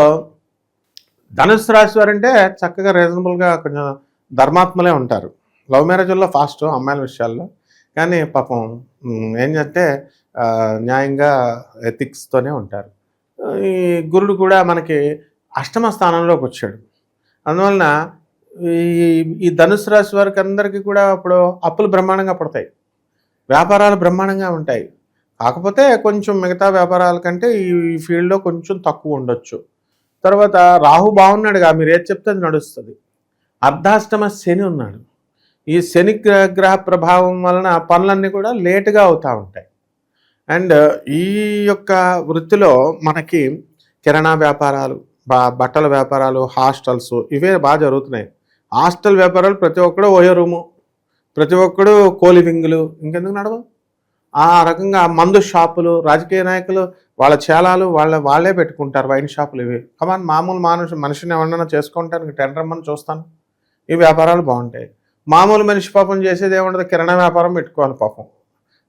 ధనుసు రాశి వారంటే చక్కగా రీజనబుల్గా కొంచెం ధర్మాత్మలే ఉంటారు. లవ్ మ్యారేజ్ల్లో ఫాస్ట్ అమ్మాయిల విషయాల్లో, కానీ పాపం ఏంటంటే న్యాయంగా ఎథిక్స్తోనే ఉంటారు. ఈ గురుడు కూడా మనకి అష్టమ స్థానంలోకి వచ్చాడు. అందువలన ఈ ధనుసు రాశి వారికి అందరికీ కూడా అప్పుడు అప్పులు బ్రహ్మాండంగా పడతాయి, వ్యాపారాలు బ్రహ్మాండంగా ఉంటాయి. కాకపోతే కొంచెం మిగతా వ్యాపారాల కంటే ఈ ఫీల్డ్లో కొంచెం తక్కువ ఉండొచ్చు. తర్వాత రాహు బాగున్నాడుగా, మీరు ఏది చెప్తే అది నడుస్తుంది. అర్ధాష్టమ శని ఉన్నాడు. ఈ శని గ్రహ ప్రభావం వలన పనులన్నీ కూడా లేటుగా అవుతూ ఉంటాయి. అండ్ ఈ యొక్క వృత్తిలో మనకి కిరాణా వ్యాపారాలు, బట్టల వ్యాపారాలు, హాస్టల్స్ ఇవే బాగా జరుగుతున్నాయి. హాస్టల్ వ్యాపారాలు ప్రతి ఒక్కడు ఓయో రూము, ప్రతి ఒక్కడు కోలివింగులు, ఇంకెందుకు నడవ? ఆ రకంగా మందు షాపులు, రాజకీయ నాయకులు వాళ్ళ చేలాలు వాళ్ళే పెట్టుకుంటారు, వైన్ షాపులు. ఇవి కమాన్ మామూలు మనిషిని ఎవరన్నా చేసుకుంటానికి టెండర్ రమ్మని చూస్తాను. ఈ వ్యాపారాలు బాగుంటాయి. మామూలు మనిషి పాపం చేసేది ఏముండదు, కిరాణా వ్యాపారం పెట్టుకోవాలి. పాపం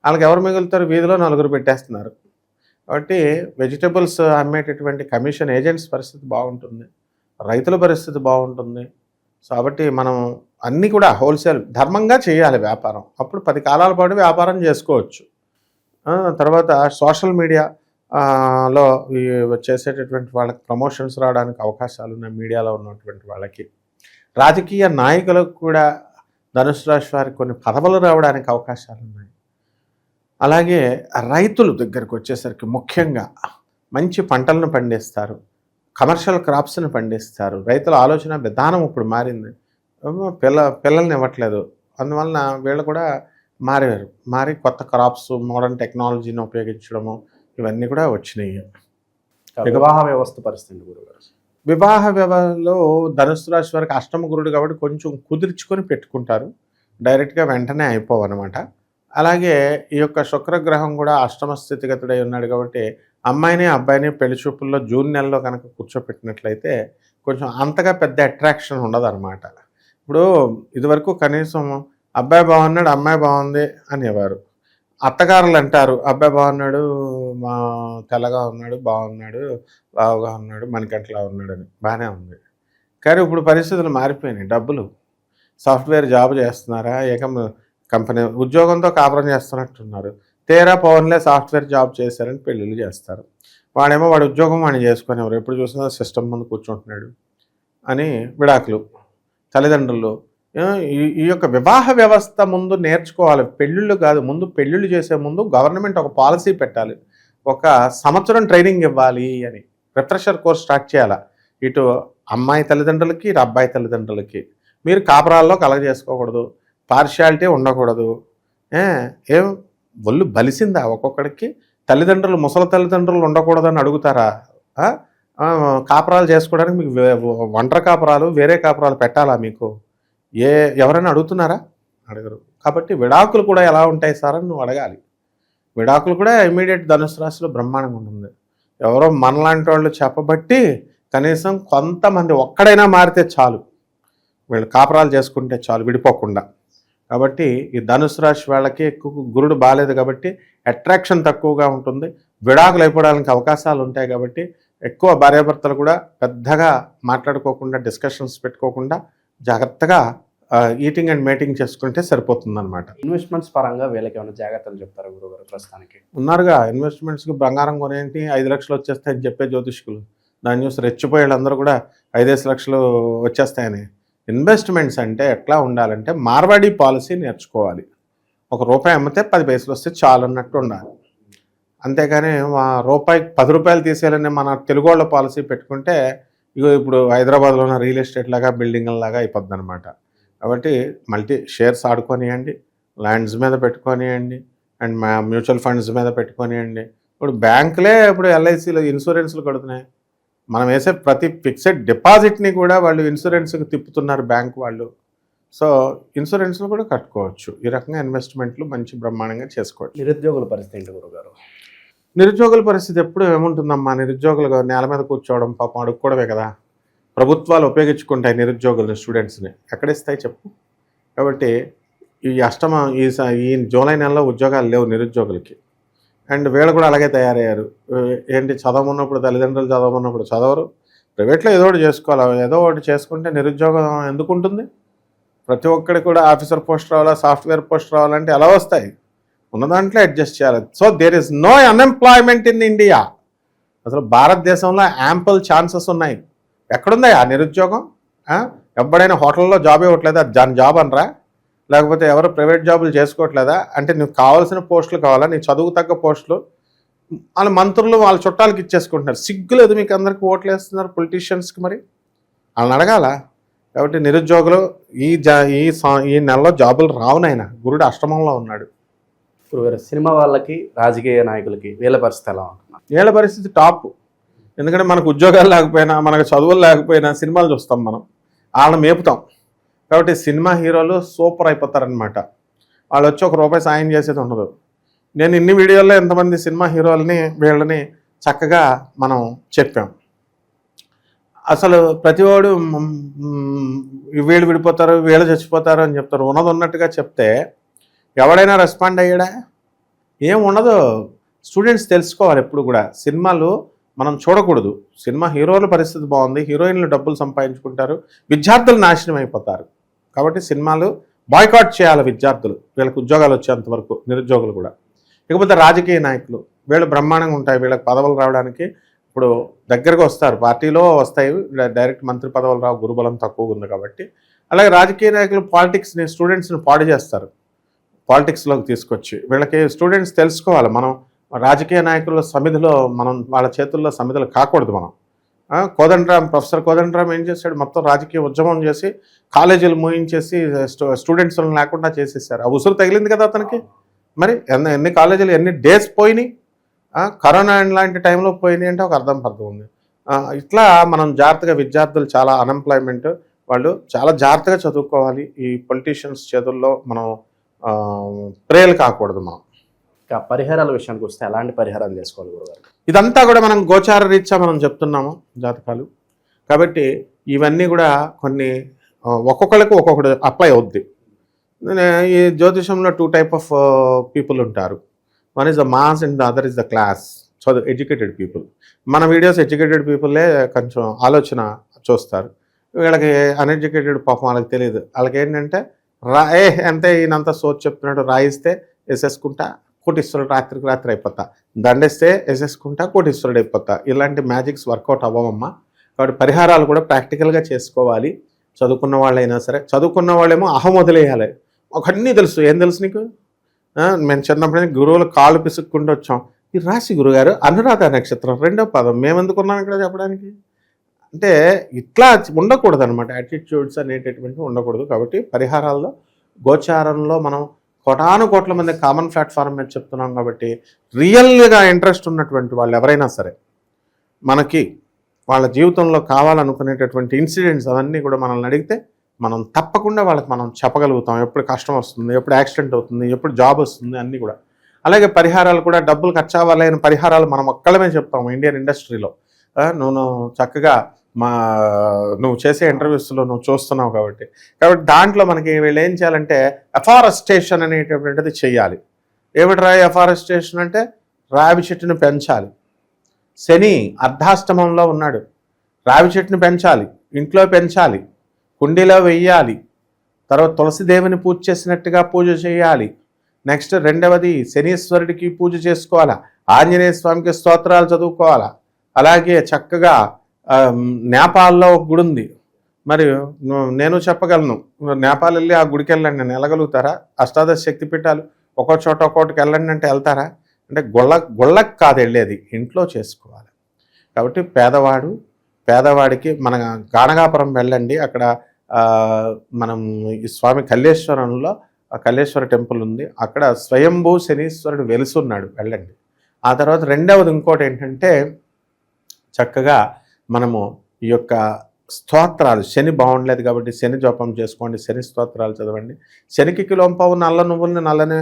వాళ్ళకి ఎవరు మిగులుతారు? వీధిలో 4 పెట్టేస్తున్నారు. కాబట్టి వెజిటబుల్స్ అమ్మేటటువంటి కమిషన్ ఏజెంట్స్ పరిస్థితి బాగుంటుంది, రైతుల పరిస్థితి బాగుంటుంది. కాబట్టి మనం అన్నీ కూడా హోల్సేల్ ధర్మంగా చేయాలి వ్యాపారం. అప్పుడు 10 కాలాల పాటు వ్యాపారం చేసుకోవచ్చు. తర్వాత సోషల్ మీడియా లో చేసేటటువంటి వాళ్ళకి ప్రమోషన్స్ రావడానికి అవకాశాలు ఉన్నాయి. మీడియాలో ఉన్నటువంటి వాళ్ళకి, రాజకీయ నాయకులకు కూడా ధనుసు రాశి వారికి కొన్ని పదవులు రావడానికి అవకాశాలు ఉన్నాయి. అలాగే రైతుల దగ్గరికి వచ్చేసరికి ముఖ్యంగా మంచి పంటలను పండిస్తారు, కమర్షియల్ క్రాప్స్ని పండిస్తారు. రైతుల ఆలోచన విధానం ఇప్పుడు మారింది. పిల్లల్ని ఇవ్వట్లేదు, అందువలన వీళ్ళు కూడా మారి కొత్త క్రాప్స్, మోడర్న్ టెక్నాలజీని ఉపయోగించడము ఇవన్నీ కూడా వచ్చినాయి. వివాహ వ్యవస్థ పరిస్థితి గురుగారు, వివాహ వ్యవస్థలో ధనుసు రాశి వారికి అష్టమ గురుడు కాబట్టి కొంచెం కుదుర్చుకొని పెట్టుకుంటారు, డైరెక్ట్గా వెంటనే అయిపోవన్నమాట. అలాగే ఈ యొక్క శుక్రగ్రహం కూడా అష్టమ స్థితిగతుడై ఉన్నాడు కాబట్టి అమ్మాయిని అబ్బాయిని పెళ్లి చూపుల్లో జూన్ నెలలో కనుక కూర్చోపెట్టినట్లయితే కొంచెం అంతగా పెద్ద అట్రాక్షన్ ఉండదు అనమాట. ఇప్పుడు ఇదివరకు కనీసం అబ్బాయి బాగున్నాడు, అమ్మాయి బాగుంది అనేవారు. అత్తగారులు అంటారు అబ్బాయి బాగున్నాడు, మా తెల్లగా ఉన్నాడు, బాగున్నాడు, లావుగా ఉన్నాడు, మణికంట్లా ఉన్నాడు అని, బాగానే ఉంది. కానీ ఇప్పుడు పరిస్థితులు మారిపోయినాయి. డబ్బులు, సాఫ్ట్వేర్ జాబ్ చేస్తున్నారా, ఏకం కంపెనీ ఉద్యోగంతో కాపురం చేస్తున్నట్టున్నారు. తేరా పవన్లే సాఫ్ట్వేర్ జాబ్ చేశారని పెళ్ళిళ్ళు చేస్తారు. వాడేమో వాడి ఉద్యోగం వాడిని చేసుకునేవారు, ఎప్పుడు చూసినా సిస్టమ్ ముందు కూర్చుంటున్నాడు అని విడాకులు. తల్లిదండ్రులు ఈ యొక్క వివాహ వ్యవస్థ ముందు నేర్చుకోవాలి. పెళ్ళిళ్ళు కాదు, ముందు పెళ్ళిళ్ళు చేసే ముందు గవర్నమెంట్ ఒక పాలసీ పెట్టాలి, 1 సంవత్సరం ట్రైనింగ్ ఇవ్వాలి అని రిఫ్రెషర్ కోర్స్ స్టార్ట్ చేయాలి. ఇటు అమ్మాయి తల్లిదండ్రులకి, ఇటు అబ్బాయి తల్లిదండ్రులకి. మీరు కాపురాల్లో కలగజేసుకోకూడదు, పార్షియాలిటీ ఉండకూడదు. ఏం ఒళ్ళు బలిసిందా ఒక్కొక్కడికి? తల్లిదండ్రులు, ముసలి తల్లిదండ్రులు ఉండకూడదని అడుగుతారా? కాపురాలు చేసుకోవడానికి మీకు ఒంటరి కాపురాలు, వేరే కాపురాలు పెట్టాలా మీకు? ఎవరైనా అడుగుతున్నారా? అడగరు. కాబట్టి విడాకులు కూడా ఎలా ఉంటాయి సార్ అని నువ్వు అడగాలి. విడాకులు కూడా ఇమీడియట్ ధనుసు రాశిలో బ్రహ్మాండంగా ఉంటుంది. ఎవరో మనలాంటి వాళ్ళు చెప్పబట్టి కనీసం కొంతమంది ఒక్కడైనా మారితే చాలు వీళ్ళు కాపురాలు చేసుకుంటే చాలు విడిపోకుండా. కాబట్టి ఈ ధనుసు రాశి వాళ్ళకి ఎక్కువ గురుడు బాగాలేదు కాబట్టి అట్రాక్షన్ తక్కువగా ఉంటుంది, విడాకులు అయిపోవడానికి అవకాశాలు ఉంటాయి. కాబట్టి ఎక్కువ భార్యాభర్తలు కూడా పెద్దగా మాట్లాడుకోకుండా, డిస్కషన్స్ పెట్టుకోకుండా జాగ్రత్తగా ఈటింగ్ అండ్ మేటింగ్ చేసుకుంటే సరిపోతుందన్నమాట. ఇన్వెస్ట్మెంట్స్ పరంగా వీళ్ళకి ఏమైనా జాగ్రత్తలు చెప్తారా గురుగారు? ప్రస్తుతానికి ఉన్నారుగా ఇన్వెస్ట్మెంట్స్కి బంగారం కొనేంటి 5 లక్షలు వచ్చేస్తాయని చెప్పే జ్యోతిష్కులు, దాన్ని చూసి రెచ్చిపోయే వాళ్ళందరూ కూడా 5 లక్షలు వచ్చేస్తాయని. ఇన్వెస్ట్మెంట్స్ అంటే ఎట్లా ఉండాలంటే మార్వాడి పాలసీ నేర్చుకోవాలి. ₹1 అమ్మితే 10 పైసలు వస్తే చాలు అన్నట్టు ఉండాలి. అంతేగాని రూపాయికి 10 రూపాయలు తీసేయాలని మన తెలుగు వాళ్ళ పాలసీ పెట్టుకుంటే ఇగో ఇప్పుడు హైదరాబాద్లో ఉన్న రియల్ ఎస్టేట్ లాగా బిల్డింగ్లాగా అయిపోద్ది అనమాట. కాబట్టి మల్టీ షేర్స్ ఆడుకోనియండి, ల్యాండ్స్ మీద పెట్టుకోనియండి, అండ్ మ్యూచువల్ ఫండ్స్ మీద పెట్టుకోనియండి. ఇప్పుడు బ్యాంకులే ఇప్పుడు LICలో ఇన్సూరెన్స్లు కడుతున్నాయి. మనం వేసే ప్రతి ఫిక్సెడ్ డిపాజిట్ని కూడా వాళ్ళు ఇన్సూరెన్స్కి తిప్పుతున్నారు బ్యాంక్ వాళ్ళు. సో ఇన్సూరెన్స్లు కూడా కట్టుకోవచ్చు. ఈ రకంగా ఇన్వెస్ట్మెంట్లు మంచి బ్రహ్మాండంగా చేసుకోవచ్చు. నిరుద్యోగుల పరిస్థితి ఏంటి గురుగారు? నిరుద్యోగుల పరిస్థితి ఎప్పుడు ఏముంటుందమ్మా, నిరుద్యోగులు నేల మీద కూర్చోవడం, పాపం అడుక్కోవడమే కదా. ప్రభుత్వాలు ఉపయోగించుకుంటాయి నిరుద్యోగులను, స్టూడెంట్స్ని ఎక్కడిస్తాయి చెప్పు. కాబట్టి ఈ జూలై నెలలో ఉద్యోగాలు లేవు నిరుద్యోగులకి. అండ్ వీళ్ళు కూడా అలాగే తయారయ్యారు. ఏంటి, చదవమన్నప్పుడు తల్లిదండ్రులు చదవమన్నప్పుడు చదవరు, ప్రైవేట్లో ఏదో ఒకటి చేసుకోవాలి. ఏదో ఒకటి చేసుకుంటే నిరుద్యోగం ఎందుకు ఉంటుంది? ప్రతి ఒక్కరికి కూడా ఆఫీసర్ పోస్ట్ రావాలా, సాఫ్ట్వేర్ పోస్ట్ రావాలంటే ఎలా వస్తాయి? ఉన్న దాంట్లో అడ్జస్ట్ చేయాలి. So there is no unemployment in India. అసలు భారతదేశంలో యాంపుల్ ఛాన్సెస్ ఉన్నాయి. ఎక్కడుందా ఆ నిరుద్యోగం? ఎప్పుడైనా హోటల్లో జాబ్ ఇవ్వట్లేదా? దాని జాబ్ అనరా? లేకపోతే ఎవరు ప్రైవేట్ జాబులు చేసుకోవట్లేదా? అంటే నీకు కావాల్సిన పోస్టులు కావాలా, నీ చదువు తగ్గ పోస్టులు వాళ్ళ మంత్రులు వాళ్ళ చుట్టాలకి ఇచ్చేసుకుంటున్నారు. సిగ్గులేదు మీకు అందరికీ ఓట్లు వేస్తున్నారు పొలిటీషియన్స్కి, మరి వాళ్ళని అడగాల. కాబట్టి నిరుద్యోగులు ఈ నెలలో జాబులు రావునైనా గురుడు అష్టమంలో ఉన్నాడు. గురుగారు, సినిమా వాళ్ళకి రాజకీయ నాయకులకి వీళ్ళ పరిస్థితి ఎలా ఉంటున్నారు? వీళ్ళ పరిస్థితి టాప్. ఎందుకంటే మనకు ఉద్యోగాలు లేకపోయినా, మనకు చదువులు లేకపోయినా సినిమాలు చూస్తాం, మనం వాళ్ళని మేపుతాం. కాబట్టి సినిమా హీరోలు సూపర్ అయిపోతారనమాట. వాళ్ళు వచ్చి ₹1 సాయం చేసేది ఉండదు. నేను ఇన్ని వీడియోల్లో ఎంతమంది సినిమా హీరోలని వీళ్ళని చక్కగా మనం చెప్పాం. అసలు ప్రతివాడు వీళ్ళు విడిపోతారు, వీళ్ళు చచ్చిపోతారు అని చెప్తారు. ఉన్నది ఉన్నట్టుగా చెప్తే ఎవడైనా రెస్పాండ్ అయ్యాడా? ఏం ఉండదు. స్టూడెంట్స్ తెలుసుకోవాలి ఎప్పుడు కూడా, సినిమాలు మనం చూడకూడదు. సినిమా హీరోల పరిస్థితి బాగుంది, హీరోయిన్లు డబ్బులు సంపాదించుకుంటారు, విద్యార్థులు నాశనం అయిపోతారు. కాబట్టి సినిమాలు బాయ్కాట్ చేయాలి విద్యార్థులు, వీళ్ళకి ఉద్యోగాలు వచ్చేంతవరకు, నిరుద్యోగులు కూడా. ఇకపోతే రాజకీయ నాయకులు, వీళ్ళు బ్రహ్మాండంగా ఉంటాయి. వీళ్ళకి పదవులు రావడానికి ఇప్పుడు దగ్గరకు వస్తారు, పార్టీలో వస్తాయి, డైరెక్ట్ మంత్రి పదవులు రావు, గురుబలం తక్కువగా ఉంది కాబట్టి. అలాగే రాజకీయ నాయకులు పాలిటిక్స్ని, స్టూడెంట్స్ని పాడు చేస్తారు, పాలిటిక్స్లోకి తీసుకొచ్చి. వీళ్ళకి స్టూడెంట్స్ తెలుసుకోవాలి, మనం రాజకీయ నాయకుల సమిధిలో మనం వాళ్ళ చేతుల్లో సమిధులు కాకూడదు. మనం ప్రొఫెసర్ కోదండరామ్ ఏం చేశాడు, మొత్తం రాజకీయ ఉద్యమం చేసి కాలేజీలు మూయించేసి స్టూడెంట్స్లను లేకుండా చేసేసారు. ఆ ఉసురు తగిలింది కదా అతనికి. మరి ఎన్ని కాలేజీలు ఎన్ని డేస్ పోయినాయి, కరోనా లాంటి టైంలో పోయినాయి అంటే ఒక అర్థం ఉంది. ఇట్లా మనం జాగ్రత్తగా, విద్యార్థులు చాలా అన్ఎంప్లాయ్మెంట్, వాళ్ళు చాలా జాగ్రత్తగా చదువుకోవాలి. ఈ పొలిటీషియన్స్ చేతుల్లో మనం ప్రేయలు కాకూడదు. మనం పరిహారాల విషయానికి వస్తే ఎలాంటి పరిహారాలు చేసుకోవాలి గురుగారు? ఇదంతా కూడా మనం గోచార రీత్యా మనం చెప్తున్నాము జాతకాలు. కాబట్టి ఇవన్నీ కూడా కొన్ని ఒక్కొక్కరికి ఒక్కొక్కటి అప్లై అవుద్ది. ఈ జ్యోతిషంలో 2 టైప్ ఆఫ్ పీపుల్ ఉంటారు. One is the mass and the other is the class. చదువు ఎడ్యుకేటెడ్ పీపుల్. మన వీడియోస్ ఎడ్యుకేటెడ్ పీపుల్లే కొంచెం ఆలోచన చూస్తారు. వీళ్ళకి అన్ఎడ్యుకేటెడ్ పాపం వాళ్ళకి తెలియదు. వాళ్ళకి ఏంటంటే అంతే ఈయనంతా సోచ్ చెప్తున్నాడు, రాయిస్తే వేసేసుకుంటా కోటీశ్వరుడు రాత్రికి రాత్రి అయిపోతా, దండేస్తే వేసేసుకుంటా కోటీశ్వరుడు అయిపోతా. ఇలాంటి మ్యాజిక్స్ వర్కౌట్ అవ్వమమ్మా. కాబట్టి పరిహారాలు కూడా ప్రాక్టికల్గా చేసుకోవాలి. చదువుకున్న వాళ్ళైనా సరే, చదువుకున్న వాళ్ళేమో అహం వదిలేయాలి. మాకు అన్నీ తెలుసు. ఏం తెలుసు నీకు? మేము చిన్నప్పుడే గురువులు కాళ్ళు పిసుక్కుంటూ వచ్చాం. ఈ రాశి గురుగారు అనురాధ నక్షత్రం 2వ పాదం, మేమెందుకున్నాం ఇక్కడ చెప్పడానికి? అంటే ఇట్లా ఉండకూడదు అనమాట. యాటిట్యూడ్స్ అనేటటువంటివి ఉండకూడదు. కాబట్టి పరిహారాల్లో గోచారంలో మనం కోట్ల మంది కామన్ ప్లాట్ఫామ్ మీద చెప్తున్నాం. కాబట్టి రియల్గా ఇంట్రెస్ట్ ఉన్నటువంటి వాళ్ళు ఎవరైనా సరే, మనకి వాళ్ళ జీవితంలో కావాలనుకునేటటువంటి ఇన్సిడెంట్స్ అవన్నీ కూడా మనల్ని అడిగితే మనం తప్పకుండా వాళ్ళకి మనం చెప్పగలుగుతాం. ఎప్పుడు కష్టం వస్తుంది, ఎప్పుడు యాక్సిడెంట్ అవుతుంది, ఎప్పుడు జాబ్ వస్తుంది, అన్నీ కూడా. అలాగే పరిహారాలు కూడా డబ్బులు ఖర్చు అవ్వాలైన పరిహారాలు మనం ఒక్కళ్ళమే చెప్తాము ఇండియన్ ఇండస్ట్రీలో. నువ్వు చక్కగా మా నువ్వు చేసే ఇంటర్వ్యూస్లో నువ్వు చూస్తున్నావు కాబట్టి దాంట్లో మనకి వీళ్ళు ఏం చేయాలంటే ఎఫారెస్టేషన్ అనేటటువంటిది చెయ్యాలి. ఏమిటి ఎఫారెస్టేషన్ అంటే రావి చెట్టును పెంచాలి. శని అర్ధాష్టమంలో ఉన్నాడు. రావి చెట్టును పెంచాలి, ఇంట్లో పెంచాలి, కుండీలో వెయ్యాలి. తర్వాత తులసిదేవిని పూజ చేసినట్టుగా పూజ చేయాలి. నెక్స్ట్ రెండవది శనీశ్వరుడికి పూజ చేసుకోవాలా, ఆంజనేయ స్వామికి స్తోత్రాలు చదువుకోవాలా. అలాగే చక్కగా నేపాల్లో ఒక గుడి ఉంది, మరి నేను చెప్పగలను, నేపాల్ వెళ్ళి ఆ గుడికి వెళ్ళండి, నేను వెళ్ళగలుగుతారా? అష్టాదశ శక్తి పీఠాలు ఒక్కో చోట ఒక్కోటికి వెళ్ళండి అంటే వెళ్తారా? అంటే గుళ్ళకి కాదు వెళ్ళేది, ఇంట్లో చేసుకోవాలి. కాబట్టి పేదవాడికి మన గాణగాపురం వెళ్ళండి, అక్కడ మనం ఈ స్వామి కల్లేశ్వరంలో కల్లేశ్వర టెంపుల్ ఉంది, అక్కడ స్వయంభూ శనీశ్వరుడు వెలుసున్నాడు, వెళ్ళండి. ఆ తర్వాత రెండవది ఇంకోటి ఏంటంటే చక్కగా మనము ఈ యొక్క స్తోత్రాలు, శని బాగుండలేదు కాబట్టి శని జపం చేసుకోండి, శని స్తోత్రాలు చదవండి. శనికి కిలోంపావు నల్ల నువ్వుల్ని, నల్లని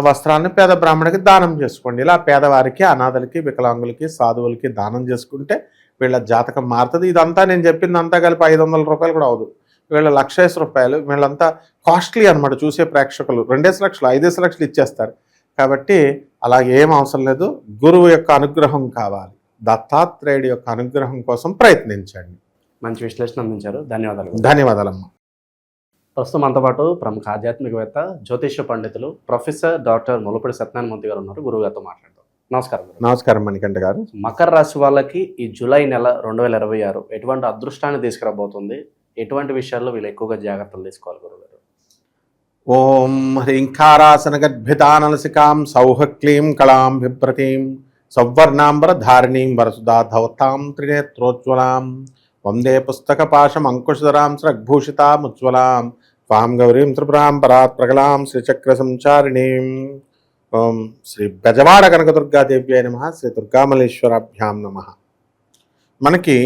వస్త్రాలను పేద బ్రాహ్మణికి దానం చేసుకోండి. ఇలా పేదవారికి, అనాథలకి, వికలాంగులకి, సాధువులకి దానం చేసుకుంటే వీళ్ళ జాతకం మారుతుంది. ఇదంతా నేను చెప్పిందంతా కలిపి 500 రూపాయలు కూడా అవదు, వీళ్ళ 1,00,000 రూపాయలు. వీళ్ళంతా కాస్ట్లీ అనమాట, చూసే ప్రేక్షకులు 2 లక్షలు 5 లక్షలు ఇచ్చేస్తారు. కాబట్టి అలాగే ఏం అవసరం లేదు, గురువు యొక్క అనుగ్రహం కావాలి, దత్తాత్రేయుడి యొక్క అనుగ్రహం కోసం ప్రయత్నించండి. మంచి విశ్లేషణ అందించారు, ధన్యవాదాలు. ధన్యవాదాలమ్మా. ప్రస్తుతం మనతో పాటు ప్రముఖ ఆధ్యాత్మికవేత్త, జ్యోతిష్య పండితులు ప్రొఫెసర్ డాక్టర్ ములపూడి సత్యనారాయణమూర్తి గారు ఉన్నారు. గురువు గారితో మాట్లాడతాం. నమస్కారం. నమస్కారం మణికంఠ గారు. మకర రాశి వాళ్ళకి ఈ జూలై నెల 2026 ఎటువంటి అదృష్టాన్ని తీసుకురాబోతుంది? ఎటువంటి విషయాల్లో వీళ్ళు ఎక్కువగా జాగ్రత్తలు తీసుకోవాలి గురుగారు? ఓం హ్రీంకారాసన గద్భితానలసికాం సౌహక్లీం కళాం బిభ్రతీం సౌవర్ణాంబర ధారిణీం వరసుదా ధవతాం త్రినేత్రోజ్వలాం వందే పుస్తక పాశం అంకుశధరాం స్రగ్భూషితాముజ్వలాం త్వాం గౌరీం త్రిపురాం పరాత్ ప్రగలాం శ్రీచక్ర సంచారిణీం. ఓం శ్రీ బెజవాడ కనకదుర్గాదేవ్యాయ నమః. శ్రీ దుర్గామల్లేశ్వరాభ్యాం నమః. మనకి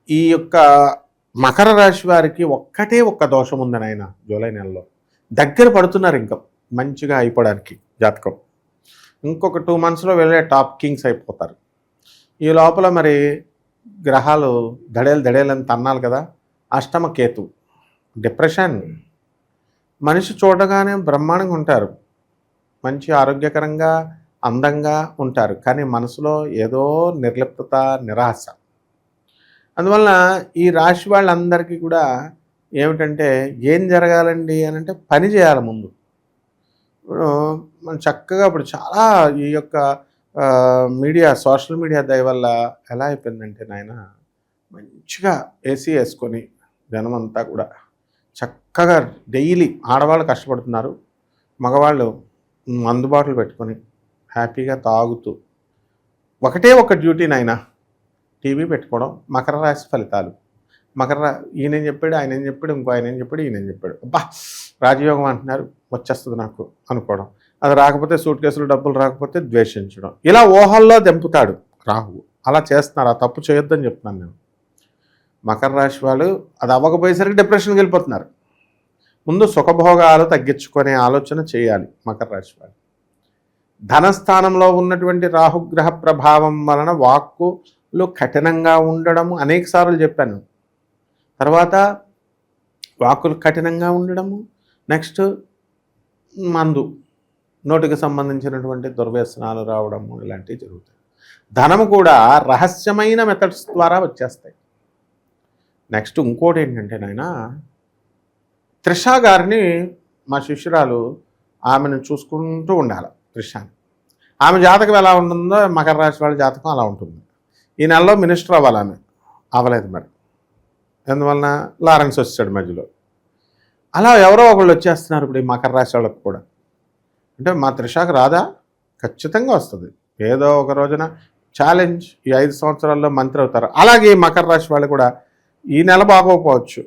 ఈ యొక్క మకర రాశి వారికి ఒక్క దోషం ఉందని ఆయన జూలై నెలలో దగ్గర పడుతున్నారు, ఇంకా మంచిగా అయిపోవడానికి జాతకం. ఇంకొక 2 monthsలో వెళ్ళే టాప్ కింగ్స్ అయిపోతారు. ఈ లోపల మరి గ్రహాలు దడేలని తన్నాలి కదా. అష్టమ కేతు, డిప్రెషన్. మనిషి చూడగానే బ్రహ్మాండంగా ఉంటారు, మంచి ఆరోగ్యకరంగా అందంగా ఉంటారు, కానీ మనసులో ఏదో నిర్లిప్తత, నిరాశ. అందువల్ల ఈ రాశి వాళ్ళందరికీ కూడా ఏమిటంటే ఏం జరగాలండి అని అంటే పని చేయాలి ముందు. మనం చక్కగా ఇప్పుడు చాలా ఈ యొక్క మీడియా, సోషల్ మీడియా దయ వల్ల ఎలా అయిపోయిందంటే నాయన, మంచిగా ఏసీ వేసుకొని జనమంతా కూడా చక్కగా డైలీ ఆడవాళ్ళు కష్టపడుతున్నారు, మగవాళ్ళు అందుబాటులో పెట్టుకొని హ్యాపీగా తాగుతూ ఒక డ్యూటీ నాయన, టీవీ పెట్టుకోవడం. మకర రాశి ఫలితాలు, ఈయనేం చెప్పాడు, ఆయనేం చెప్పాడు, ఇంకో ఆయనేం చెప్పాడు, ఈయనేం చెప్పాడు, అబ్బా రాజయోగం అంటున్నారు, వచ్చేస్తుంది నాకు అనుకోవడం. అది రాకపోతే సూట్ కేసులు డబ్బులు రాకపోతే ద్వేషించడం. ఇలా ఊహల్లో దెంపుతాడు రాహువు. అలా చేస్తున్నారు, ఆ తప్పు చేయొద్దని చెప్తున్నాను నేను. మకర రాశి వాళ్ళు అది అవ్వకపోయేసరికి డిప్రెషన్కి వెళ్ళిపోతున్నారు. ముందు సుఖభోగాలు తగ్గించుకునే ఆలోచన చేయాలి మకర రాశి వాళ్ళు. ధనస్థానంలో ఉన్నటువంటి రాహుగ్రహ ప్రభావం వలన వాక్కులు కఠినంగా ఉండడము అనేకసార్లు చెప్పాను. తర్వాత వాక్కులు కఠినంగా ఉండడము, నెక్స్ట్ మందు, నోటికి సంబంధించినటువంటి దుర్వ్యసనాలు రావడము, ఇలాంటివి జరుగుతాయి. ధనము కూడా రహస్యమైన మెథడ్స్ ద్వారా వచ్చేస్తాయి. నెక్స్ట్ ఇంకోటి ఏంటంటే నాయన, త్రిష గారిని మా శిష్యురాలు, ఆమెను చూసుకుంటూ ఉండాలి. త్రిషాని, ఆమె జాతకం ఎలా ఉంటుందో మకర రాశి వాళ్ళ జాతకం అలా ఉంటుంది. ఈ నెలలో మినిస్టర్ అవ్వాలి, ఆమె అవ్వలేదు. మరి అందువలన లారెన్స్ వచ్చాడు మధ్యలో. అలా ఎవరో ఒకళ్ళు వచ్చేస్తున్నారు ఇప్పుడు ఈ మకర రాశి వాళ్ళకు కూడా. అంటే మా త్రిషాకు రాదా? ఖచ్చితంగా వస్తుంది. ఏదో ఒక రోజున ఛాలెంజ్, ఈ 5 సంవత్సరాల్లో మంత్రి అవుతారు. అలాగే ఈ మకర రాశి వాళ్ళు కూడా ఈ నెల బాగోకపోవచ్చు,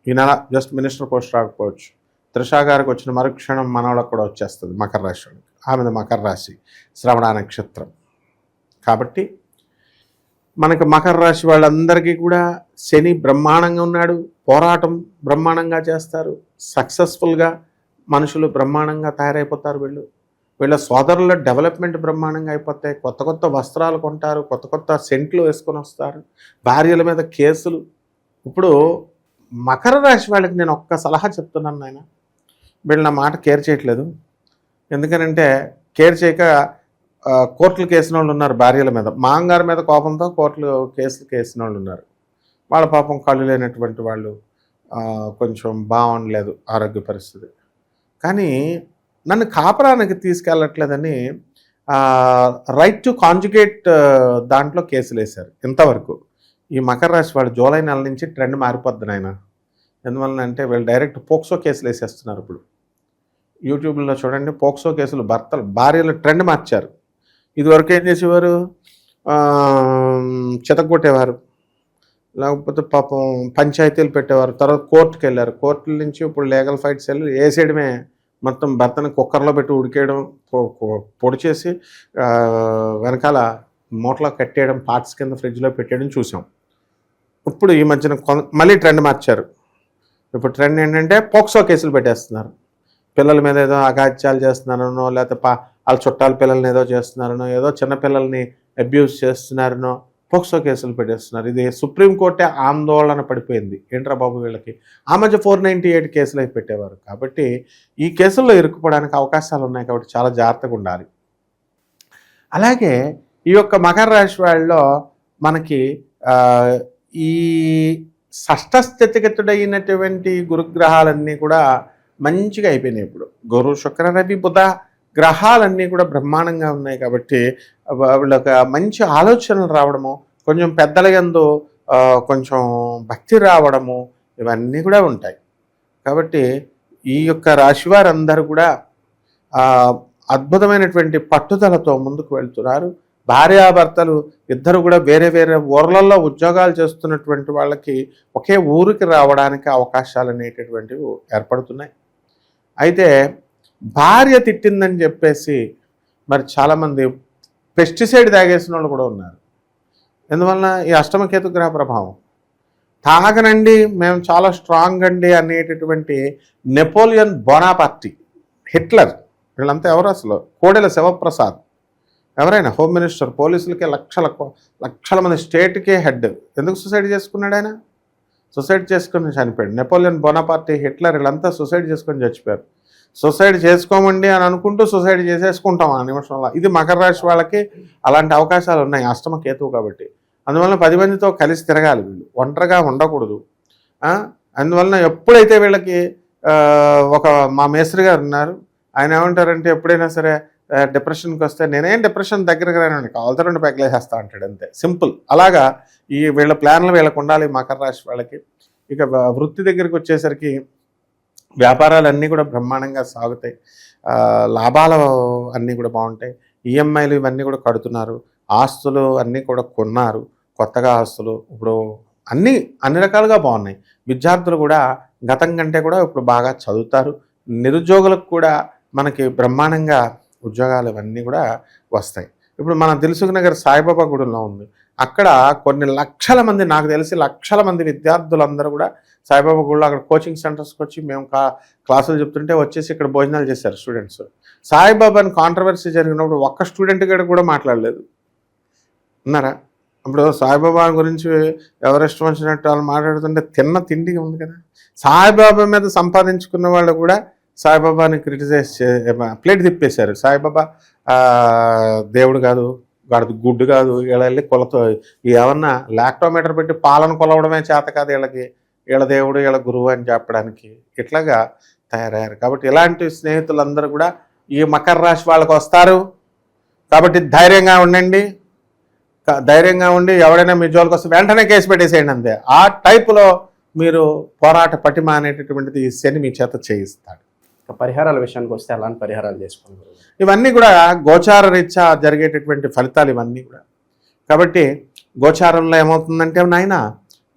ఈ నెల జస్ట్ మినిస్టర్ పోస్ట్ రాకపోవచ్చు. త్రిషా గారికి వచ్చిన మరుక్షణం మనవాళ్ళకు కూడా వచ్చేస్తుంది మకర రాశి వాళ్ళకి. ఆమెది మకర రాశి, శ్రవణ నక్షత్రం. కాబట్టి మనకు మకర రాశి వాళ్ళందరికీ కూడా శని బ్రహ్మాండంగా ఉన్నాడు, పోరాటం బ్రహ్మాండంగా చేస్తారు, సక్సెస్ఫుల్గా మనుషులు బ్రహ్మాండంగా తయారైపోతారు వీళ్ళు. వీళ్ళ సోదరుల డెవలప్మెంట్ బ్రహ్మాండంగా అయిపోతాయి. కొత్త కొత్త వస్త్రాలు కొంటారు, కొత్త కొత్త సెంట్లు వేసుకొని వస్తారు, భార్యల మీద కేసులు. ఇప్పుడు మకర రాశి వాళ్ళకి నేను ఒక్క సలహా చెప్తున్నాను నాయన, వీళ్ళు నా మాట కేర్ చేయట్లేదు. ఎందుకనంటే కేర్ చేయక కోర్టులు కేసిన వాళ్ళు ఉన్నారు భార్యల మీద, మాంగారి మీద కోపంతో కోర్టులు కేసులు కేసిన వాళ్ళు ఉన్నారు. వాళ్ళ పాపం కళ్ళు లేనటువంటి వాళ్ళు, కొంచెం బాగుండలేదు ఆరోగ్య పరిస్థితి. కానీ నన్ను కాపురానికి తీసుకెళ్ళట్లేదని రైట్ టు కాంజుగేట్ దాంట్లో కేసులు వేశారు ఇంతవరకు. ఈ మకర రాశి వాళ్ళు జూలై నెల నుంచి ట్రెండ్ మారిపోద్ది నాయన. ఎందువలన అంటే వీళ్ళు డైరెక్ట్ పోక్సో కేసులు వేసేస్తున్నారు. ఇప్పుడు యూట్యూబ్లో చూడండి, పోక్సో కేసులు భార్యలు ట్రెండ్ మార్చారు. ఇదివరకు ఏం చేసేవారు, చితగొట్టేవారు, లేకపోతే పాపం పంచాయతీలు పెట్టేవారు, తర్వాత కోర్టుకు వెళ్ళారు, కోర్టుల నుంచి ఇప్పుడు లీగల్ ఫైట్స్ వెళ్ళి వేసేయడమే. మొత్తం భర్తను కుక్కర్లో పెట్టి ఉడికేయడం, పొడి చేసి వెనకాల మూటలో కట్టేయడం, పార్ట్స్ కింద ఫ్రిడ్జ్లో పెట్టేయడం చూసాం. ఇప్పుడు ఈ మధ్యన మళ్ళీ ట్రెండ్ మార్చారు. ఇప్పుడు ట్రెండ్ ఏంటంటే పోక్సో కేసులు పెట్టేస్తున్నారు. పిల్లల మీద ఏదో అగాత్యాలు చేస్తున్నారనో, లేకపోతే వాళ్ళ చుట్టాల పిల్లల్ని ఏదో చేస్తున్నారనో, ఏదో చిన్నపిల్లల్ని అబ్యూస్ చేస్తున్నారనో పోక్సో కేసులు పెట్టేస్తున్నారు. ఇది సుప్రీంకోర్టే ఆందోళన పడిపోయింది, ఏంట్రా బాబు వీళ్ళకి. ఆ మధ్య 498 కేసులు అయి పెట్టేవారు. కాబట్టి ఈ కేసుల్లో ఇరుక్కుపోవడానికి అవకాశాలు ఉన్నాయి. కాబట్టి చాలా జాగ్రత్తగా ఉండాలి. అలాగే ఈ యొక్క మకర రాశి వాళ్ళలో మనకి ఈ షష్ఠస్థితిగతుడైనటువంటి గురుగ్రహాలన్నీ కూడా మంచిగా అయిపోయినాయి. ఇప్పుడు గురు శుక్ర రవి బుధ గ్రహాలన్నీ కూడా బ్రహ్మాండంగా ఉన్నాయి. కాబట్టి వాళ్ళకి మంచి ఆలోచనలు రావడము, కొంచెం పెద్దల యందు కొంచెం భక్తి రావడము, ఇవన్నీ కూడా ఉంటాయి. కాబట్టి ఈ యొక్క రాశి వారందరూ కూడా అద్భుతమైనటువంటి పట్టుదలతో ముందుకు వెళ్తున్నారు. భార్యాభర్తలు ఇద్దరు కూడా వేరే వేరే ఊర్లలో ఉద్యోగాలు చేస్తున్నటువంటి వాళ్ళకి ఒకే ఊరికి రావడానికి అవకాశాలు అనేటటువంటివి ఏర్పడుతున్నాయి. అయితే భార్య తిట్టిందని చెప్పేసి మరి చాలామంది పెస్టిసైడ్ తాగేసిన వాళ్ళు కూడా ఉన్నారు. ఎందువలన ఈ అష్టమకేతు గ్రహ ప్రభావం. తాగనండి మేము చాలా స్ట్రాంగ్ అండి అనేటటువంటి నెపోలియన్ బోనాపార్టీ, హిట్లర్, వీళ్ళంతా ఎవరు అసలు? కోడెల శివప్రసాద్, ఎవరైనా హోమ్ మినిస్టర్, పోలీసులకే లక్షల మంది, స్టేట్కే హెడ్. ఎందుకు సూసైడ్ చేసుకున్నాడు ఆయన? సూసైడ్ చేసుకుని చనిపోయాడు. నెపోలియన్ బోనాపార్టీ, హిట్లర్, వీళ్ళంతా సూసైడ్ చేసుకొని చచ్చిపోయారు. సూసైడ్ చేసుకోమండి అని అనుకుంటూ సూసైడ్ చేసేసుకుంటాం ఆ నిమిషంలో. ఇది మకర రాశి వాళ్ళకి అలాంటి అవకాశాలు ఉన్నాయి, అష్టమ కేతువు కాబట్టి. అందువలన 10 మందితో కలిసి తిరగాలి, వీళ్ళు ఒంటరిగా ఉండకూడదు. అందువలన ఎప్పుడైతే వీళ్ళకి మా మేస్త్రి గారు ఉన్నారు, ఆయన ఏమంటారంటే ఎప్పుడైనా సరే డిప్రెషన్కి వస్తే, నేనేం డిప్రెషన్ దగ్గరకు రానండి, కావాలతో 2 పెగ్గలేసేస్తా అంటాడు, అంతే, సింపుల్. అలాగా ఈ వీళ్ళ ప్లాన్లు వీళ్ళకు ఉండాలి మకర రాశి వాళ్ళకి. ఇక వృత్తి దగ్గరికి వచ్చేసరికి వ్యాపారాలు కూడా బ్రహ్మాండంగా సాగుతాయి. లాభాలు అన్నీ కూడా బాగుంటాయి. ఈఎంఐలు ఇవన్నీ కూడా కడుతున్నారు. ఆస్తులు అన్నీ కూడా కొన్నారు, కొత్తగా ఆస్తులు. ఇప్పుడు అన్ని రకాలుగా బాగున్నాయి. విద్యార్థులు కూడా గతం కంటే కూడా ఇప్పుడు బాగా చదువుతారు. నిరుద్యోగులకు కూడా మనకి బ్రహ్మాండంగా ఉద్యోగాలు ఇవన్నీ కూడా వస్తాయి. ఇప్పుడు మన దిల్సుఖ్ నగర్ సాయిబాబా గుడిలో ఉంది. అక్కడ కొన్ని లక్షల మంది, నాకు తెలిసి లక్షల మంది విద్యార్థులందరూ కూడా సాయిబాబా గుడిలో అక్కడ కోచింగ్ సెంటర్స్కి వచ్చి మేము క్లాసులు చెప్తుంటే వచ్చేసి ఇక్కడ భోజనాలు చేశారు స్టూడెంట్స్. సాయిబాబాని కాంట్రవర్సీ జరిగినప్పుడు ఒక్క స్టూడెంట్ కూడా మాట్లాడలేదు, ఉన్నారా? ఇప్పుడు సాయిబాబా గురించి ఎవరెస్ట్ వచ్చినట్టు వాళ్ళు మాట్లాడుతుంటే తిన్న తిండి ఉంది కదా. సాయిబాబా మీద సంపాదించుకున్న వాళ్ళు కూడా సాయిబాబాని క్రిటిసైజ్ ప్లేట్ తిప్పేశారు. సాయిబాబా దేవుడు కాదు, గుడ్డు కాదు, వీళ్ళ వెళ్ళి కొలతో ఏమన్నా లాక్టోమీటర్ పెట్టి పాలను కొలవడమే చేత కాదు వీళ్ళకి, వీళ్ళ దేవుడు వీళ్ళ గురువు అని చెప్పడానికి ఇట్లాగా తయారయ్యారు. కాబట్టి ఇలాంటి స్నేహితులందరూ కూడా ఈ మకర రాశి వాళ్ళకు వస్తారు. కాబట్టి ధైర్యంగా ఉండండి, ధైర్యంగా ఉండి ఎవడైనా మీ జోలికి వస్తే వెంటనే కేసు పెట్టేసేయండి, అంతే. ఆ టైపులో మీరు పోరాట పటిమ అనేటటువంటిది ఈ శని మీ చేత చేయిస్తాడు. పరిహారాల విషయానికి వస్తే అలాంటి పరిహారాలు చేసుకోండి. ఇవన్నీ కూడా గోచార రీత్యా జరిగేటటువంటి ఫలితాలు ఇవన్నీ కూడా. కాబట్టి గోచారంలో ఏమవుతుందంటే నాయన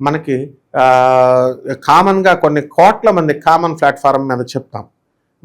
మనకి కామన్గా కొన్ని కోట్ల మంది కామన్ ప్లాట్ఫారం మీద చెప్తాం.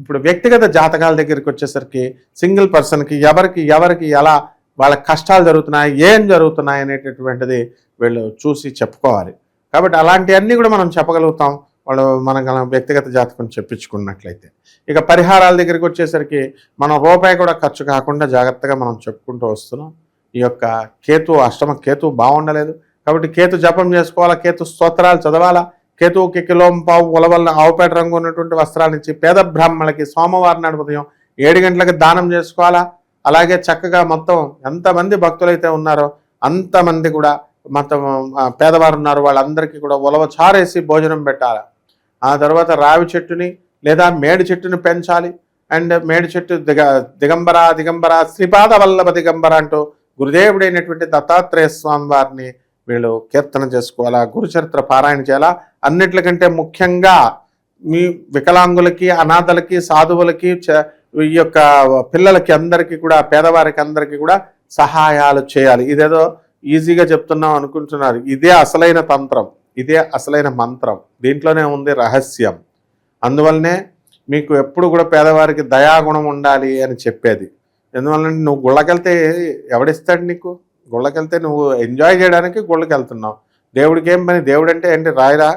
ఇప్పుడు వ్యక్తిగత జాతకాల దగ్గరికి వచ్చేసరికి సింగిల్ పర్సన్కి ఎవరికి ఎలా వాళ్ళ కష్టాలు జరుగుతున్నాయి, ఏం జరుగుతున్నాయి అనేటటువంటిది వీళ్ళు చూసి చెప్పుకోవాలి. కాబట్టి అలాంటివన్నీ కూడా మనం చెప్పగలుగుతాం. వాళ్ళు మన వ్యక్తిగత జాతకం చెప్పించుకున్నట్లయితే. ఇక పరిహారాల దగ్గరికి వచ్చేసరికి మనం రూపాయి కూడా ఖర్చు కాకుండా జాగ్రత్తగా మనం చెప్పుకుంటూ వస్తున్నాం. ఈ యొక్క కేతు అష్టమ కేతు బాగుండలేదు కాబట్టి కేతు జపం చేసుకోవాలా, కేతు స్తోత్రాలు చదవాలా, కేతువుకి కిలోంపావు ఉలవల్ల ఆవుపేట రంగు ఉన్నటువంటి వస్త్రాలు ఇచ్చి పేద బ్రాహ్మణులకి సోమవారం నాడు ఉదయం 7 గంటలకు దానం చేసుకోవాలా. అలాగే చక్కగా మొత్తం ఎంతమంది భక్తులైతే ఉన్నారో అంతమంది కూడా మొత్తం పేదవారు ఉన్నారు వాళ్ళందరికీ కూడా ఉలవ చారేసి భోజనం పెట్టాలి. ఆ తర్వాత రావి చెట్టుని లేదా మేడి చెట్టుని పెంచాలి. అండ్ మేడి చెట్టు దిగంబర శ్రీపాద వల్లభ దిగంబర అంటూ గురుదేవుడైనటువంటి దత్తాత్రేయ స్వామి వారిని వీళ్ళు కీర్తన చేసుకోవాలా, గురుచరిత్ర పారాయణ చేయాలా. అన్నిట్లకంటే ముఖ్యంగా మీ వికలాంగులకి, అనాథలకి, సాధువులకి, ఈ యొక్క పిల్లలకి అందరికీ కూడా, పేదవారికి అందరికీ కూడా సహాయాలు చేయాలి. ఇదేదో ఈజీగా చెప్తున్నాం అనుకుంటున్నారు. ఇదే అసలైన తంత్రం, ఇదే అసలైన మంత్రం, దీంట్లోనే ఉంది రహస్యం. అందువల్లనే మీకు ఎప్పుడు కూడా పేదవారికి దయాగుణం ఉండాలి అని చెప్పేది. ఎందువల్లంటే నువ్వు గుళ్ళకెళ్తే ఎవడిస్తాడు నీకు? గుళ్ళకెళ్తే నువ్వు ఎంజాయ్ చేయడానికి గుళ్ళకి వెళ్తున్నావు. దేవుడికి ఏం పని? దేవుడు అంటే ఏంటి? రాయరా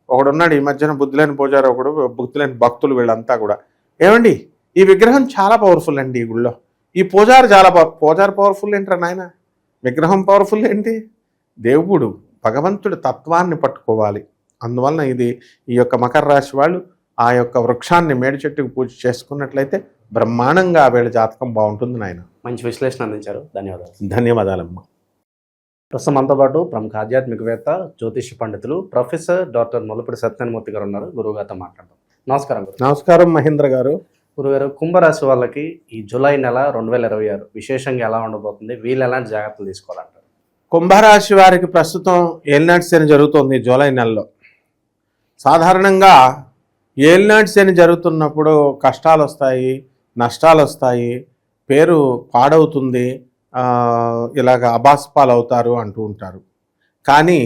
ఒకడున్నాడు ఈ మధ్యన బుద్ధిలేని పూజారి, ఒకడు బుద్ధిలేని భక్తులు, వీళ్ళంతా కూడా. ఏమండి ఈ విగ్రహం చాలా పవర్ఫుల్ అండి, ఈ గుళ్ళో ఈ పూజారి చాలా పూజారి పవర్ఫుల్ ఏంట్రా నాయన? విగ్రహం పవర్ఫుల్ ఏంటి? దేవుడు భగవంతుడి తత్వాన్ని పట్టుకోవాలి. అందువలన ఇది ఈ యొక్క మకర రాశి వాళ్ళు ఆ యొక్క వృక్షాన్ని, మేడి చెట్టుకు పూజ చేసుకున్నట్లయితే బ్రహ్మాండంగా వీళ్ళ జాతకం బాగుంటుంది నాయన. మంచి విశ్లేషణ అందించారు, ధన్యవాదాలు. ధన్యవాదాలమ్మా. ప్రస్తుతం మనతో పాటు ప్రముఖ ఆధ్యాత్మికవేత్త, జ్యోతిష పండితులు ప్రొఫెసర్ డాక్టర్ ముల్లపూడి సత్యనారాయణమూర్తి గారు ఉన్నారు. గురువుగారితో మాట్లాడతాం. నమస్కారం గురు. నమస్కారం మహేంద్ర గారు. గురుగారు, కుంభరాశి వాళ్ళకి ఈ జూలై నెల 2026 విశేషంగా ఎలా ఉండబోతుంది? వీళ్ళు ఎలాంటి జాగ్రత్తలు తీసుకోవాలంటారు? కుంభరాశి వారికి ప్రస్తుతం ఏలినాటి శని జరుగుతుంది జూలై నెలలో. సాధారణంగా ఏలినాటి శని జరుగుతున్నప్పుడు కష్టాలు వస్తాయి, నష్టాలు వస్తాయి, పేరు పాడవుతుంది, ఇలాగ అబాస్పాలు అవుతారు అంటూ ఉంటారు. కానీ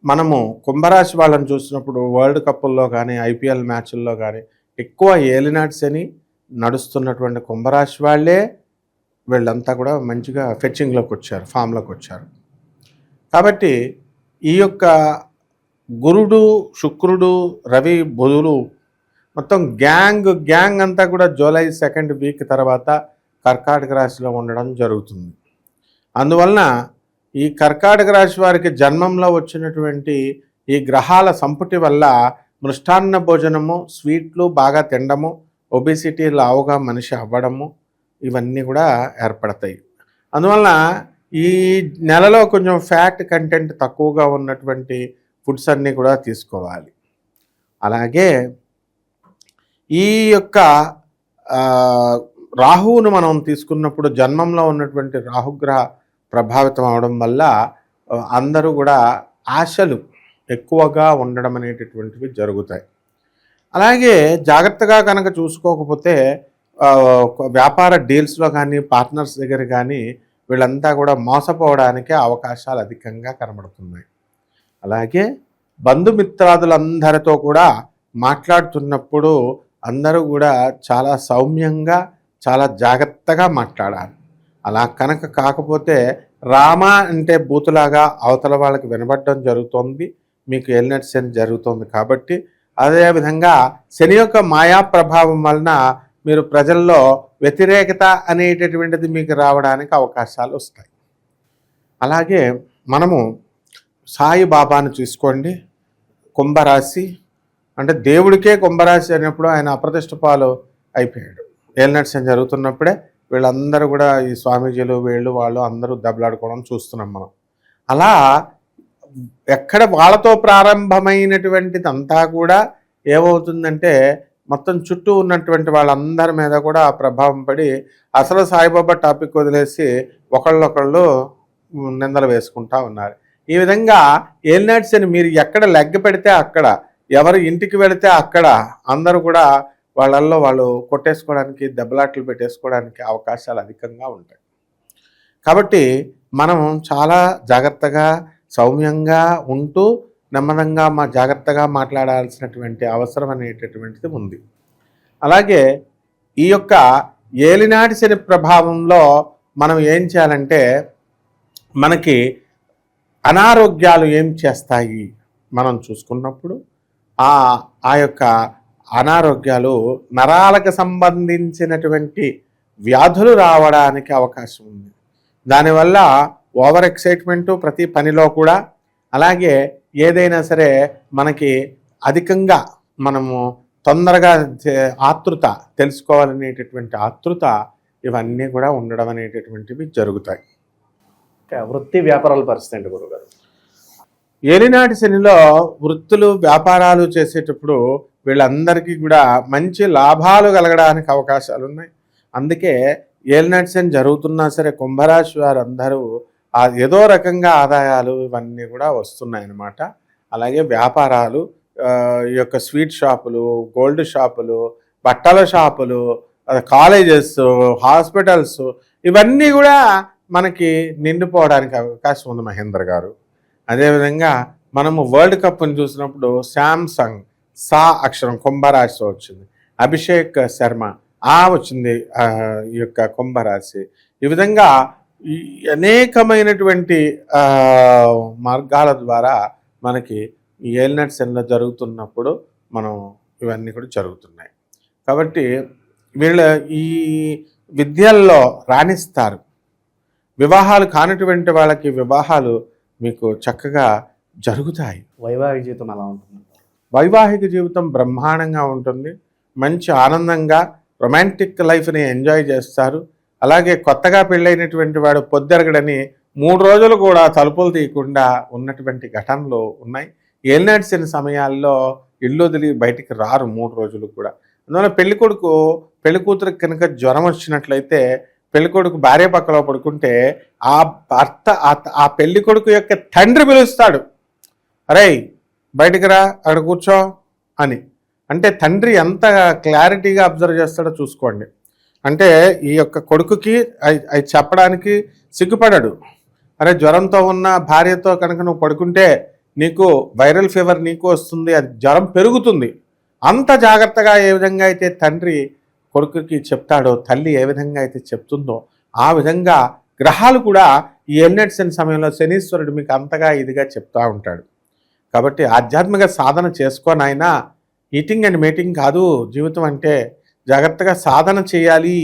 మనము కుంభరాశి వాళ్ళని చూసినప్పుడు వరల్డ్ కప్పుల్లో కానీ, ఐపీఎల్ మ్యాచ్ల్లో కానీ ఎక్కువ ఏలినాటి శని నడుస్తున్నటువంటి కుంభరాశి వాళ్ళే వీళ్ళంతా కూడా మంచిగా ఫెచ్చింగ్లోకి వచ్చారు, ఫామ్లోకి వచ్చారు. కాబట్టి ఈ యొక్క గురుడు, శుక్రుడు, రవి, బుధులు మొత్తం గ్యాంగ్ అంతా కూడా జూలై 2nd వీక్ తర్వాత కర్కాటక రాశిలో ఉండడం జరుగుతుంది. అందువలన ఈ కర్కాటక రాశి వారికి జన్మంలో వచ్చినటువంటి ఈ గ్రహాల సంపుటి వల్ల మృష్టాన్న భోజనము, స్వీట్లు బాగా తినడము, ఒబిసిటీ, లావుగా మనిషి అవ్వడము, ఇవన్నీ కూడా ఏర్పడతాయి. అందువలన ఈ నెలలో కొంచెం ఫ్యాట్ కంటెంట్ తక్కువగా ఉన్నటువంటి ఫుడ్స్ అన్నీ కూడా తీసుకోవాలి. అలాగే ఈ యొక్క రాహువును మనం తీసుకున్నప్పుడు జన్మంలో ఉన్నటువంటి రాహుగ్రహ ప్రభావితం అవడం వల్ల అందరూ కూడా ఆశలు ఎక్కువగా ఉండడం అనేటటువంటివి జరుగుతాయి. అలాగే జాగ్రత్తగా కనుక చూసుకోకపోతే వ్యాపార డీల్స్లో కానీ, పార్ట్నర్స్ దగ్గర కానీ వీళ్ళంతా కూడా మోసపోవడానికి అవకాశాలు అధికంగా కనబడుతున్నాయి. అలాగే బంధుమిత్రాదులందరితో కూడా మాట్లాడుతున్నప్పుడు అందరూ కూడా చాలా సౌమ్యంగా, చాలా జాగ్రత్తగా మాట్లాడాలి. అలా కనుక కాకపోతే రామ అంటే బూతులాగా అవతల వాళ్ళకి వినబడడం జరుగుతుంది, మీకు ఏలినాటి శని జరుగుతుంది. కాబట్టి అదేవిధంగా శని యొక్క మాయా ప్రభావం వలన మీరు ప్రజల్లో వ్యతిరేకత అనేటటువంటిది మీకు రావడానికి అవకాశాలు వస్తాయి. అలాగే మనము సాయిబాబాను చూసుకోండి. కుంభరాశి అంటే దేవుడికే కుంభరాశి అయినప్పుడు ఆయన అప్రతిష్ట పాలు అయిపోయాడు. ఏలినాటి శని జరుగుతున్నప్పుడే వీళ్ళందరూ కూడా ఈ స్వామీజీలు, వీళ్ళు, వాళ్ళు అందరూ దెబ్బలాడుకోవడం చూస్తున్నాం మనం. అలా ఎక్కడ వాళ్ళతో ప్రారంభమైనటువంటిది అంతా కూడా ఏమవుతుందంటే మొత్తం చుట్టూ ఉన్నటువంటి వాళ్ళందరి మీద కూడా ఆ ప్రభావం పడి అసలు సాయిబాబా టాపిక్ వదిలేసి ఒకళ్ళొకళ్ళు నిందలు వేసుకుంటా ఉన్నారు. ఈ విధంగా ఏలినాటి శని మీరు ఎక్కడ లెగ్గ పెడితే అక్కడ, ఎవరు ఇంటికి వెళితే అక్కడ అందరూ కూడా వాళ్ళల్లో వాళ్ళు కొట్టేసుకోవడానికి, దెబ్బలాట్లు పెట్టేసుకోవడానికి అవకాశాలు అధికంగా ఉంటాయి. కాబట్టి మనం చాలా జాగ్రత్తగా, సౌమ్యంగా ఉంటూ నెమ్మదంగా జాగ్రత్తగా మాట్లాడాల్సినటువంటి అవసరం అనేటటువంటిది ఉంది. అలాగే ఈ యొక్క ఏలినాటి శని ప్రభావంలో మనం ఏం చేయాలంటే మనకి అనారోగ్యాలు ఏం చేస్తాయి మనం చూసుకున్నప్పుడు ఆ యొక్క అనారోగ్యాలు, నరాలకు సంబంధించినటువంటి వ్యాధులు రావడానికి అవకాశం ఉంది. దానివల్ల ఓవర్ ఎక్సైట్మెంటు ప్రతి పనిలో కూడా, అలాగే ఏదైనా సరే మనకి అధికంగా మనము తొందరగా ఆతృత తెలుసుకోవాలనేటటువంటి ఆతృత, ఇవన్నీ కూడా ఉండడం అనేటటువంటివి జరుగుతాయి. వృత్తి వ్యాపారాల పరిస్థితి ఏంటి గురుగారు? ఏలినాటి శనిలో వృత్తులు వ్యాపారాలు చేసేటప్పుడు వీళ్ళందరికీ కూడా మంచి లాభాలు కలగడానికి అవకాశాలు ఉన్నాయి. అందుకే ఏలినాటి శని జరుగుతున్నా సరే కుంభరాశి వారందరూ ఏదో రకంగా ఆదాయాలు ఇవన్నీ కూడా వస్తున్నాయి అన్నమాట. అలాగే వ్యాపారాలు, ఈ యొక్క స్వీట్ షాపులు, గోల్డ్ షాపులు, బట్టల షాపులు, కాలేజెస్, హాస్పిటల్స్, ఇవన్నీ కూడా మనకి నిండిపోవడానికి అవకాశం ఉంది మహేంద్ర గారు. అదేవిధంగా మనము వరల్డ్ కప్ని చూసినప్పుడు శాంసంగ్ సా అక్షరం కుంభరాశితో వచ్చింది, అభిషేక్ శర్మ వచ్చింది ఈ యొక్క కుంభరాశి. ఈ విధంగా అనేకమైనటువంటి మార్గాల ద్వారా మనకి ఈ ఏలినాటి శనిలో జరుగుతున్నప్పుడు మనం ఇవన్నీ కూడా జరుగుతున్నాయి. కాబట్టి వీళ్ళ ఈ విద్యల్లో రాణిస్తారు. వివాహాలు కానటువంటి వాళ్ళకి వివాహాలు మీకు చక్కగా జరుగుతాయి. వైవాహిక జీవితం ఎలా ఉంటుంది? వైవాహిక జీవితం బ్రహ్మాండంగా ఉంటుంది. మంచి ఆనందంగా రొమాంటిక్ లైఫ్ని ఎంజాయ్ చేస్తారు. అలాగే కొత్తగా పెళ్ళైనటువంటి వాడు పొద్దెరగడని 3 రోజులు కూడా తలుపులు తీయకుండా ఉన్నటువంటి ఘటనలు ఉన్నాయి. ఏలినాటి శని సమయాల్లో ఇల్లు వదిలి బయటికి రారు 3 రోజులు కూడా. అందువల్ల పెళ్లి కూతురికి కనుక జ్వరం వచ్చినట్లయితే పెళ్ళికొడుకు భార్య పక్కలో పడుకుంటే ఆ భర్త ఆ పెళ్లి కొడుకు యొక్క తండ్రి పిలుస్తాడు, అరే బయటికి రా, అక్కడ కూర్చో అని. అంటే తండ్రి ఎంత క్లారిటీగా అబ్జర్వ్ చేస్తాడో చూసుకోండి. అంటే ఈ యొక్క కొడుకుకి అవి చెప్పడానికి సిగ్గుపడాడు. అరే జ్వరంతో ఉన్న భార్యతో కనుక నువ్వు పడుకుంటే నీకు వైరల్ ఫీవర్ నీకు వస్తుంది, అది జ్వరం పెరుగుతుంది. అంత జాగ్రత్తగా ఏ విధంగా అయితే తండ్రి కొడుకుకి చెప్తాడో, తల్లి ఏ విధంగా అయితే చెప్తుందో, ఆ విధంగా గ్రహాలు కూడా ఈ ఏలినాటి శని సమయంలో శనీశ్వరుడు మీకు అంతగా ఇదిగా చెప్తూ ఉంటాడు. కాబట్టి ఆధ్యాత్మిక సాధన చేసుకోనైనా ఈటింగ్ అండ్ మీటింగ్ కాదు జీవితం అంటే, జాగ్రత్తగా సాధన చేయాలి,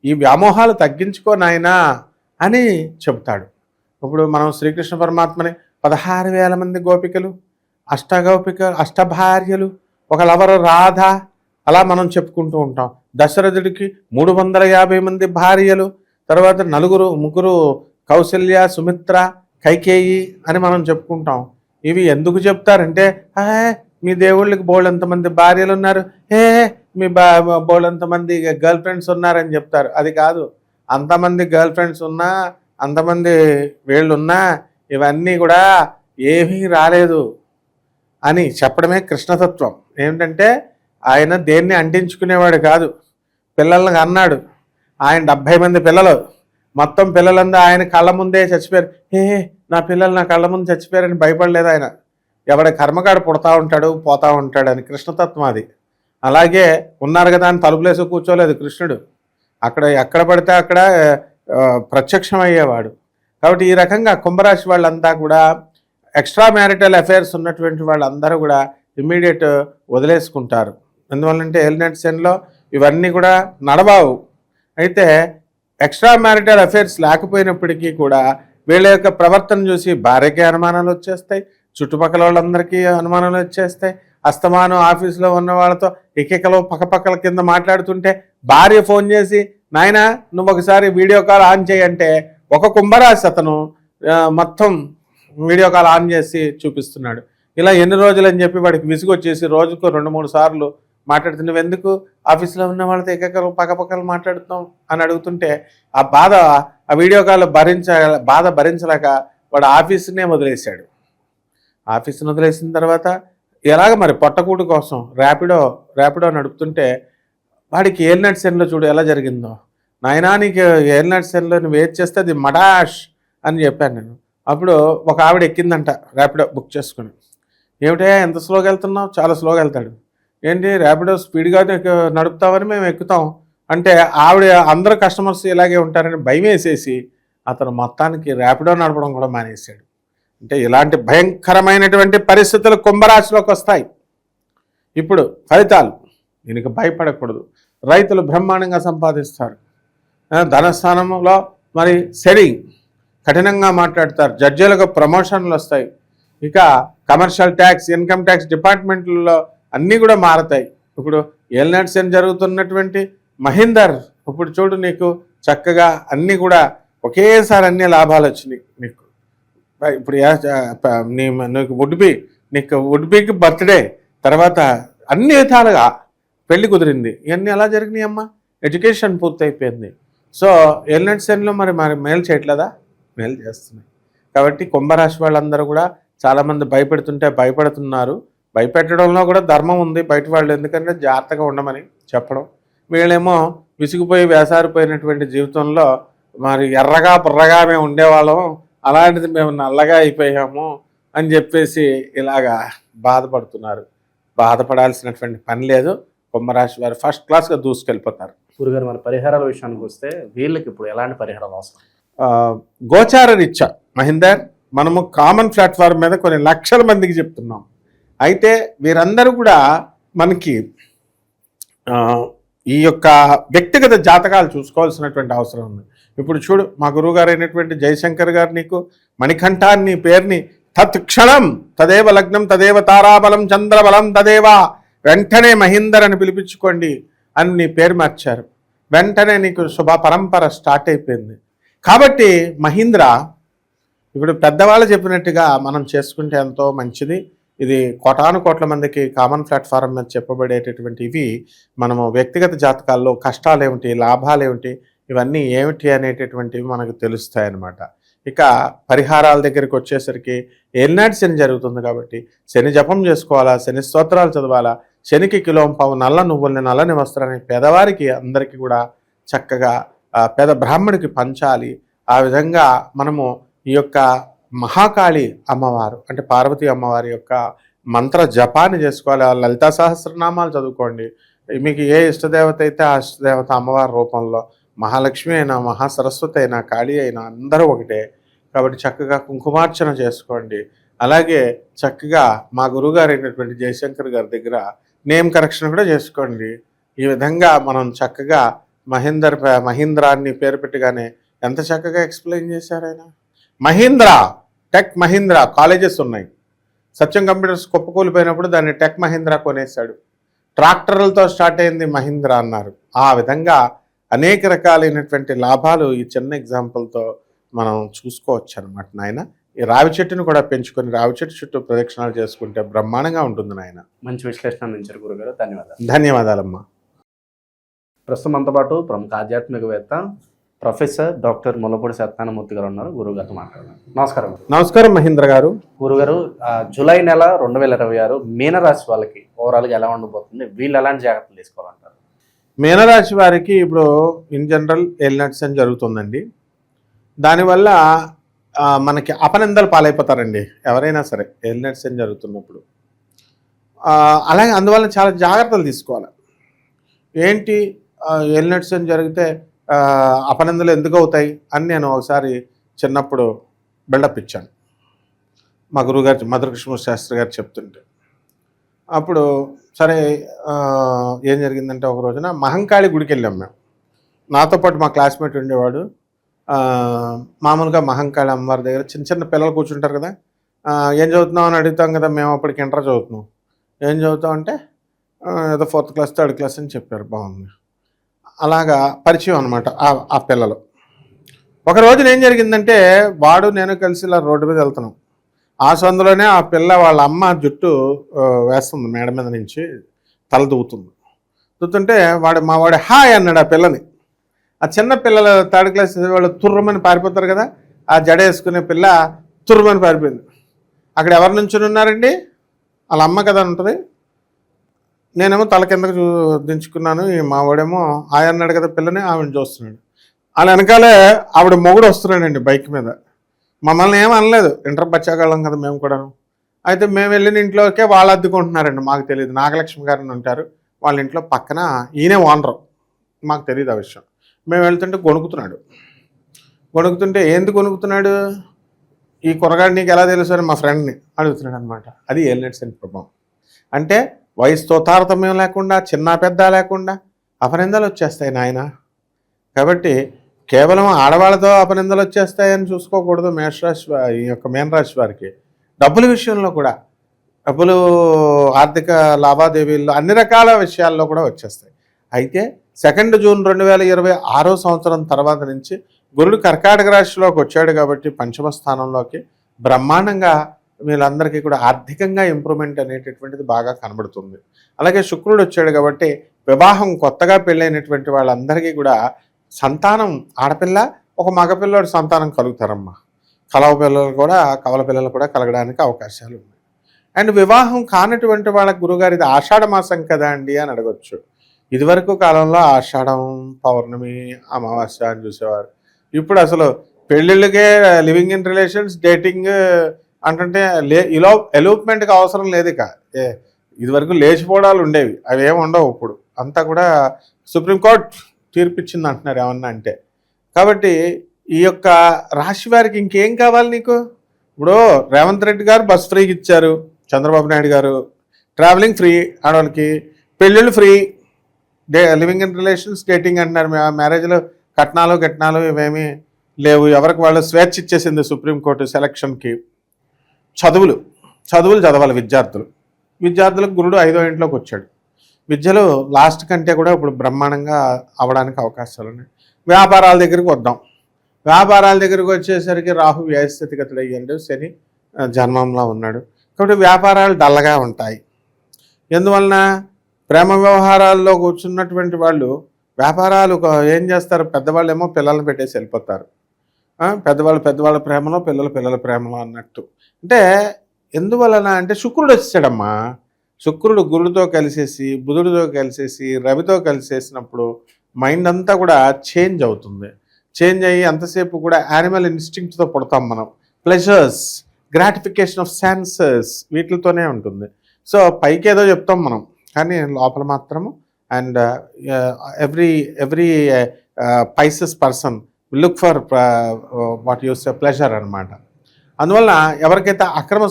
ఈ వ్యామోహాలు తగ్గించుకోనైనా అని చెప్తాడు. ఇప్పుడు మనం శ్రీకృష్ణ పరమాత్మని 16,000 మంది గోపికలు, అష్టభార్యలు, ఒక లవరు రాధ, అలా మనం చెప్పుకుంటూ ఉంటాం. దశరథుడికి 350 మంది భార్యలు, తర్వాత ముగ్గురు కౌసల్య, సుమిత్ర, కైకేయి అని మనం చెప్పుకుంటాం. ఇవి ఎందుకు చెప్తారంటే, మీ దేవుళ్ళకి బోళ్ళెంతమంది భార్యలు ఉన్నారు, మీ బోళ్ళెంతమంది గర్ల్ ఫ్రెండ్స్ ఉన్నారని చెప్తారు. అది కాదు, అంతమంది గర్ల్ ఫ్రెండ్స్ ఉన్నా, అంతమంది వీళ్ళున్నా ఇవన్నీ కూడా ఏమీ రాలేదు అని చెప్పడమే కృష్ణతత్వం. ఏమిటంటే ఆయన దేన్ని అంటించుకునేవాడు కాదు, పిల్లల్ని అన్నాడు. ఆయన 70 మంది పిల్లలు, మొత్తం పిల్లలందరూ ఆయన కళ్ళ ముందే చచ్చిపోయారు. నా పిల్లలు నా కళ్ళ ముందు చచ్చిపోయారని భయపడలేదు ఆయన. ఎవడ కర్మకాడు పుడతా ఉంటాడు పోతా ఉంటాడు అని కృష్ణతత్వం అది. అలాగే ఉన్నారు కదా అని తలుపులేసి కూర్చోలేదు కృష్ణుడు, అక్కడ ఎక్కడ పడితే అక్కడ ప్రత్యక్షమయ్యేవాడు. కాబట్టి ఈ రకంగా కుంభరాశి వాళ్ళంతా కూడా ఎక్స్ట్రా మ్యారిటల్ అఫైర్స్ ఉన్నటువంటి వాళ్ళందరూ కూడా ఇమ్మీడియట్ వదిలేసుకుంటారు. ఎందువల్లంటే ఏలినాటి శనిలో ఇవన్నీ కూడా నడబావు. అయితే ఎక్స్ట్రా మ్యారిటల్ అఫైర్స్ లేకపోయినప్పటికీ కూడా వీళ్ళ యొక్క ప్రవర్తన చూసి భార్యకి అనుమానాలు వచ్చేస్తాయి, చుట్టుపక్కల వాళ్ళందరికీ అనుమానాలు వచ్చేస్తాయి. అస్తమానం ఆఫీసులో ఉన్న వాళ్ళతో ఎకెకలో పక్కపక్కల కింద మాట్లాడుతుంటే భార్య ఫోన్ చేసి, నాయన నువ్వు ఒకసారి వీడియో కాల్ ఆన్ చేయంటే ఒక కుంభరాశి అతను మొత్తం వీడియో కాల్ ఆన్ చేసి చూపిస్తున్నాడు. ఇలా ఎన్ని రోజులు అని చెప్పి వాడికి విసుగొచ్చేసి రోజుకు 2-3 సార్లు మాట్లాడుతూ, నువ్వు ఎందుకు ఆఫీస్లో ఉన్న వాళ్ళతో ఎక్కకలు పక్కపక్కలు మాట్లాడుతాం అని అడుగుతుంటే ఆ వీడియో కాల్ భరించలేక వాడు ఆఫీస్నే వదిలేశాడు. ఆఫీస్ని వదిలేసిన తర్వాత ఎలాగ మరి పొట్టకూడు కోసం ర్యాపిడో నడుపుతుంటే వాడికి ఏలినాటి శనిలో చూడు ఎలా జరిగిందో. నాయనా నీకు ఏలినాటి శనిలో నువ్వు ఏది చేస్తే అది మడాష్ అని చెప్పాను నేను. అప్పుడు ఒక ఆవిడ ఎక్కిందంట ర్యాపిడో బుక్ చేసుకుని. ఏమిటయ్యా ఎంత స్లోగా వెళ్తున్నావు? చాలా స్లోగా వెళ్తాడు. ఏంటి ర్యాపిడో స్పీడ్గా నడుపుతామని మేము ఎక్కుతాం అంటే ఆవిడ అందరూ కస్టమర్స్ ఇలాగే ఉంటారని భయం వేసేసి అతను మొత్తానికి ర్యాపిడో నడపడం కూడా మానేశాడు. అంటే ఇలాంటి భయంకరమైనటువంటి పరిస్థితులు కుంభరాశిలోకి వస్తాయి. ఇప్పుడు ఫలితాలు దీనికి భయపడకూడదు. రైతులు బ్రహ్మాండంగా సంపాదిస్తారు. ధనస్థానంలో మరి శని కఠినంగా మాట్లాడతారు. జడ్జీలకు ప్రమోషన్లు వస్తాయి. ఇక కమర్షియల్ ట్యాక్స్, ఇన్కమ్ ట్యాక్స్ డిపార్ట్మెంట్లలో అన్నీ కూడా మారతాయి. ఇప్పుడు ఏలినాటి శని జరుగుతున్నటువంటి మహీందర్ ఇప్పుడు చూడు, నీకు చక్కగా అన్నీ కూడా ఒకేసారి అన్ని లాభాలు వచ్చినాయి నీకు. ఇప్పుడు నీకు వుడ్బీకి బర్త్డే తర్వాత అన్ని విధాలుగా పెళ్లి కుదిరింది. ఇవన్నీ ఎలా జరిగినాయి అమ్మా? ఎడ్యుకేషన్ పూర్తయిపోయింది. సో ఏలినాటి శనిలో మరి మేలు చేయట్లేదా? మేలు చేస్తున్నాయి. కాబట్టి కుంభరాశి వాళ్ళందరూ కూడా చాలామంది భయపెడుతుంటే భయపడుతున్నారు. భయపెట్టడంలో కూడా ధర్మం ఉంది బయట వాళ్ళు, ఎందుకంటే జాగ్రత్తగా ఉండమని చెప్పడం. వీళ్ళేమో విసిగిపోయి వేసారిపోయినటువంటి జీవితంలో మరి ఎర్రగా బుర్రగా మేము ఉండేవాళ్ళం, అలాంటిది మేము నల్లగా అయిపోయాము అని చెప్పేసి ఇలాగా బాధపడుతున్నారు. బాధపడాల్సినటువంటి పని లేదు. కుంభరాశి వారు ఫస్ట్ క్లాస్గా దూసుకెళ్ళిపోతారు. గురుగారు, మన పరిహారాల విషయానికి వస్తే వీళ్ళకి ఇప్పుడు ఎలాంటి పరిహారాలు అవసరం? గోచార రీత్యా మహేందర్, మనము కామన్ ప్లాట్ఫామ్ మీద కొన్ని లక్షల మందికి చెప్తున్నాం. అయితే వీరందరూ కూడా మనకి ఈ యొక్క వ్యక్తిగత జాతకాలు చూసుకోవాల్సినటువంటి అవసరం ఉంది. ఇప్పుడు చూడు, మా గురువు గారు అయినటువంటి జయశంకర్ గారు నీకు మణికంఠాన్ని పేరుని తత్క్షణం తదేవ లగ్నం తదేవ తారాబలం చంద్రబలం తదేవ, వెంటనే మహీందర్ అని పిలిపించుకోండి అని నీ పేరు మార్చారు. వెంటనే నీకు శుభ పరంపర స్టార్ట్ అయిపోయింది. కాబట్టి మహీంద్ర ఇప్పుడు పెద్దవాళ్ళు చెప్పినట్టుగా మనం చేసుకుంటే ఎంతో మంచిది. ఇది కోటాను కోట్ల మందికి కామన్ ప్లాట్ఫారం మీద చెప్పబడేటటువంటి ఇవి మనము వ్యక్తిగత జాతకాల్లో కష్టాలు ఏమిటి, లాభాలు ఏమిటి, ఇవన్నీ ఏమిటి అనేటటువంటివి మనకు తెలుస్తాయి అన్నమాట. ఇక పరిహారాల దగ్గరికి వచ్చేసరికి ఏలినాటి శని జరుగుతుంది కాబట్టి శని జపం చేసుకోవాలా, శని స్తోత్రాలు చదవాలా, శనికి కిలో పావు నల్ల నువ్వుల్ని నల్లని వస్త్రాన్ని పేదవారికి అందరికీ కూడా చక్కగా పేద బ్రాహ్మడికి పంచాలి. ఆ విధంగా మనము ఈ యొక్క మహాకాళి అమ్మవారు అంటే పార్వతీ అమ్మవారి యొక్క మంత్ర జపాన్ని చేసుకోవాలి. లలితా సహస్రనామాలు చదువుకోండి. మీకు ఏ ఇష్టదేవత అయితే ఆ ఇష్టదేవత అమ్మవారి రూపంలో, మహాలక్ష్మి అయినా మహాసరస్వతి అయినా కాళీ అయినా అందరూ ఒకటే. కాబట్టి చక్కగా కుంకుమార్చన చేసుకోండి. అలాగే చక్కగా మా గురువుగారు అయినటువంటి జయశంకర్ గారి దగ్గర నేమ్ కరెక్షన్ కూడా చేసుకోండి. ఈ విధంగా మనం చక్కగా మహీంద్రాన్ని పేరు పెట్టగానే ఎంత చక్కగా ఎక్స్ప్లెయిన్ చేశారు ఆయన. మహీంద్రా, టెక్ మహీంద్రా కాలేజెస్ ఉన్నాయి. సత్యం కంప్యూటర్స్ కుప్పకూలిపోయినప్పుడు దాన్ని టెక్ మహీంద్రా కొనేశాడు. ట్రాక్టర్లతో స్టార్ట్ అయింది మహీంద్రా అన్నారు. ఆ విధంగా అనేక రకాలైనటువంటి లాభాలు ఈ చిన్న ఎగ్జాంపుల్తో మనం చూసుకోవచ్చు అనమాట నాయన. ఈ రావి చెట్టును కూడా పెంచుకొని రావి చెట్టు చుట్టూ ప్రదక్షిణాలు చేసుకుంటే బ్రహ్మాండంగా ఉంటుంది నాయన. మంచి విశ్లేషణ అందించారు గురుగారు, ధన్యవాదాలు. ధన్యవాదాలమ్మా. ప్రస్తుతం మనతో పాటు ప్రముఖ ఆధ్యాత్మికవేత్త ప్రొఫెసర్ డాక్టర్ ముల్లపూడి సత్యనారాయణమూర్తి గారు ఉన్నారు. గురుగారితో మాట్లాడారు. నమస్కారం. నమస్కారం మహేంద్ర గారు. గురుగారు, జూలై నెల 2026 మీనరాశి వాళ్ళకి ఓవరాల్గా ఎలా ఉండబోతుంది? వీళ్ళు ఎలాంటి జాగ్రత్తలు తీసుకోవాలంటారు? మీనరాశి వారికి ఇప్పుడు ఇన్ జనరల్ ఏలినాటి శని జరుగుతుందండి. దానివల్ల మనకి అపనిందలు పాలైపోతారండి ఎవరైనా సరే ఏలినాటి శని జరుగుతున్నప్పుడు. అలాగే అందువల్ల చాలా జాగ్రత్తలు తీసుకోవాలి. ఏంటి ఏలినాటి శని జరిగితే అపనిందలు ఎందుకు అవుతాయి అని నేను ఒకసారి చిన్నప్పుడు బిల్డప్ ఇచ్చాను మా గురువుగారు మధురకృష్ణ శాస్త్రి గారు చెప్తుంటే. అప్పుడు సరే ఏం జరిగిందంటే ఒక రోజున మహంకాళి గుడికి వెళ్ళాం మేము. నాతో పాటు మా క్లాస్మేట్ ఉండేవాడు. మామూలుగా మహంకాళి అమ్మవారి దగ్గర చిన్న చిన్న పిల్లలు కూర్చుంటారు కదా, ఏం చదువుతున్నావు అని అడుగుతాం కదా. మేము అప్పటికి ఇంటర్ చదువుతున్నాం. ఏం చదువుతాం అంటే ఏదో 4th క్లాస్ 3rd క్లాస్ అని చెప్పారు. బాగుంది. అలాగా పరిచయం అనమాట ఆ పిల్లలు. ఒక రోజున ఏం జరిగిందంటే వాడు నేను కలిసి ఇలా రోడ్డు మీద వెళ్తున్నాం. ఆ సందులోనే ఆ పిల్ల వాళ్ళ అమ్మ జుట్టు వేస్తుంది, మేడ మీద నుంచి తల దూవుతుంది. దూతుంటే మా వాడు హాయ్ అన్నాడు ఆ పిల్లని. ఆ చిన్న పిల్లలు 3rd క్లాస్ వాళ్ళు తుర్రమని పారిపోతారు కదా, ఆ జడ వేసుకునే పిల్ల తుర్రమని పారిపోయింది. అక్కడ ఎవరి నుంచి ఉన్నారండి? వాళ్ళ అమ్మ కదా ఉంటుంది. నేనేమో తల కిందకు దించుకున్నాను. ఈ మావాడేమో హాయ్ అన్నాడు కదా పిల్లని, ఆవిడని చూస్తున్నాడు. వాళ్ళ వెనకాలే ఆవిడ మొగుడు వస్తున్నాడండి బైక్ మీద. మమ్మల్ని ఏం అనలేదు, ఇంటర్ బచ్చాగాళ్ళం కదా మేము కూడాను. అయితే మేము వెళ్ళిన ఇంట్లోకే వాళ్ళు అద్దుకుంటున్నారండి. మాకు తెలియదు. నాగలక్ష్మి గారిని ఉంటారు వాళ్ళ ఇంట్లో పక్కన, ఈయనే ఓనరు. మాకు తెలియదు ఆ విషయం. మేము వెళ్తుంటే గొణుకుతుంటే ఎందుకు గొణుకుతున్నాడు, ఈ కురగాడు నీకు ఎలా తెలుసు అని మా ఫ్రెండ్ని అడుగుతున్నాడు అనమాట. అది ఏలినాటి శని ప్రభావం. అంటే వయసుతో తారతమ్యం లేకుండా, చిన్న పెద్ద లేకుండా అపనిందలు వచ్చేస్తాయి నాయన. కాబట్టి కేవలం ఆడవాళ్ళతో అపనిందలు వచ్చేస్తాయని చూసుకోకూడదు. ఈ యొక్క మీనరాశి వారికి డబ్బుల విషయంలో కూడా, డబ్బులు ఆర్థిక లావాదేవీల్లో అన్ని రకాల విషయాల్లో కూడా వచ్చేస్తాయి. అయితే 2 జూన్ 2026 సంవత్సరం తర్వాత నుంచి గురుడు కర్కాటక రాశిలోకి వచ్చాడు కాబట్టి పంచమ స్థానంలోకి బ్రహ్మాండంగా వీళ్ళందరికీ కూడా ఆర్థికంగా ఇంప్రూవ్మెంట్ అనేటటువంటిది బాగా కనబడుతుంది. అలాగే శుక్రుడు వచ్చాడు కాబట్టి వివాహం కొత్తగా పెళ్ళైనటువంటి వాళ్ళందరికీ కూడా సంతానం, ఆడపిల్ల ఒక మగపిల్లడు సంతానం కలుగుతారమ్మా. కవల పిల్లలు కూడా కలగడానికి అవకాశాలు ఉన్నాయి. అండ్ వివాహం కానటువంటి వాళ్ళకి గురుగారు ఇది ఆషాఢ మాసం కదా అండి అని అడగచ్చు. ఇదివరకు కాలంలో ఆషాఢం, పౌర్ణమి, అమావాస్య అని చూసేవారు. ఇప్పుడు అసలు పెళ్ళిళ్ళకే లివింగ్ ఇన్ రిలేషన్స్, డేటింగ్ అంటే ఎలూప్మెంట్కి అవసరం లేదు. ఇక ఇదివరకు లేచిపోవడాలు ఉండేవి, అవి ఏమి ఉండవు. ఇప్పుడు అంతా కూడా సుప్రీంకోర్టు తీర్పిచ్చింది అంటున్నారు ఏమన్నా అంటే. కాబట్టి ఈ యొక్క రాశి వారికి ఇంకేం కావాలి నీకు? ఇప్పుడు రేవంత్ రెడ్డి గారు బస్ ఫ్రీకి ఇచ్చారు, చంద్రబాబు నాయుడు గారు ట్రావెలింగ్ ఫ్రీ, ఆడవాళ్ళకి పెళ్ళిళ్ళు free, living in relations, dating అంటున్నారు. మ్యారేజ్లో కట్నాలు ఇవేమీ లేవు. ఎవరికి వాళ్ళు స్వేచ్ఛ ఇచ్చేసింది సుప్రీంకోర్టు సెలక్షన్కి. చదువులు చదవాలి విద్యార్థులకు గురుడు 5వ ఇంట్లోకి వచ్చాడు. విద్యలో లాస్ట్ కంటే కూడా ఇప్పుడు బ్రహ్మాండంగా అవ్వడానికి అవకాశాలు ఉన్నాయి. వ్యాపారాల దగ్గరికి వద్దాం. వ్యాపారాల దగ్గరికి వచ్చేసరికి రాహు వ్యయస్థితిగతుడు అయ్యాడు, శని జన్మంలో ఉన్నాడు. కాబట్టి వ్యాపారాలు డల్లగా ఉంటాయి. ఎందువలన ప్రేమ వ్యవహారాల్లో కూర్చున్నటువంటి వాళ్ళు వ్యాపారాలు ఏం చేస్తారు? పెద్దవాళ్ళు ఏమో పిల్లల్ని పెట్టేసి వెళ్ళిపోతారు. పెద్దవాళ్ళ ప్రేమలో, పిల్లల ప్రేమలో అన్నట్టు. అంటే ఎందువలన అంటే శుక్రుడు వచ్చాడమ్మా. శుక్రుడు గురుడితో కలిసేసి, బుధుడితో కలిసేసి, రవితో కలిసేసినప్పుడు మైండ్ అంతా కూడా చేంజ్ అవుతుంది. చేంజ్ అయ్యి అంతసేపు కూడా యానిమల్ ఇన్స్టింక్ట్తో పుడతాం మనం. ప్లెజర్స్, గ్రాటిఫికేషన్ ఆఫ్ సెన్సెస్ వీటితోనే ఉంటుంది. సో పైకి ఏదో చెప్తాం మనం, కానీ లోపల మాత్రము and every Pisces person look for what use pleasure అనమాట. అందువల్ల ఎవరికైతే అక్రమ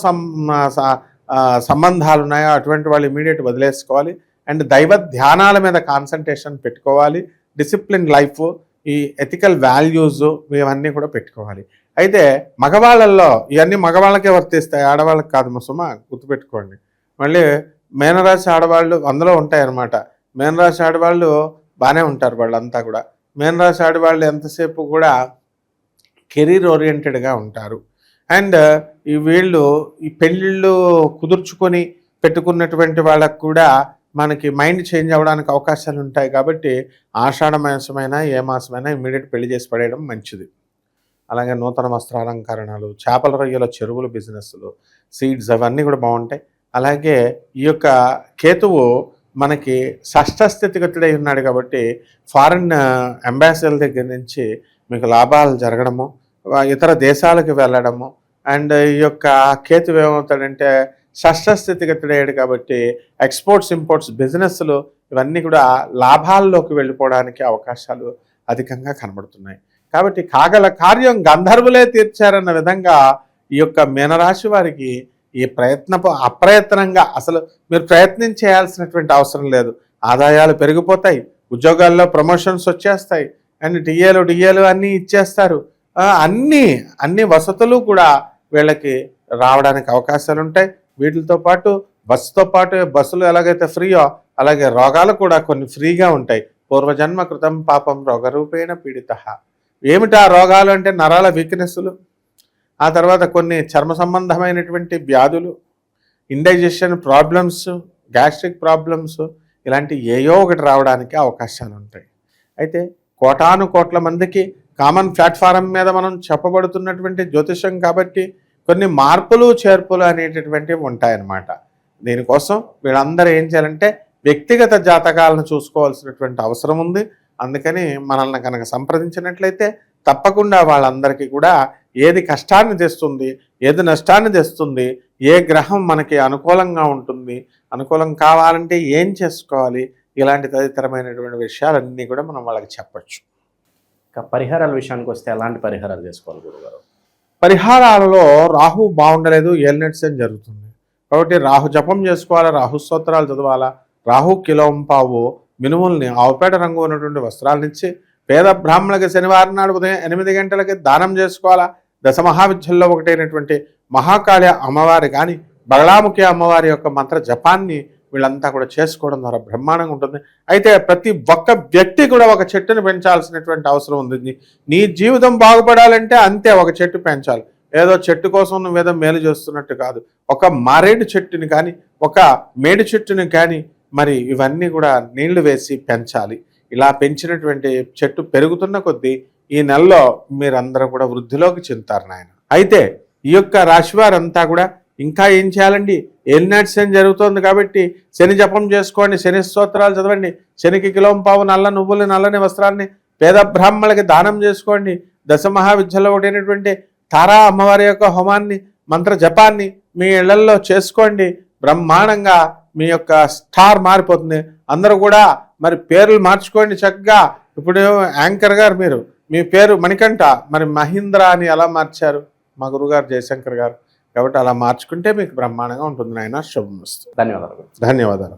సంబంధాలు ఉన్నాయో అటువంటి వాళ్ళు ఇమీడియట్ వదిలేసుకోవాలి. అండ్ దైవ ధ్యానాల మీద కాన్సన్ట్రేషన్ పెట్టుకోవాలి. డిసిప్లిన్ లైఫ్, ఈ ఎథికల్ వాల్యూస్ ఇవన్నీ కూడా పెట్టుకోవాలి. అయితే మగవాళ్ళల్లో ఇవన్నీ మగవాళ్ళకే వర్తిస్తాయి, ఆడవాళ్ళకి కాదు సుమ, గుర్తుపెట్టుకోండి. మళ్ళీ మీనరాశి ఆడవాళ్ళు అందులో ఉంటాయి అన్నమాట. మీనరాశి ఆడవాళ్ళు బాగానే ఉంటారు, వాళ్ళంతా కూడా. మీనరాశి ఆడవాళ్ళు ఎంతసేపు కూడా కెరీర్ ఓరియంటెడ్గా ఉంటారు. అండ్ వీళ్ళు ఈ పెళ్ళిళ్ళు కుదుర్చుకొని పెట్టుకున్నటువంటి వాళ్ళకు కూడా మనకి మైండ్ చేంజ్ అవ్వడానికి అవకాశాలు ఉంటాయి. కాబట్టి ఆషాఢ మాసమైనా ఏ మాసమైనా ఇమ్మీడియట్ పెళ్లి చేసి పడేయడం మంచిది. అలాగే నూతన వస్త్రాలంకరణలు, చేపల రొయ్యల చెరువులు బిజినెస్లు, సీడ్స్ అవన్నీ కూడా బాగుంటాయి. అలాగే ఈ యొక్క కేతువు మనకి షష్ఠ స్థితిగతుడై ఉన్నాడు కాబట్టి ఫారిన్ అంబాసిడర్ల దగ్గర నుంచి మీకు లాభాలు జరగడము, ఇతర దేశాలకు వెళ్ళడము. అండ్ ఈ యొక్క కేతువు ఏమవుతాడంటే షష్ఠ స్థితిగతుడయ్యాడు కాబట్టి ఎక్స్పోర్ట్స్, ఇంపోర్ట్స్, బిజినెస్లు ఇవన్నీ కూడా లాభాల్లోకి వెళ్ళిపోవడానికి అవకాశాలు అధికంగా కనబడుతున్నాయి. కాబట్టి కాగల కార్యం గంధర్వులే తీర్చారన్న విధంగా ఈ యొక్క మీనరాశి వారికి ఈ అప్రయత్నంగా అసలు మీరు ప్రయత్నం చేయాల్సినటువంటి అవసరం లేదు. ఆదాయాలు పెరిగిపోతాయి, ఉద్యోగాల్లో ప్రమోషన్స్ వచ్చేస్తాయి, అండ్ డిఏలు అన్నీ ఇచ్చేస్తారు. అన్ని వసతులు కూడా వీళ్ళకి రావడానికి అవకాశాలు ఉంటాయి. వీటితో పాటు బస్సులు ఎలాగైతే ఫ్రీయో అలాగే రోగాలు కూడా కొన్ని ఫ్రీగా ఉంటాయి. పూర్వజన్మ కృతం పాపం రోగరూపేణ పీడిత. ఏమిటి ఆ రోగాలు అంటే నరాల వీక్నెస్లు, ఆ తర్వాత కొన్ని చర్మ సంబంధమైనటువంటి వ్యాధులు, ఇండైజెషన్ ప్రాబ్లమ్స్, గ్యాస్ట్రిక్ ప్రాబ్లమ్స్, ఇలాంటి ఏయో ఒకటి రావడానికి అవకాశాలు ఉంటాయి. అయితే కోటాను కోట్ల మందికి కామన్ ప్లాట్ఫారం మీద మనం చెప్పబడుతున్నటువంటి జ్యోతిషం కాబట్టి కొన్ని మార్పులు చేర్పులు అనేటటువంటివి ఉంటాయన్నమాట. దీనికోసం వీళ్ళందరూ ఏం చేయాలంటే వ్యక్తిగత జాతకాలను చూసుకోవాల్సినటువంటి అవసరం ఉంది. అందుకని మనల్ని కనుక సంప్రదించినట్లయితే తప్పకుండా వాళ్ళందరికీ కూడా ఏది కష్టాన్ని తెస్తుంది, ఏది నష్టాన్ని తెస్తుంది, ఏ గ్రహం మనకి అనుకూలంగా ఉంటుంది, అనుకూలం కావాలంటే ఏం చేసుకోవాలి, ఇలాంటి తదితరమైనటువంటి విషయాలన్నీ కూడా మనం వాళ్ళకి చెప్పచ్చు. ఇక పరిహారాల విషయానికి వస్తే ఎలాంటి పరిహారాలు చేసుకోవాలి గురుగారు? పరిహారాలలో రాహు బాగుండలేదు, ఏలినట్స్ అని జరుగుతుంది. కాబట్టి రాహు జపం చేసుకోవాలా, రాహు స్తోత్రాలు చదవాలా, రాహు కిలోంపావు మినుముల్ని ఆవుపేట రంగు ఉన్నటువంటి వస్త్రాలనిచ్చి పేద బ్రాహ్మణులకి శనివారం నాడు ఉదయం 8 గంటలకి దానం చేసుకోవాలా. దశమహావిద్యల్లో ఒకటైనటువంటి మహాకాళి అమ్మవారి కానీ బగళాముఖి అమ్మవారి యొక్క మంత్ర జపాన్ని వీళ్ళంతా కూడా చేసుకోవడం ద్వారా బ్రహ్మాండంగా ఉంటుంది. అయితే ప్రతి ఒక్క వ్యక్తి కూడా ఒక చెట్టుని పెంచాల్సినటువంటి అవసరం ఉంది. నీ జీవితం బాగుపడాలంటే అంతే, ఒక చెట్టు పెంచాలి. ఏదో చెట్టు కోసం నువ్వేదో మేలు చేస్తున్నట్టు కాదు. ఒక మారేడు చెట్టుని కానీ ఒక మేడి చెట్టుని కానీ మరి ఇవన్నీ కూడా నీళ్లు వేసి పెంచాలి. ఇలా పెంచినటువంటి చెట్టు పెరుగుతున్న కొద్దీ ఈ నెలలో మీరందరూ కూడా వృద్ధిలోకి చెందుతారు నాయన. అయితే ఈ యొక్క రాశివారంతా కూడా ఇంకా ఏం చేయాలండి, ఏలినాటి శని జరుగుతోంది కాబట్టి శని జపం చేసుకోండి, శని స్తోత్రాలు చదవండి, శనికి కిలోంపావు నల్ల నువ్వులు నల్లని వస్త్రాన్ని పేద బ్రాహ్మణులకి దానం చేసుకోండి. దశమహావిద్యలో ఒకటైనటువంటి తారా అమ్మవారి యొక్క హోమాన్ని మంత్ర జపాన్ని మీ ఇళ్లల్లో చేసుకోండి. బ్రహ్మాండంగా మీ యొక్క స్టార్ మారిపోతుంది. అందరూ కూడా మరి పేర్లు మార్చుకోండి చక్కగా. ఇప్పుడు యాంకర్ గారు మీరు, మీ పేరు మణికంఠ, మరి మహీంద్ర అని ఎలా మార్చారు మా గురుగారు జయశంకర్ గారు. కాబట్టి అలా మార్చుకుంటే మీకు బ్రహ్మాండంగా ఉంటుంది నాయన. శుభమస్తు. ధన్యవాదాలు. ధన్యవాదాలు.